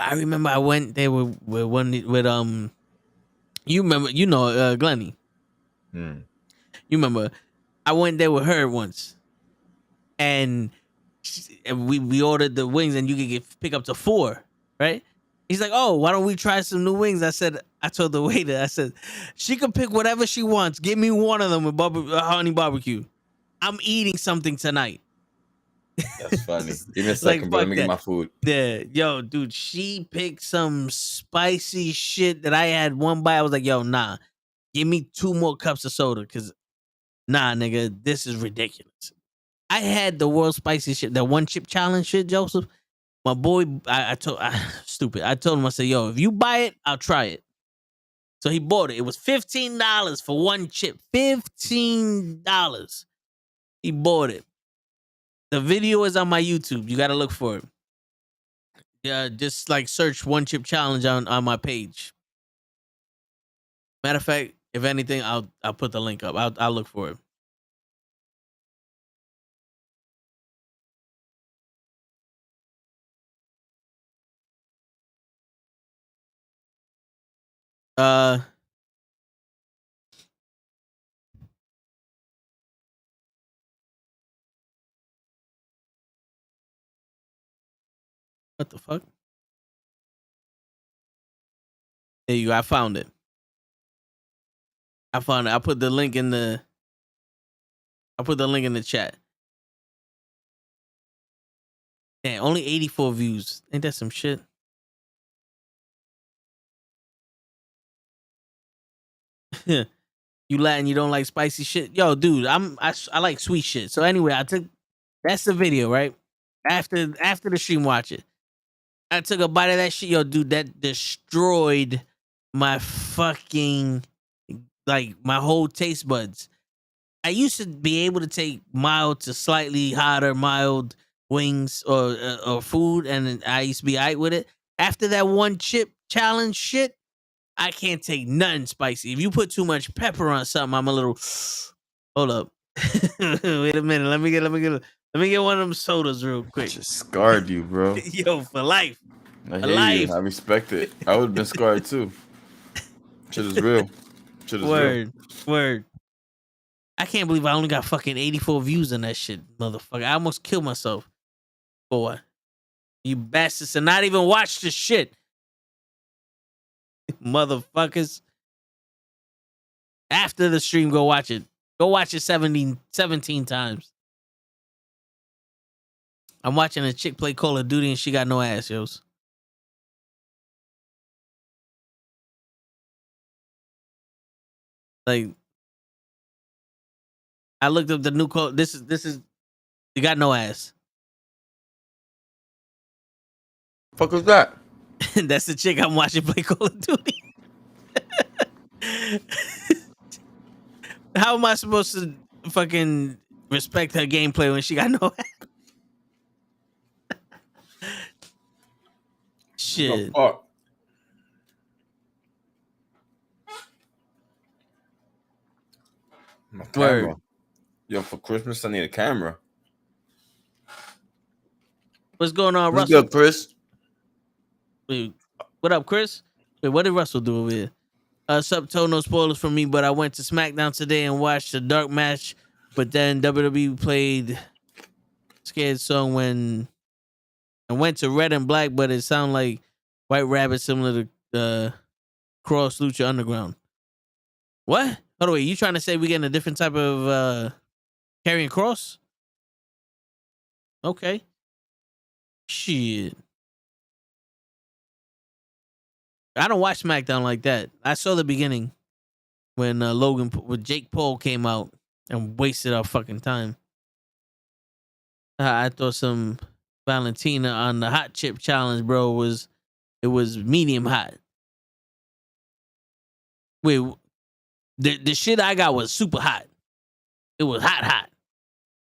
I remember I went there with you remember Glenny. Mm. You remember I went there with her once, and we ordered the wings, and you could pick up to 4, right? He's like, "Oh, why don't we try some new wings?" I told the waiter, I said, she can pick whatever she wants. Give me one of them with honey barbecue. I'm eating something tonight. That's funny. Give me a second, bro. Let me get my food. Yeah, yo, dude, she picked some spicy shit that I had one bite. I was like, yo, nah, give me 2 more cups of soda, because nah, nigga, this is ridiculous. I had the world's spicy shit, that one chip challenge shit, Joseph. My boy, I told him, I said, yo, if you buy it, I'll try it. So he bought it. It was $15 for one chip. $15. He bought it. The video is on my YouTube. You got to look for it. Yeah, just like search one chip challenge on my page. Matter of fact, if anything, I'll put the link up. I'll look for it. What the fuck? There you go. I found it. I put the link in the chat. Damn, only 84 views. Ain't that some shit? You Latin, you don't like spicy shit? Yo, dude, I like sweet shit. So anyway, that's the video, right? After the stream, watch it. I took a bite of that shit. Yo, dude, that destroyed my fucking, like, my whole taste buds. I used to be able to take mild to slightly hotter, mild wings or food, and I used to be aight with it. After that one chip challenge shit, I can't take nothing spicy. If you put too much pepper on something, I'm a little. Hold up. Wait a minute. Let me get one of them sodas real quick. Just scarred you, bro. Yo, for life. I hear you. I respect it. I would have been scarred too. Shit is real. Word. I can't believe I only got fucking 84 views on that shit, motherfucker. I almost killed myself. For what? You bastards and not even watch the shit. Motherfuckers. After the stream, go watch it. Go watch it 17 times. I'm watching a chick play Call of Duty and she got no ass, yos. Like, I looked up the new Call. This is. You got no ass. Fuck was that? That's the chick I'm watching play Call of Duty. How am I supposed to fucking respect her gameplay when she got no ass? Shit. Oh, fuck. My camera. Word. Yo, for Christmas I need a camera. What's going on, What's Russell? good, Chris? Wait, what up, Chris? Wait, what did Russell do over here? Subto, no spoilers for me, but I went to SmackDown today and watched the dark match, but then WWE played Scared Song when I went to Red and Black, but it sounded like White Rabbit similar to Cross Lucha Underground. What? Hold on, wait, you trying to say we getting a different type of Karrion Kross? Okay. Shit. I don't watch SmackDown like that. I saw the beginning when when Jake Paul came out and wasted our fucking time. I thought some Valentina on the hot chip challenge, bro, was medium hot. Wait, the shit I got was super hot. It was hot.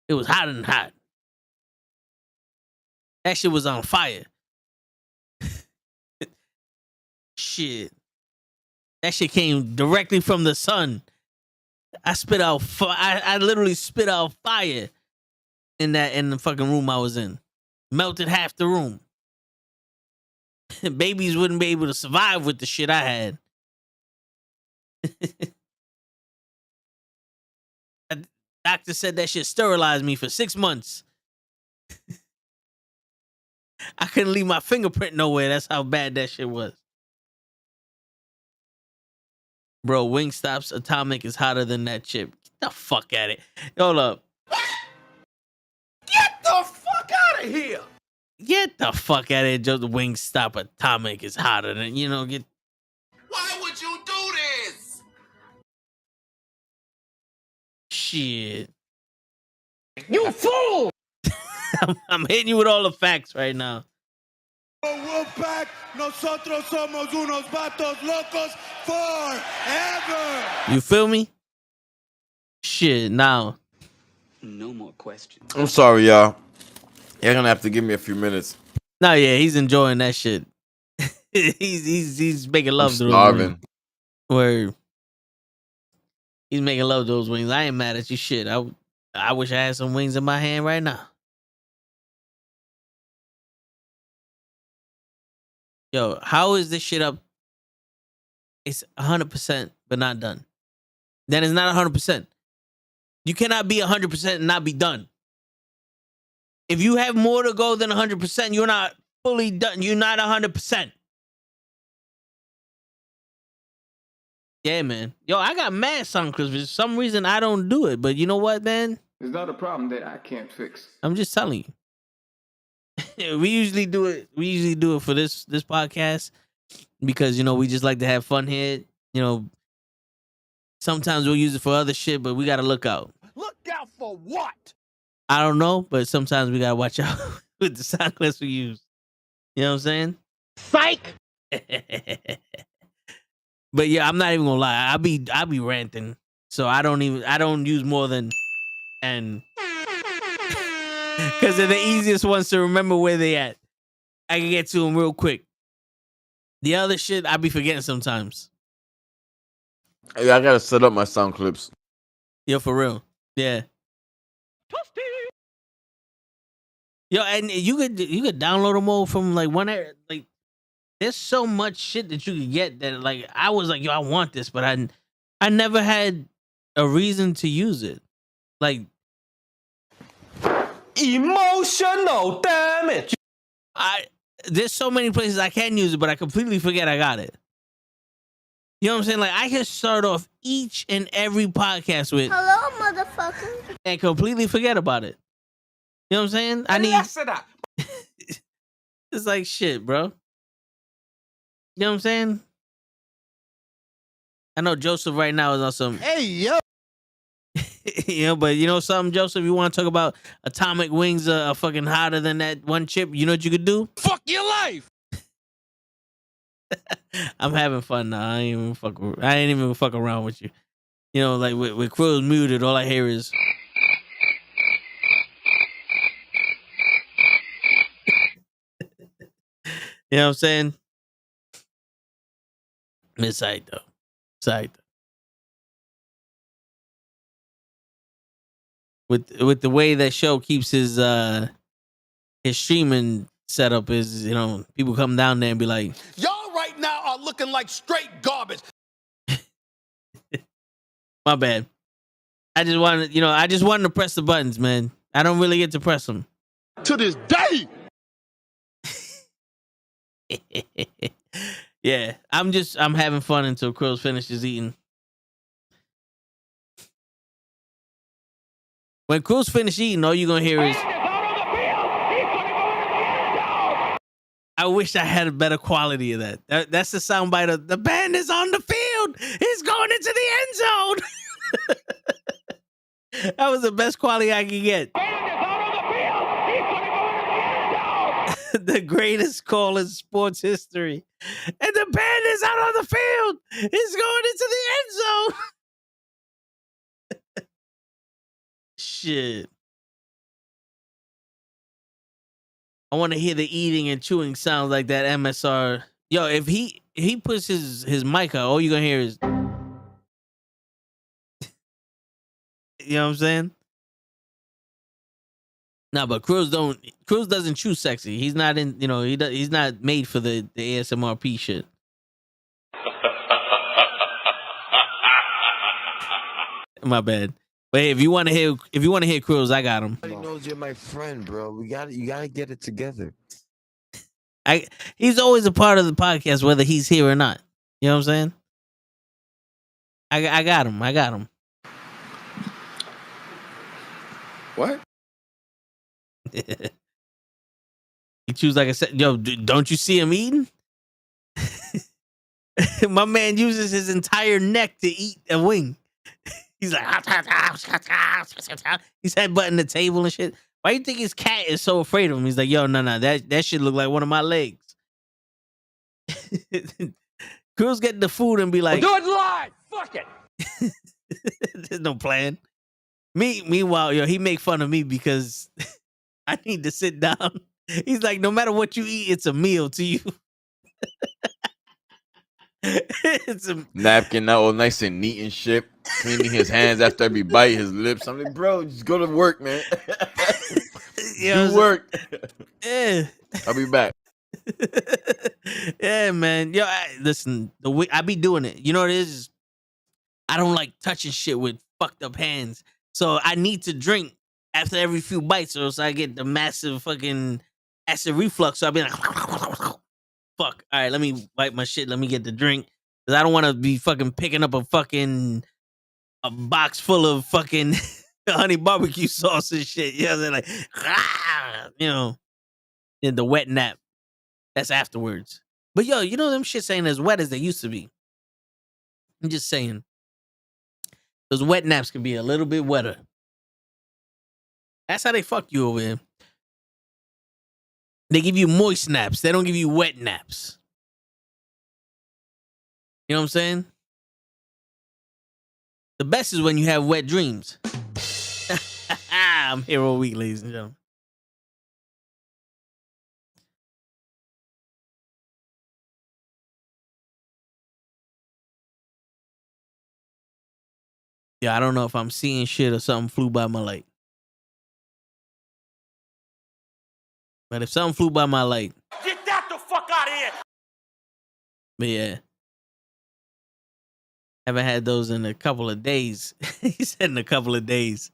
It was hot and hot. That shit was on fire. Shit. That shit came directly from the sun. I spit out I literally spit out fire in the fucking room I was in. Melted half the room. Babies wouldn't be able to survive with the shit I had. Doctor said that shit sterilized me for 6 months. I couldn't leave my fingerprint nowhere. That's how bad that shit was. Bro, Wingstop's Atomic is hotter than that chip. Get the fuck at it. Hold up. Get the fuck out of here! Get the fuck at it. Just Wingstop Atomic is hotter than, get. Why would you do this? Shit. You fool! I'm hitting you with all the facts right now. Wolfpack, nosotros somos unos vatos locos forever. You feel me? Shit, now. No more questions. I'm sorry, y'all. You're gonna have to give me a few minutes. No, yeah, he's enjoying that shit. he's making love I'm to those starving. wings. Word. He's making love to those wings. I ain't mad at you. Shit, I wish I had some wings in my hand right now. Yo, how is this shit up? It's 100%, but not done. Then it's not 100%. You cannot be 100% and not be done. If you have more to go than 100%, you're not fully done. You're not 100%. Yeah, man. Yo, I got mad song because for some reason I don't do it. But you know what, man? It's not a problem that I can't fix. I'm just telling you. We usually do it. We usually do it for this podcast because we just like to have fun here. Sometimes we'll use it for other shit, but we gotta look out. Look out for what? I don't know, but sometimes we gotta watch out with the sound clips we use. You know what I'm saying? Psych! But yeah, I'm not even gonna lie. I be ranting, so I don't use more than and. Because they're the easiest ones to remember where they at. I can get to them real quick. The other shit, I be forgetting sometimes. Hey, I gotta set up my sound clips. Yo, for real. Yeah. Yo, and you could download them all from like one area. Like, there's so much shit that you could get that like I was like, yo, I want this, but I never had a reason to use it. Like, Emotional damage. There's so many places I can use it, but I completely forget I got it. You know what I'm saying? Like I can start off each and every podcast with Hello, motherfucker. and completely forget about it. You know what I'm saying? I need it's like shit, bro. You know what I'm saying? I know Joseph right now is on some Hey, yo. you know, but you know something, Joseph, you want to talk about atomic wings are fucking hotter than that one chip, you know what you could do? Fuck your life. I'm having fun now. I ain't even fuck around with you. You know, like with Krill's muted, all I hear is you know what I'm saying? It's alright though. It's alright though. With the way that show keeps his streaming setup is, you know, people come down there and be like, Y'all right now are looking like straight garbage. my bad. I just wanted to press the buttons, man. I don't really get to press them. To this day. Yeah, I'm having fun until Krill's finishes eating. When Krill's finished eating, all you're gonna hear is I wish I had a better quality of that. That's the soundbite of the band is on the field. He's going into the end zone. That was the best quality I could get. The greatest call in sports history. And the band is out on the field. He's going into the end zone. Shit. I want to hear the eating and chewing sounds like that MSR. Yo, if he puts his mic out, all you're gonna hear is you know what I'm saying? No, but Cruz doesn't chew sexy. He's not in, you know, he's not made for the ASMRP shit. My bad. But hey, if you want to hear Cruz, I got him. Everybody knows you're my friend, bro. You gotta get it together. He's always a part of the podcast, whether he's here or not. You know what I'm saying? I got him. I got him. What? He chews like I said. Yo, don't you see him eating? My man uses his entire neck to eat a wing. He's like, he's headbutting the table and shit. Why do you think his cat is so afraid of him? He's like, yo, no, that shit look like one of my legs. Cruz getting the food and be like, Do it live. Fuck it. there's no plan. Meanwhile, yo, he make fun of me because I need to sit down. He's like, no matter what you eat, it's a meal to you. It's a napkin all nice and neat and shit, cleaning his hands after every bite, his lips. I'm like, bro, just go to work, man. Do work. Yeah. I'll be back. Yeah, man. Yo, listen, I be doing it. You know what it is? I don't like touching shit with fucked up hands. So I need to drink after every few bites, or else I get the massive fucking acid reflux. So I'll be like, fuck. All right, let me wipe my shit. Let me get the drink. Because I don't want to be fucking picking up a box full of fucking honey barbecue sauce and shit. You know what I'm saying? Like, you know, and the wet nap. That's afterwards. But yo, you know them shits ain't as wet as they used to be. I'm just saying. Those wet naps can be a little bit wetter. That's how they fuck you over here. They give you moist naps. They don't give you wet naps. You know what I'm saying? The best is when you have wet dreams. I'm here all week, ladies and gentlemen. Yeah, I don't know if I'm seeing shit or something flew by my light. But if something flew by my light. Get that the fuck out of here. But yeah. Haven't had those in a couple of days. He said in a couple of days.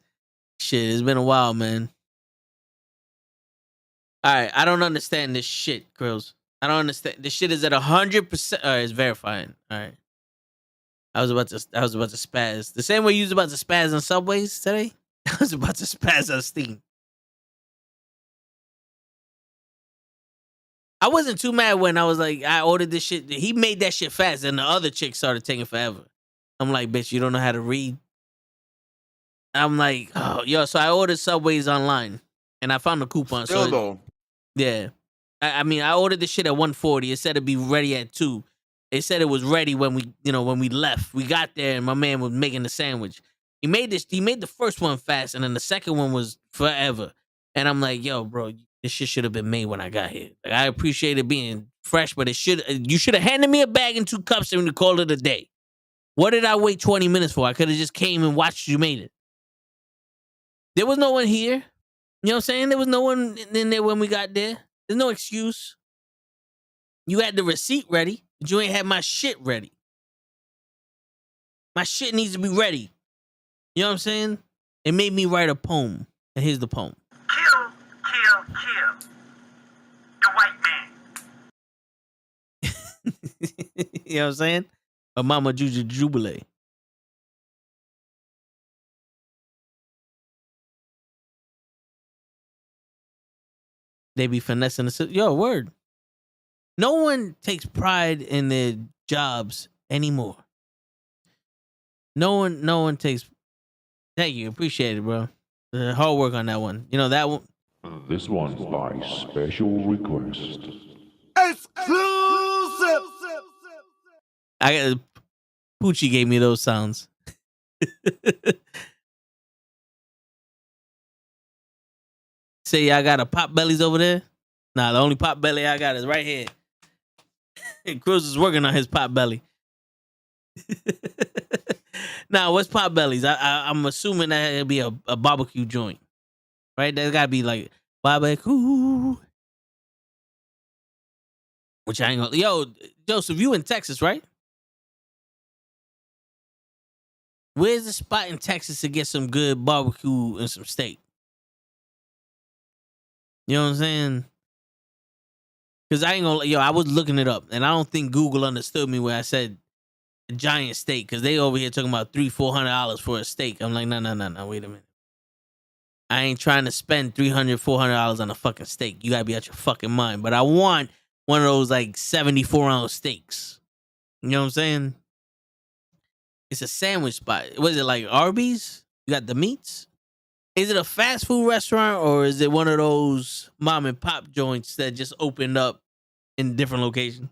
Shit, it's been a while, man. All right, I don't understand this shit, Krills. I don't understand. This shit is at 100%. All right, it's verifying. All right. I was about to spaz. The same way you was about to spaz on Subways today. I was about to spaz on Steam. I wasn't too mad when I was like, I ordered this shit. He made that shit fast, and the other chick started taking forever. I'm like, bitch, you don't know how to read. I'm like, oh, yo. So I ordered Subways online, and I found a coupon. Still though. Yeah. I mean, I ordered this shit at 1:40. It said it'd be ready at 2. It said it was ready when we left. We got there and my man was making the sandwich. He made the first one fast and then the second one was forever. And I'm like, yo, bro, this shit should have been made when I got here. Like, I appreciate it being fresh, but you should have handed me a bag and 2 cups and called it a day. What did I wait 20 minutes for? I could have just came and watched you made it. There was no one here. You know what I'm saying? There was no one in there when we got there. There's no excuse. You had the receipt ready, but you ain't had my shit ready. My shit needs to be ready. You know what I'm saying? It made me write a poem. And here's the poem. Kill, kill, kill. The white man. You know what I'm saying? A Mama Juju Jubilee. They be finessing the system. Yo, word. No one takes pride in their jobs anymore. No one takes. Thank you, appreciate it, bro. The hard work on that one. You know that one. This one's by special request. Exclusive. I got Poochie gave me those sounds. Say I got a pop bellies over there. Nah, the only pop belly I got is right here. Cruz is working on his pop belly. Now, what's pot bellies? I'm assuming that it'll be a barbecue joint, right? There's gotta be like barbecue. Which I ain't gonna. Yo, Joseph, you in Texas, right? Where's the spot in Texas to get some good barbecue and some steak? You know what I'm saying? Because I ain't gonna. Yo, I was looking it up, and I don't think Google understood me when I said a giant steak, because they over here talking about $300-400 for a steak. I'm like, no, wait a minute. I ain't trying to spend $300-400 on a fucking steak. You gotta be out your fucking mind. But I want one of those like 74-ounce steaks. You know what I'm saying? It's a sandwich spot. Was it like Arby's? You got the meats? Is it a fast food restaurant or is it one of those mom and pop joints that just opened up in different locations?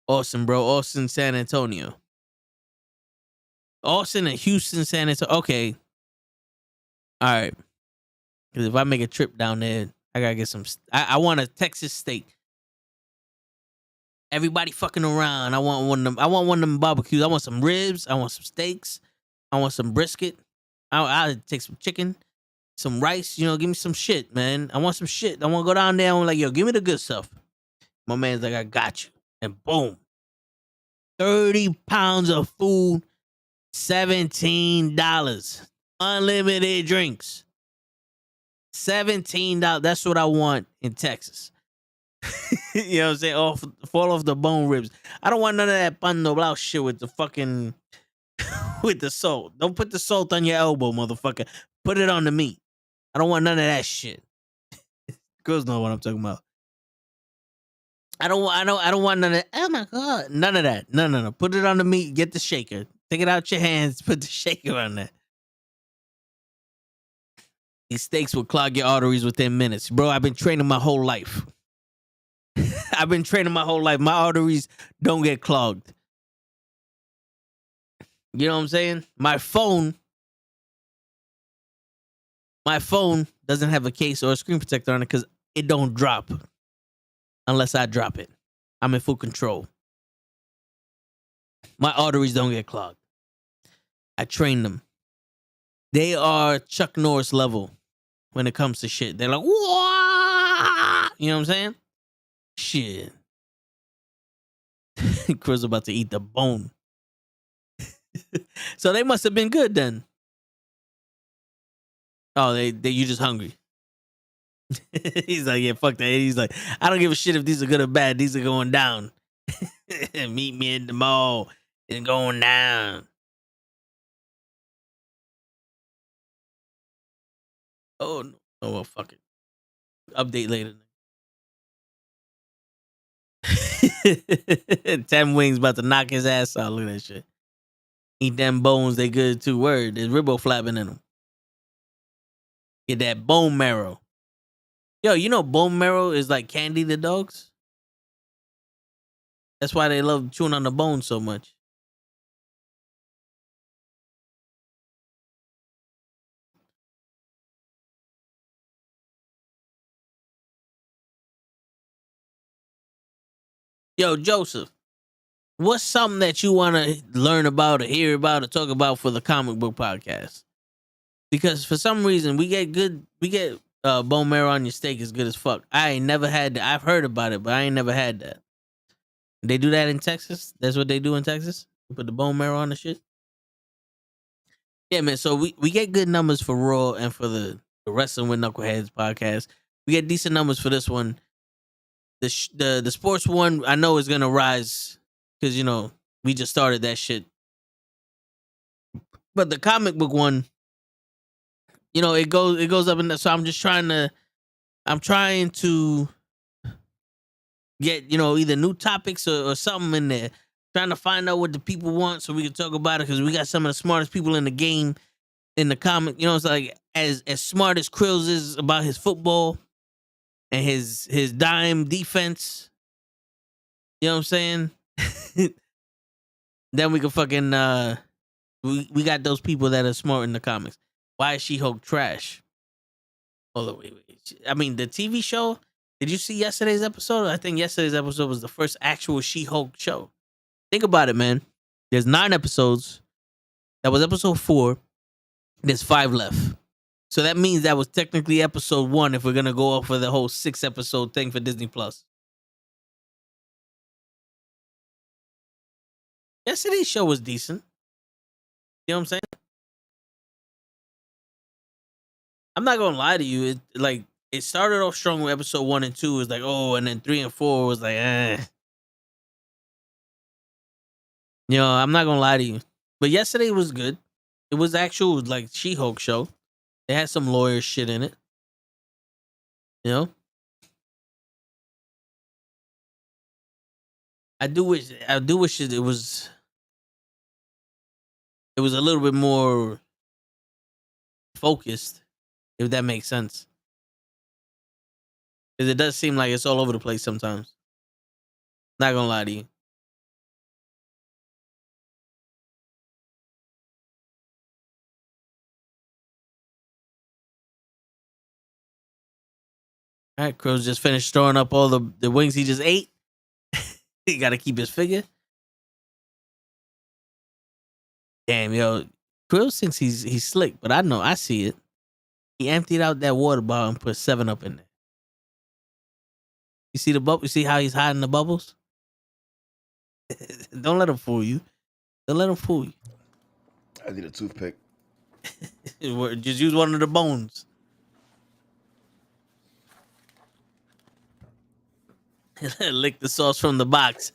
Austin, bro. Austin, San Antonio. Austin and Houston, San Antonio. Okay. All right. Because if I make a trip down there, I got to get some. I want a Texas steak. Everybody fucking around. I want one of them barbecues. I want some ribs. I want some steaks. I want some brisket. I'll take some chicken, some rice. You know, give me some shit, man. I want some shit. I want to go down there and I'm like, yo, give me the good stuff. My man's like, I got you. And boom. 30 pounds of food, $17. Unlimited drinks. $17. That's what I want in Texas. You know what I'm saying? Fall off the bone ribs. I don't want none of that pan no blau shit with the fucking with the salt. Don't put the salt on your elbow, motherfucker. Put it on the meat. I don't want none of that shit. Girls know what I'm talking about. I don't want none of. Oh my god, none of that. No. Put it on the meat. Get the shaker. Take it out your hands. Put the shaker on there. These steaks will clog your arteries within minutes, bro. I've been training my whole life. My arteries don't get clogged. You know what I'm saying? My phone doesn't have a case or a screen protector on it because it don't drop unless I drop it. I'm in full control. My arteries don't get clogged. I train them. They are Chuck Norris level when it comes to shit. They're like, whoa! You know what I'm saying? Shit. Chris about to eat the bone. So they must have been good then. Oh, you just hungry. He's like, yeah, fuck that. He's like, I don't give a shit if these are good or bad. These are going down. Meet me in the mall. It's going down. Oh, no. Oh, well, fuck it. Update later. 10 wings about to knock his ass out. Look at that shit. Eat them bones. They good too. Word. There's riboflavin in them. Get that bone marrow. Yo, you know bone marrow is like candy to dogs? That's why they love chewing on the bone so much. Yo, Joseph, what's something that you want to learn about or hear about or talk about for the comic book podcast? Because for some reason we get bone marrow on your steak is good as fuck. I ain't never had that. I've heard about it, but I ain't never had that. They do that in Texas? That's what they do in Texas? Put the bone marrow on the shit? Yeah, man. So we get good numbers for Raw and for the Wrestling with Knuckleheads podcast. We get decent numbers for this one. The sports one I know is gonna rise because we just started that shit. But the comic book one, it goes up in that. So I'm trying to get either new topics or something in there. Trying to find out what the people want so we can talk about it because we got some of the smartest people in the game in the comic. It's like as smart as Krills is about his football and his dime defense. You know what I'm saying? Then we can fucking we got those people that are smart in the comics. Why is She-Hulk trash? Hold on, wait. I mean, the TV show. Did you see yesterday's episode? I think yesterday's episode was the first actual She-Hulk show. Think about it, man. There's 9 episodes. That was episode 4. There's 5 left. So that means that was technically episode 1 if we're gonna go off for the whole 6 episode thing for Disney Plus. Yesterday's show was decent. You know what I'm saying? I'm not gonna lie to you. It started off strong with episode 1 and 2. It was like, oh, and then 3 and 4 was like, eh. I'm not gonna lie to you. But yesterday was good. It was actual like She-Hulk show. They had some lawyer shit in it. I do wish it was a little bit more focused, if that makes sense. Because it does seem like it's all over the place sometimes. Not gonna lie to you. All right, Crow's just finished throwing up all the wings he just ate. He got to keep his figure. Damn, yo, Krill thinks he's slick, but I know I see it. He emptied out that water bottle and put 7-Up in there. You see the bubble? You see how he's hiding the bubbles? Don't let him fool you. Don't let him fool you. I need a toothpick. Just use one of the bones. Lick the sauce from the box.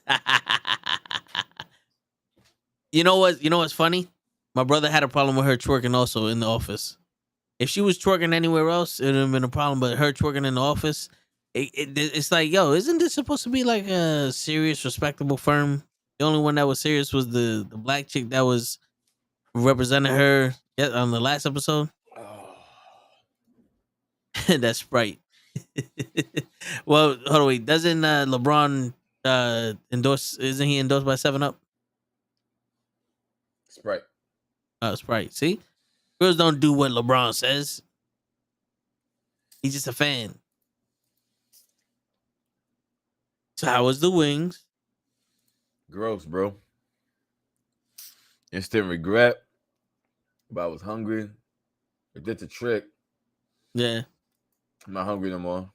You know what's funny? My brother had a problem with her twerking also in the office. If she was twerking anywhere else, it would have been a problem. But her twerking in the office, it's like, yo, isn't this supposed to be like a serious, respectable firm? The only one that was serious was the black chick that was representing her on the last episode. That's Sprite. Well, hold on, wait. Doesn't LeBron endorse? Isn't he endorsed by 7-Up? Sprite. Sprite. See, girls don't do what LeBron says. He's just a fan. So how was the wings? Gross, bro. Instant regret. But I was hungry. It did the trick. Yeah. I'm not hungry no more.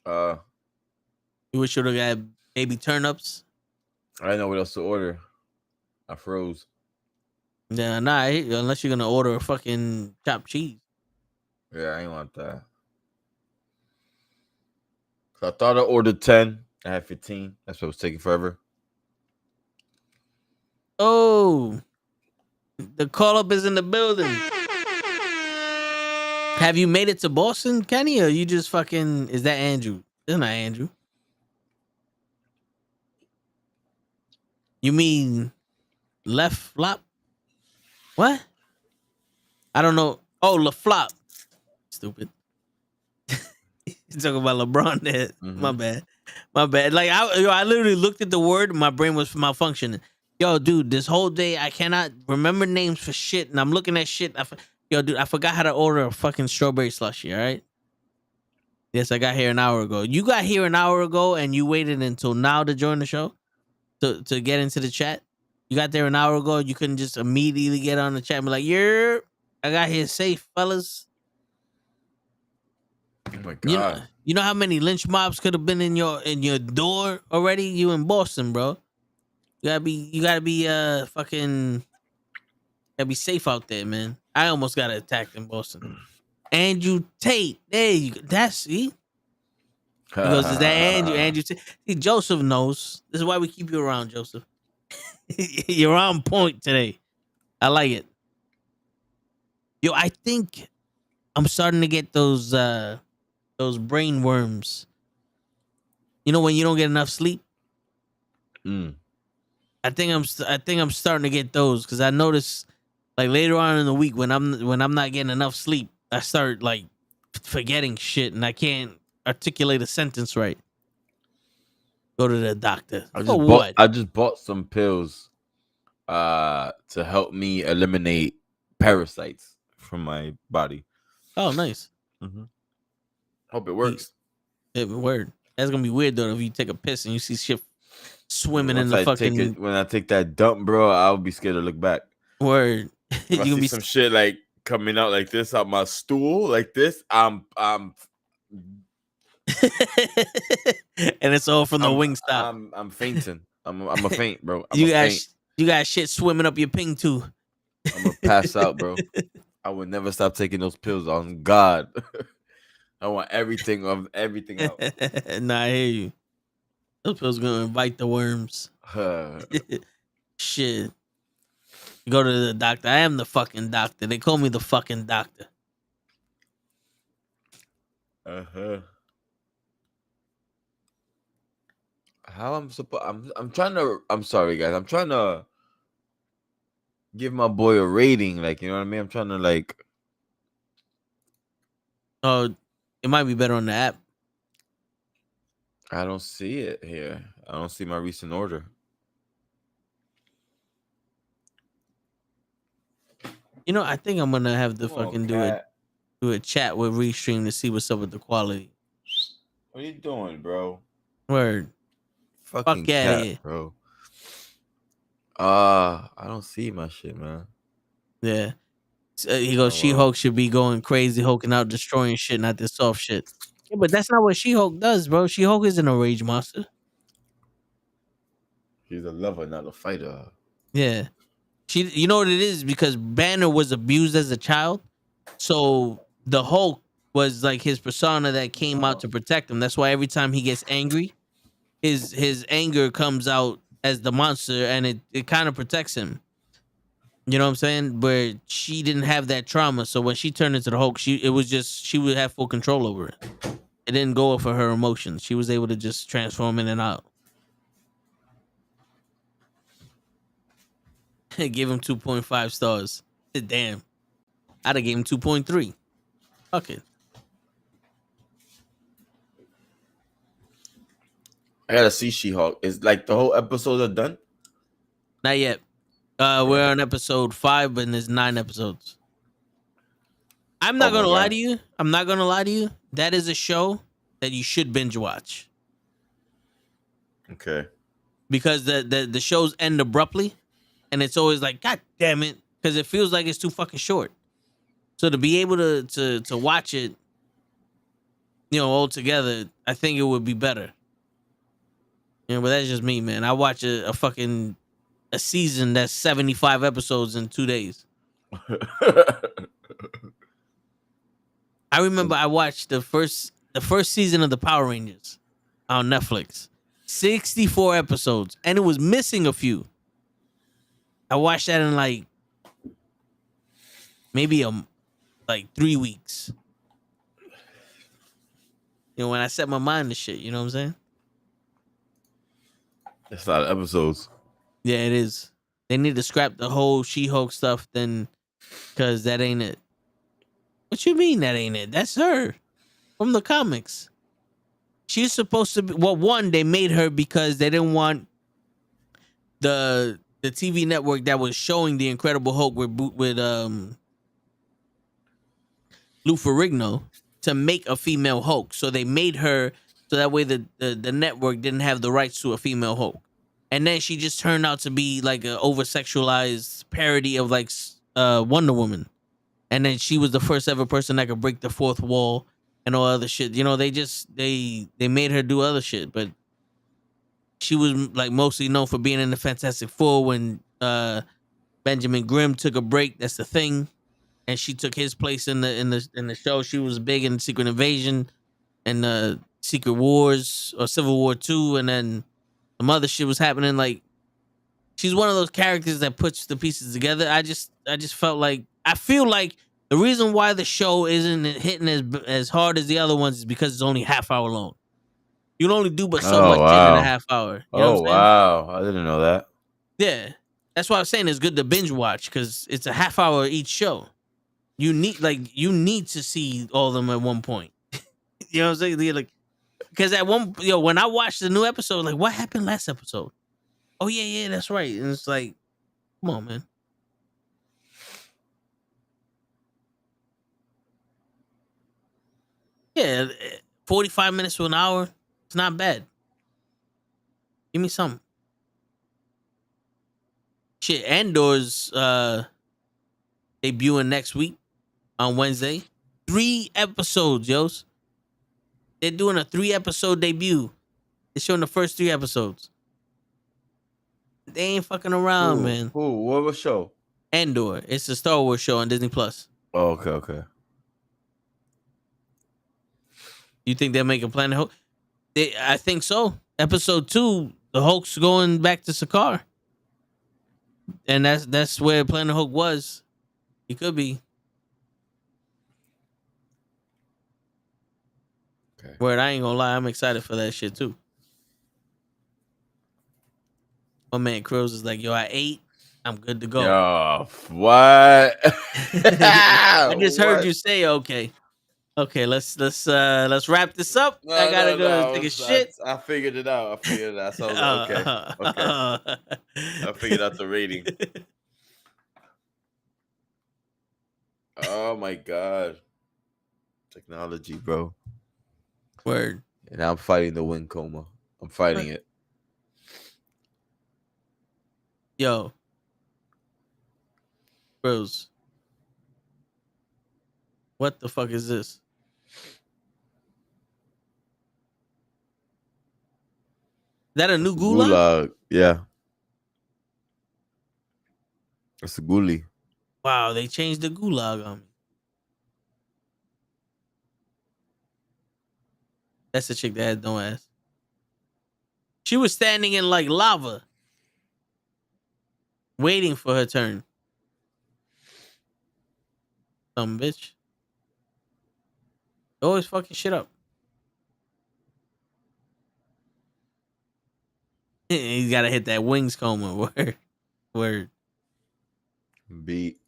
You wish you would have got baby turnips. I didn't know what else to order. I froze. Yeah, nah. Unless you're gonna order a fucking chopped cheese. Yeah, I ain't want that. So I thought I ordered 10. I had 15. That's what was taking forever. Oh, the call up is in the building. Have you made it to Boston, Kenny, or you just fucking? Is that Andrew? It's not Andrew. You mean left flop? What? I don't know. Oh, La Flop. Stupid. You talking about LeBron there. My bad. My bad. Like I literally looked at the word, my brain was malfunctioning. Yo, dude, this whole day I cannot remember names for shit, and I'm looking at shit. Yo, dude, I forgot how to order a fucking strawberry slushie. All right. Yes, I got here an hour ago. You got here an hour ago, and you waited until now to join the show to get into the chat. You got there an hour ago. You couldn't just immediately get on the chat and be like, "Yeah, I got here safe, fellas." Oh my god! You know how many lynch mobs could have been in your door already? You in Boston, bro. You gotta be fucking gotta be safe out there, man. I almost got attacked in Boston. Andrew Tate, there you go. That's he. He goes, is that Andrew? Andrew Tate. See, Joseph knows. This is why we keep you around, Joseph. You're on point today. I like it. Yo, I think I'm starting to get those brain worms. You know when you don't get enough sleep? I think I'm starting to get those because I notice like later on in the week when I'm not getting enough sleep, I start like forgetting shit and I can't articulate a sentence right. Go to the doctor. I just bought some pills to help me eliminate parasites from my body. Oh, nice. Hope it works. Word. That's gonna be weird though if you take a piss and you see shit swimming in the Once fucking. when I take that dump, bro, I'll be scared to look back. Word. If I see some shit like coming out like this out my stool, like this, I'm and it's all from the Wingstop. I'm fainting. I'm a faint, bro. You got shit swimming up your ping too. I'm gonna pass out, bro. I would never stop taking those pills. On God, I want everything out. Nah, I hear you. Those pills gonna invite the worms. Shit. Go to the doctor. I am the fucking doctor. They call me the fucking doctor. How I'm trying to. I'm sorry, guys. I'm trying to give my boy a rating. Like, you know what I mean? I'm trying to like. Oh, it might be better on the app. I don't see it here. I don't see my recent order. You know, I think I'm gonna have to do a chat with Restream to see what's up with the quality. What are you doing, bro? Word. Fucking cat, here, bro. I don't see my shit, man. Yeah. He goes, She-Hulk should be going crazy, hulking out, destroying shit, not this soft shit. Yeah, but that's not what She-Hulk does, bro. She-Hulk isn't a rage monster. He's a lover, not a fighter. Yeah. You know what it is? Because Banner was abused as a child. So the Hulk was like his persona that came out to protect him. That's why every time he gets angry, his anger comes out as the monster and it kind of protects him. You know what I'm saying? But she didn't have that trauma. So when she turned into the Hulk, she would have full control over it. It didn't go for her emotions. She was able to just transform in and out. Give him 2.5 stars. Damn. I'd have gave him 2.3. Fuck it. I gotta see She-Hulk. Is like the whole episodes are done? Not yet. We're on episode 5, but there's 9 episodes. I'm not gonna lie to you. That is a show that you should binge watch. Okay. Because the shows end abruptly, and it's always like, God damn it, because it feels like it's too fucking short. So to be able to watch it, all together, I think it would be better. But that's just me, man. I watch a season that's 75 episodes in 2 days. I remember I watched the first season of the Power Rangers. on Netflix. 64 episodes, and it was missing a few. I watched that in like maybe like 3 weeks. You know, when I set my mind to shit, you know what I'm saying? That's a lot of episodes. Yeah, it is. They need to scrap the whole She-Hulk stuff then, because that ain't it. What you mean that ain't it? That's her from the comics. She's supposed to be. Well, one, they made her because they didn't want the TV network that was showing the Incredible Hulk with Lou Ferrigno to make a female Hulk. So they made her so that way the network didn't have the rights to a female Hulk. And then she just turned out to be like an over sexualized parody of like Wonder Woman. And then she was the first ever person that could break the fourth wall and all other shit. You know, they made her do other shit, but she was like mostly known for being in the Fantastic Four when Benjamin Grimm took a break. That's the Thing, and she took his place in the show. She was big in Secret Invasion and Secret Wars or Civil War 2, and then some other shit was happening. Like, she's one of those characters that puts the pieces together. I just felt like, I feel like the reason why the show isn't hitting as hard as the other ones is because it's only half hour long. You can only do but so much in a half hour. You know what I'm saying? Wow. I didn't know that. Yeah. That's why I'm saying it's good to binge watch, because it's a half hour each show. You need to see all of them at one point. You know what I'm saying? Like, because at when I watched the new episode, like, what happened last episode? Oh yeah, that's right. And it's like, come on, man. Yeah, 45 minutes to an hour. It's not bad. Give me something. Shit, Andor's debuting next week on Wednesday. 3 episodes, yos. They're doing a 3-episode debut. They're showing the first 3 episodes. They ain't fucking around, man. What was show? Andor. It's a Star Wars show on Disney Plus. Oh, okay. You think they'll make a Planet Hulk? I think so. Episode 2, the Hulk's going back to Sakaar. And that's where Planet Hulk was. He could be. Okay. Word, I ain't gonna lie, I'm excited for that shit too. My man Crows is like, yo, I ate, I'm good to go. Yo, what? I just heard you say okay. Okay, let's wrap this up. I gotta go take a shit. I figured it out. So I was like, okay. I figured out the rating. Oh my god, technology, bro. Word. And I'm fighting the wind coma. I'm fighting it. Yo, bros, what the fuck is this? Is that a new gulag? Yeah. It's a ghoulie. Wow, they changed the gulag on me. That's the chick that had no ass. She was standing in like lava, waiting for her turn. Some bitch. Always fucking shit up. You gotta hit that wings coma. Word. Beat.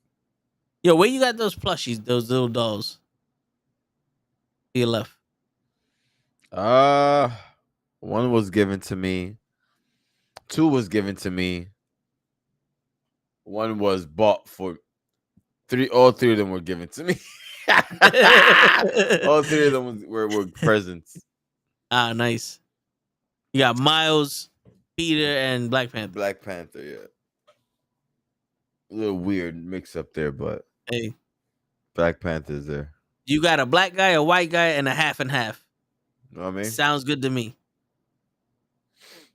Yo, where you got those plushies, those little dolls? To your left. One was given to me. 2 was given to me. 1 was bought for 3. All 3 of them were given to me. All 3 of them were presents. Ah, nice. You got Miles, Peter, and Black Panther. Black Panther, yeah. A little weird mix up there, but hey, Black Panther's there. You got a black guy, a white guy, and a half and half. You know what I mean? Sounds good to me.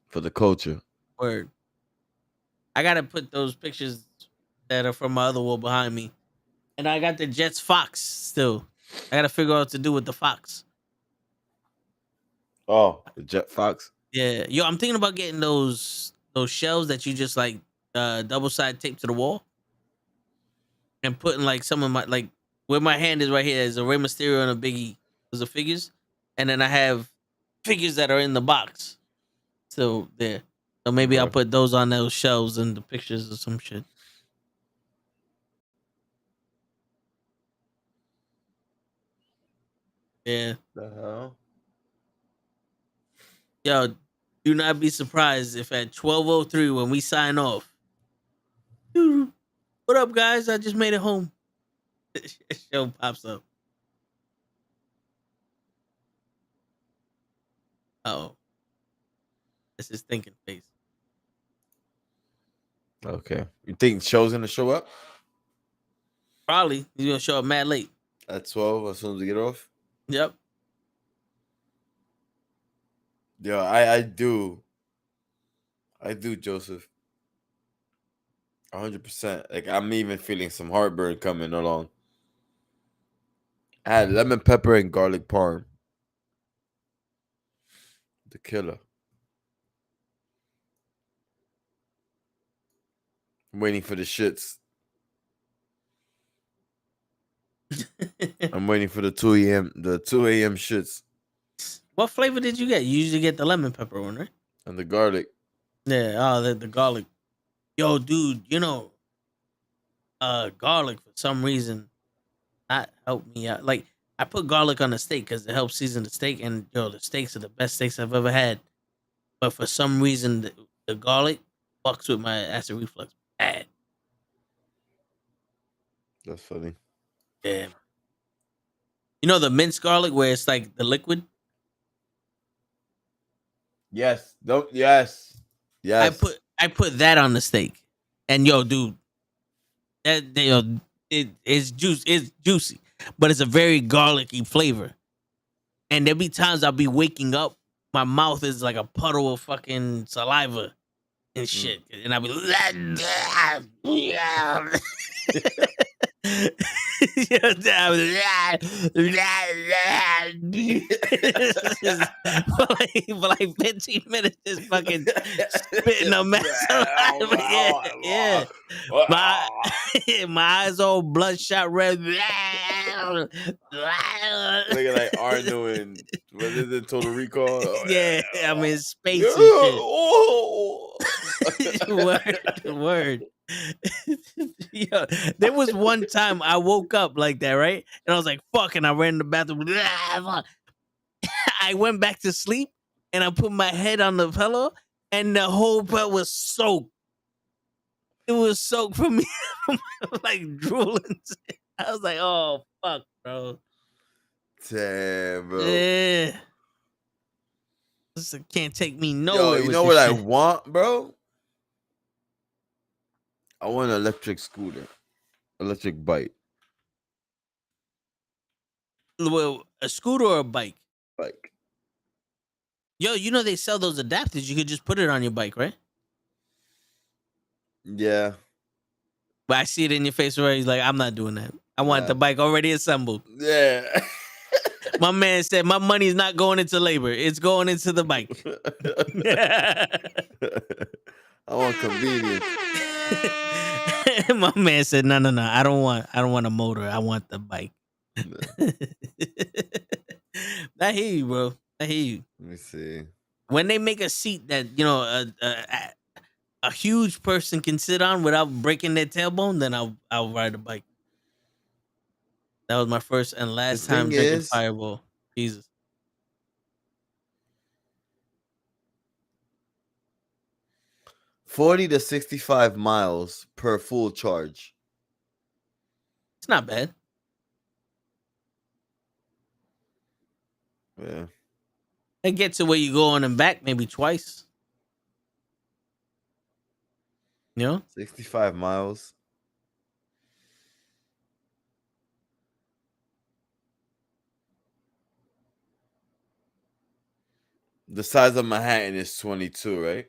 For the culture. Word. I gotta put those pictures that are from my other wall behind me. And I got the Jets Fox still. I gotta figure out what to do with the Fox. Oh, the Jet Fox. Yeah, yo, I'm thinking about getting those shelves that you just like double side tape to the wall and putting like some of my like where my hand is right here is a Rey Mysterio and a Biggie. Those are figures, and then I have figures that are in the box. So there, so maybe I'll Okay. put those on those shelves and the pictures or some shit. Yeah, The hell? yo, do not be surprised if at 12:03 when we sign off. What up, guys? I just made it home. Show pops up. Oh, that's his thinking face. Okay. You think show's gonna show up Probably he's gonna show up mad late. at 12 as soon as we get off? Yep. Yo, I do. I do, Joseph. 100%. Like I'm even feeling some heartburn coming along. I had lemon pepper and garlic parm. The killer. I'm waiting for the shits. I'm waiting for the 2 a.m. the 2 a.m. shits What flavor did you get? You usually get the lemon pepper one, right? and the garlic. Yeah. Oh, the garlic. Yo, dude, garlic for some reason not helped me out. Like I put garlic on the steak because it helps season the steak, and yo, the steaks are the best steaks I've ever had. But for some reason, the garlic fucks with my acid reflux bad. That's funny. Yeah. You know the minced garlic where it's like the liquid? Yes. Don't. Yes. Yes. I put that on the steak. And yo, dude, it's juicy, but it's a very garlicky flavor. And there be times I'll be waking up, my mouth is like a puddle of fucking saliva and shit, and I'll be for like 15 minutes, just fucking spitting a mess. Yeah. My eyes all bloodshot red. Looking like Arnold and what is it, Total Recall? Yeah, I mean space and shit. Word. Yo, there was one time I woke up like that, right? And I was like, fuck, and I ran in the bathroom. I went back to sleep and I put my head on the pillow and the whole bed was soaked. It was soaked from me like drooling. I was like, oh fuck, bro. Damn, bro. Yeah. This can't take me nowhere. Yo, you with know this what shit. I want, bro? I want an electric scooter, electric bike. Well, a scooter or a bike? Bike. Yo, you know they sell those adapters. You could just put it on your bike, right? Yeah. But I see it in your face where he's like, I'm not doing that. I want the bike already assembled. Yeah. My man said, my money's not going into labor. It's going into the bike. I want convenience. My man said, no. I don't want a motor. I want the bike. I hear you, bro. I hear you. Let me see. When they make a seat that, a huge person can sit on without breaking their tailbone, then I'll ride a bike. That was my first and last time drinking Fireball. Jesus. $40 to 65 miles per full charge. It's not bad. Yeah. And get to where you going and back maybe twice. You know? 65 miles. The size of Manhattan is 22, right?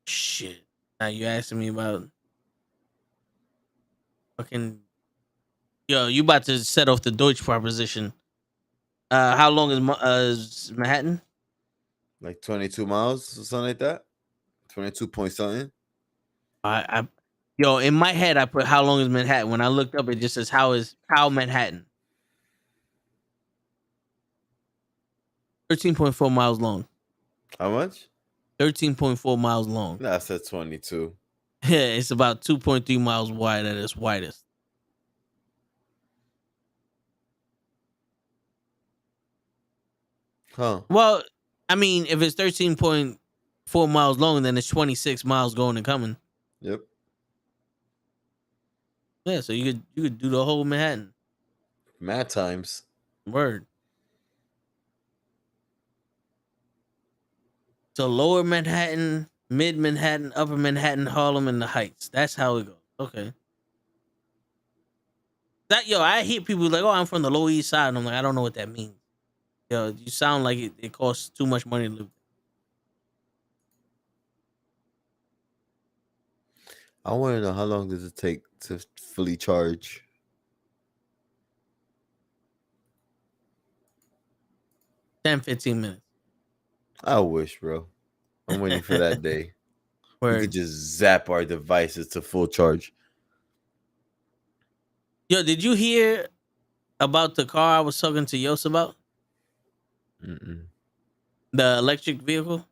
Shit. Now you asking me about fucking. Yo, you about to set off the Deutsch proposition. How long is Manhattan? Like 22 miles or something like that. 22 point something. Yo, in my head, I put how long is Manhattan. When I looked up, it just says how Manhattan. 13.4 miles long. How much? 13.4 miles long. Nah, I said 22. Yeah, it's about 2.3 miles wide at its widest. Huh. Well, I mean, if it's 13.4 miles long, then it's 26 miles going and coming. Yep. Yeah, so you could do the whole Manhattan. Mad times. Word. So lower Manhattan, mid Manhattan, upper Manhattan, Harlem, and the Heights. That's how it goes. Okay. I hear people like, oh, I'm from the Lower East Side. And I'm like, I don't know what that means. Yo, you sound like it costs too much money to live I want to know how long does it take to fully charge? 10-15 minutes. I wish, bro. I'm waiting for that day. We Word. could just zap our devices to full charge. Yo, did you hear about the car I was talking to Yos about? Mm-mm. The electric vehicle?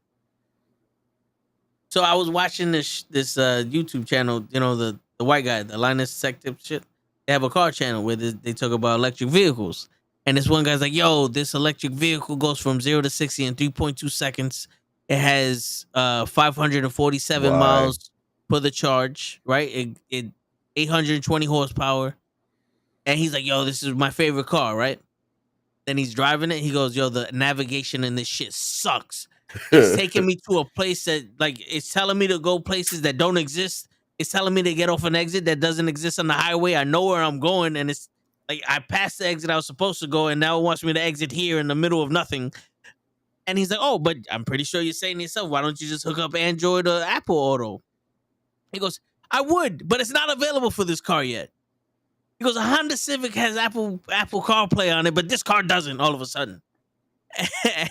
So I was watching this YouTube channel, the white guy, the Linus Tech Tip shit. They have a car channel where they talk about electric vehicles. And this one guy's like, yo, this electric vehicle goes from 0 to 60 in 3.2 seconds. It has 547 Why? miles for the charge, right? It 820 horsepower. And he's like, yo, this is my favorite car, right? Then he's driving it. He goes, yo, the navigation in this shit sucks. It's taking me to a place that, like, it's telling me to go places that don't exist. It's telling me to get off an exit that doesn't exist on the highway. I know where I'm going, and it's like I passed the exit I was supposed to go, and now it wants me to exit here in the middle of nothing. And he's like, oh, but I'm pretty sure you're saying to yourself, why don't you just hook up Android or Apple Auto? He goes, I would, but it's not available for this car yet. He goes, a Honda Civic has Apple CarPlay on it, but this car doesn't all of a sudden.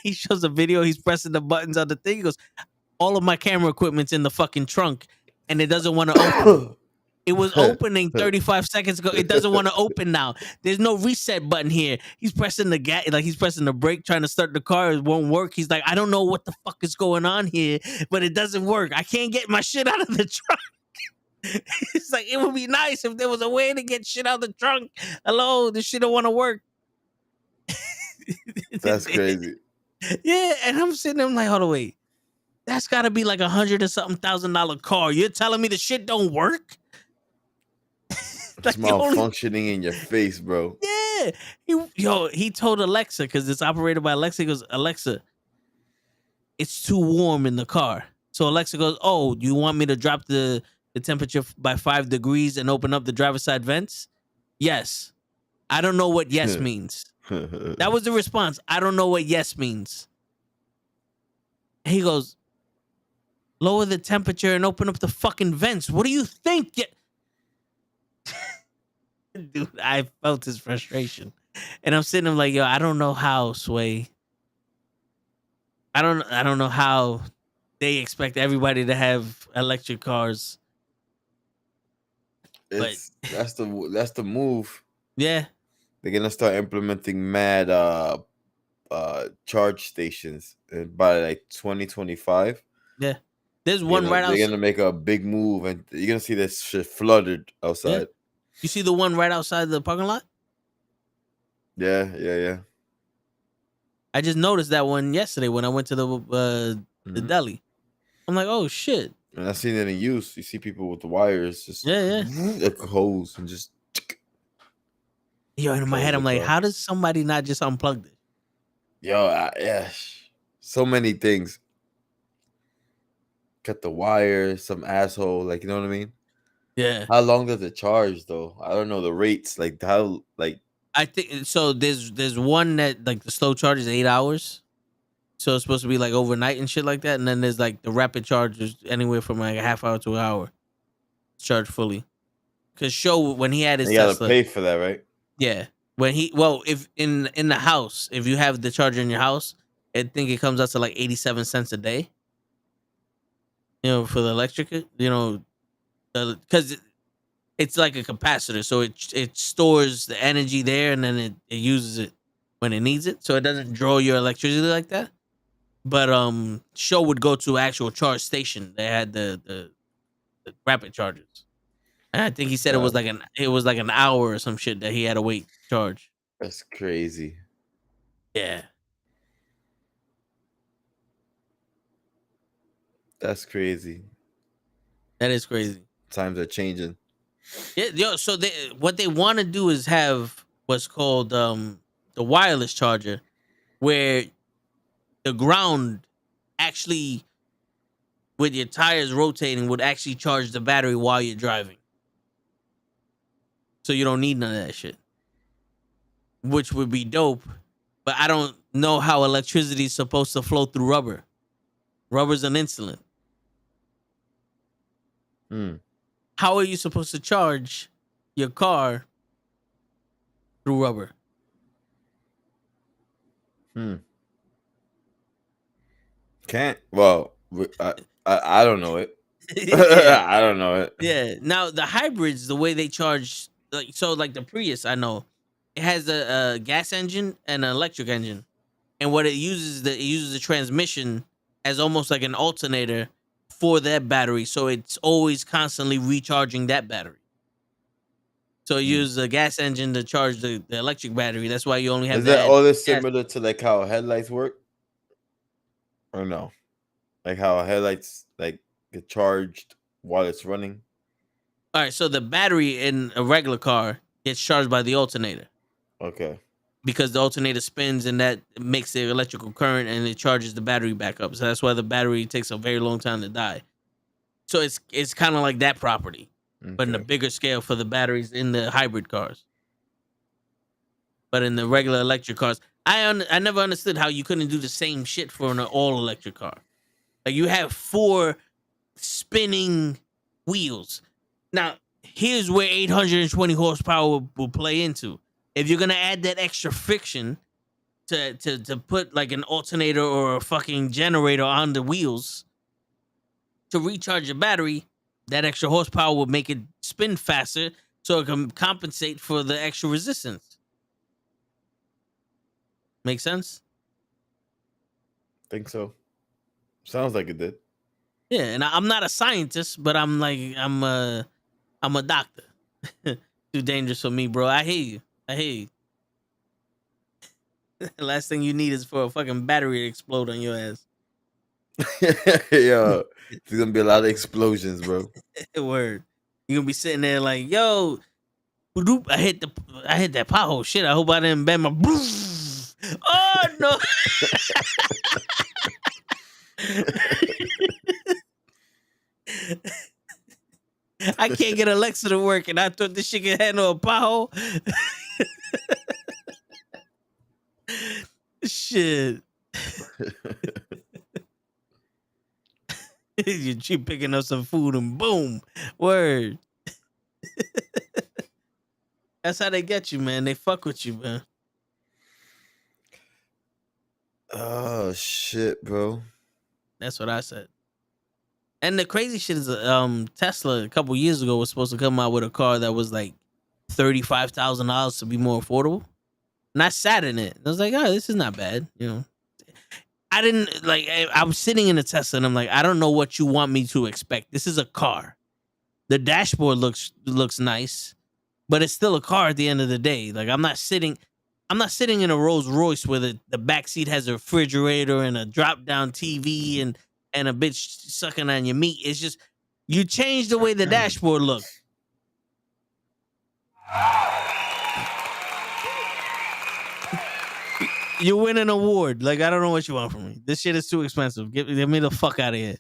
He shows a video. He's pressing the buttons on the thing. He goes, all of my camera equipment's in the fucking trunk, and it doesn't want to open. It was opening 35 seconds ago. It doesn't want to open now. There's no reset button here. He's pressing the gas, like he's pressing the brake, trying to start the car. It won't work. He's like, I don't know what the fuck is going on here, but it doesn't work. I can't get my shit out of the trunk. It's like, it would be nice if there was a way to get shit out of the trunk. Hello, this shit don't want to work. That's crazy. Yeah, and I'm sitting there, I'm like, hold on, wait. That's got to be like $100,000 or something car. You're telling me the shit don't work? It's malfunctioning in your face, bro. Yeah. He told Alexa, because it's operated by Alexa, he goes, Alexa, it's too warm in the car. So Alexa goes, oh, do you want me to drop the temperature by 5 degrees and open up the driver's side vents? Yes. I don't know what yes means. That was the response. I don't know what yes means. He goes, lower the temperature and open up the fucking vents. What do you think? Dude, I felt his frustration. And I'm sitting there like, yo, I don't know how, Sway. I don't know how they expect everybody to have electric cars. That's the move. Yeah. They're gonna start implementing mad charge stations by like 2025. Yeah. There's one right outside. They're gonna make a big move, and you're gonna see this shit flooded outside. Yeah. You see the one right outside the parking lot? Yeah. I just noticed that one yesterday when I went to the deli. I'm like, oh shit. And I've seen it in use. You see people with the wires just like hose and just. Yo, in my head, I'm like, how does somebody not just unplug this? Yo, yeah, so many things. Cut the wire, some asshole, like, you know what I mean? Yeah. How long does it charge though? I don't know the rates. Like how, like. I think so. There's one that like the slow charge is 8 hours, so it's supposed to be like overnight and shit like that. And then there's like the rapid charge is anywhere from like a half hour to an hour, charged fully. Cause when he had his you gotta Tesla, pay for that, right? Yeah, When if in the house, if you have the charger in your house, I think it comes out to like 87 cents a day. For the electric, because it's like a capacitor, so it stores the energy there, and then it uses it when it needs it, so it doesn't draw your electricity like that. But show would go to actual charge station. They had the rapid chargers, and I think he said it was like an hour or some shit that he had to wait to charge. That's crazy. Yeah, that's crazy. That is crazy. Times are changing. Yeah, so what they want to do is have what's called the wireless charger, where the ground actually, with your tires rotating, would actually charge the battery while you're driving. So you don't need none of that shit, which would be dope. But I don't know how electricity is supposed to flow through rubber. Rubber's an insulin. How are you supposed to charge your car through rubber? Can't. Well, I don't know it. I don't know it. Yeah. Now the hybrids, the way they charge, like the Prius, I know it has a gas engine and an electric engine, and what it uses the transmission as almost like an alternator for that battery, so it's always constantly recharging that battery. So you use the gas engine to charge the electric battery. That's why you only have. Is that all this similar to like how headlights work, or no? Like how headlights like get charged while it's running. All right, so the battery in a regular car gets charged by the alternator. Okay. Because the alternator spins and that makes the electrical current and it charges the battery back up. So that's why the battery takes a very long time to die. So it's kind of like that property, but in a bigger scale for the batteries in the hybrid cars. But in the regular electric cars, I never understood how you couldn't do the same shit for an all electric car. Like you have 4 spinning wheels. Now, here's where 820 horsepower will play into. If you're gonna add that extra friction to put like an alternator or a fucking generator on the wheels to recharge your battery, that extra horsepower will make it spin faster so it can compensate for the extra resistance. Make sense? Think so. Sounds like it did. Yeah, and I'm not a scientist, but I'm a doctor. Too dangerous for me, bro. I hear you. The last thing you need is for a fucking battery to explode on your ass. Yo, there's gonna be a lot of explosions, bro. Word. You're gonna be sitting there like, yo, I hit that pothole. Shit, I hope I didn't bend my oh no. I can't get Alexa to work, and I thought this shit could handle a pothole. Shit. You picking up some food and boom, word. That's how they get you, man. They fuck with you, man. Oh shit, bro. That's what I said. And the crazy shit is, Tesla a couple years ago was supposed to come out with a car that was like $35,000 to be more affordable. And I sat in it. I was like, oh, this is not bad. I didn't like. I was sitting in a Tesla, and I'm like, I don't know what you want me to expect. This is a car. The dashboard looks nice, but it's still a car at the end of the day. Like I'm not sitting in a Rolls Royce where the back seat has a refrigerator and a drop down TV and a bitch sucking on your meat. It's just you change the way the dashboard looks. You win an award. Like, I don't know what you want from me. This shit is too expensive. Get me the fuck out of here.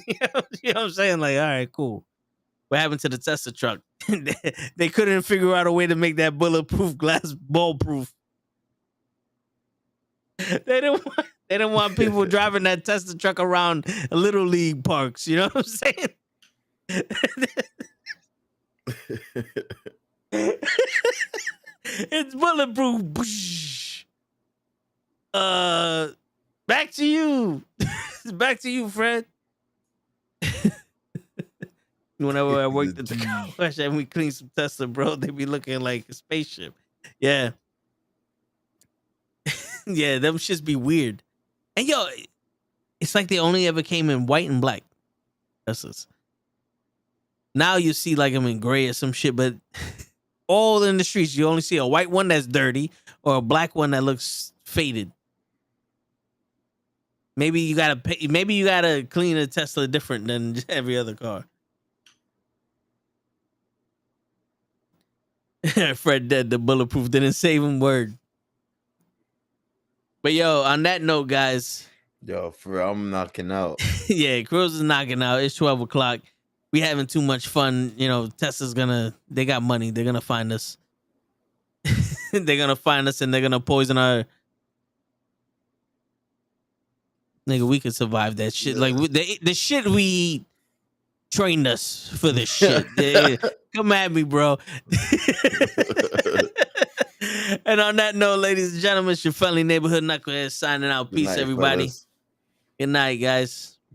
You know what I'm saying? Like, all right, cool. What happened to the Tesla truck? They couldn't figure out a way to make that bulletproof glass ball-proof. They didn't want people driving that Tesla truck around Little League parks. You know what I'm saying? It's bulletproof. Back to you. Back to you, Fred. Whenever I worked at the car wash and we clean some Tesla, bro, they be looking like a spaceship. Yeah. Yeah, them shits be weird. And yo, it's like they only ever came in white and black Teslas. Now you see like them in gray or some shit, but all in the streets, you only see a white one that's dirty or a black one that looks faded. Maybe you gotta clean a Tesla different than every other car. Fred dead. The bulletproof didn't save him. Word. But yo, on that note, guys. Yo, for real, I'm knocking out. Yeah, Cruz is knocking out. It's 12 o'clock. We having too much fun. You know, Tesla's they got money. They're gonna find us. They're gonna find us and they're gonna poison our. Nigga, we could survive that shit. Like the shit we eat trained us for this shit. Yeah. Come at me, bro. And on that note, ladies and gentlemen, it's your friendly neighborhood knucklehead signing out. Peace, Good night, everybody. brothers. Good night, guys.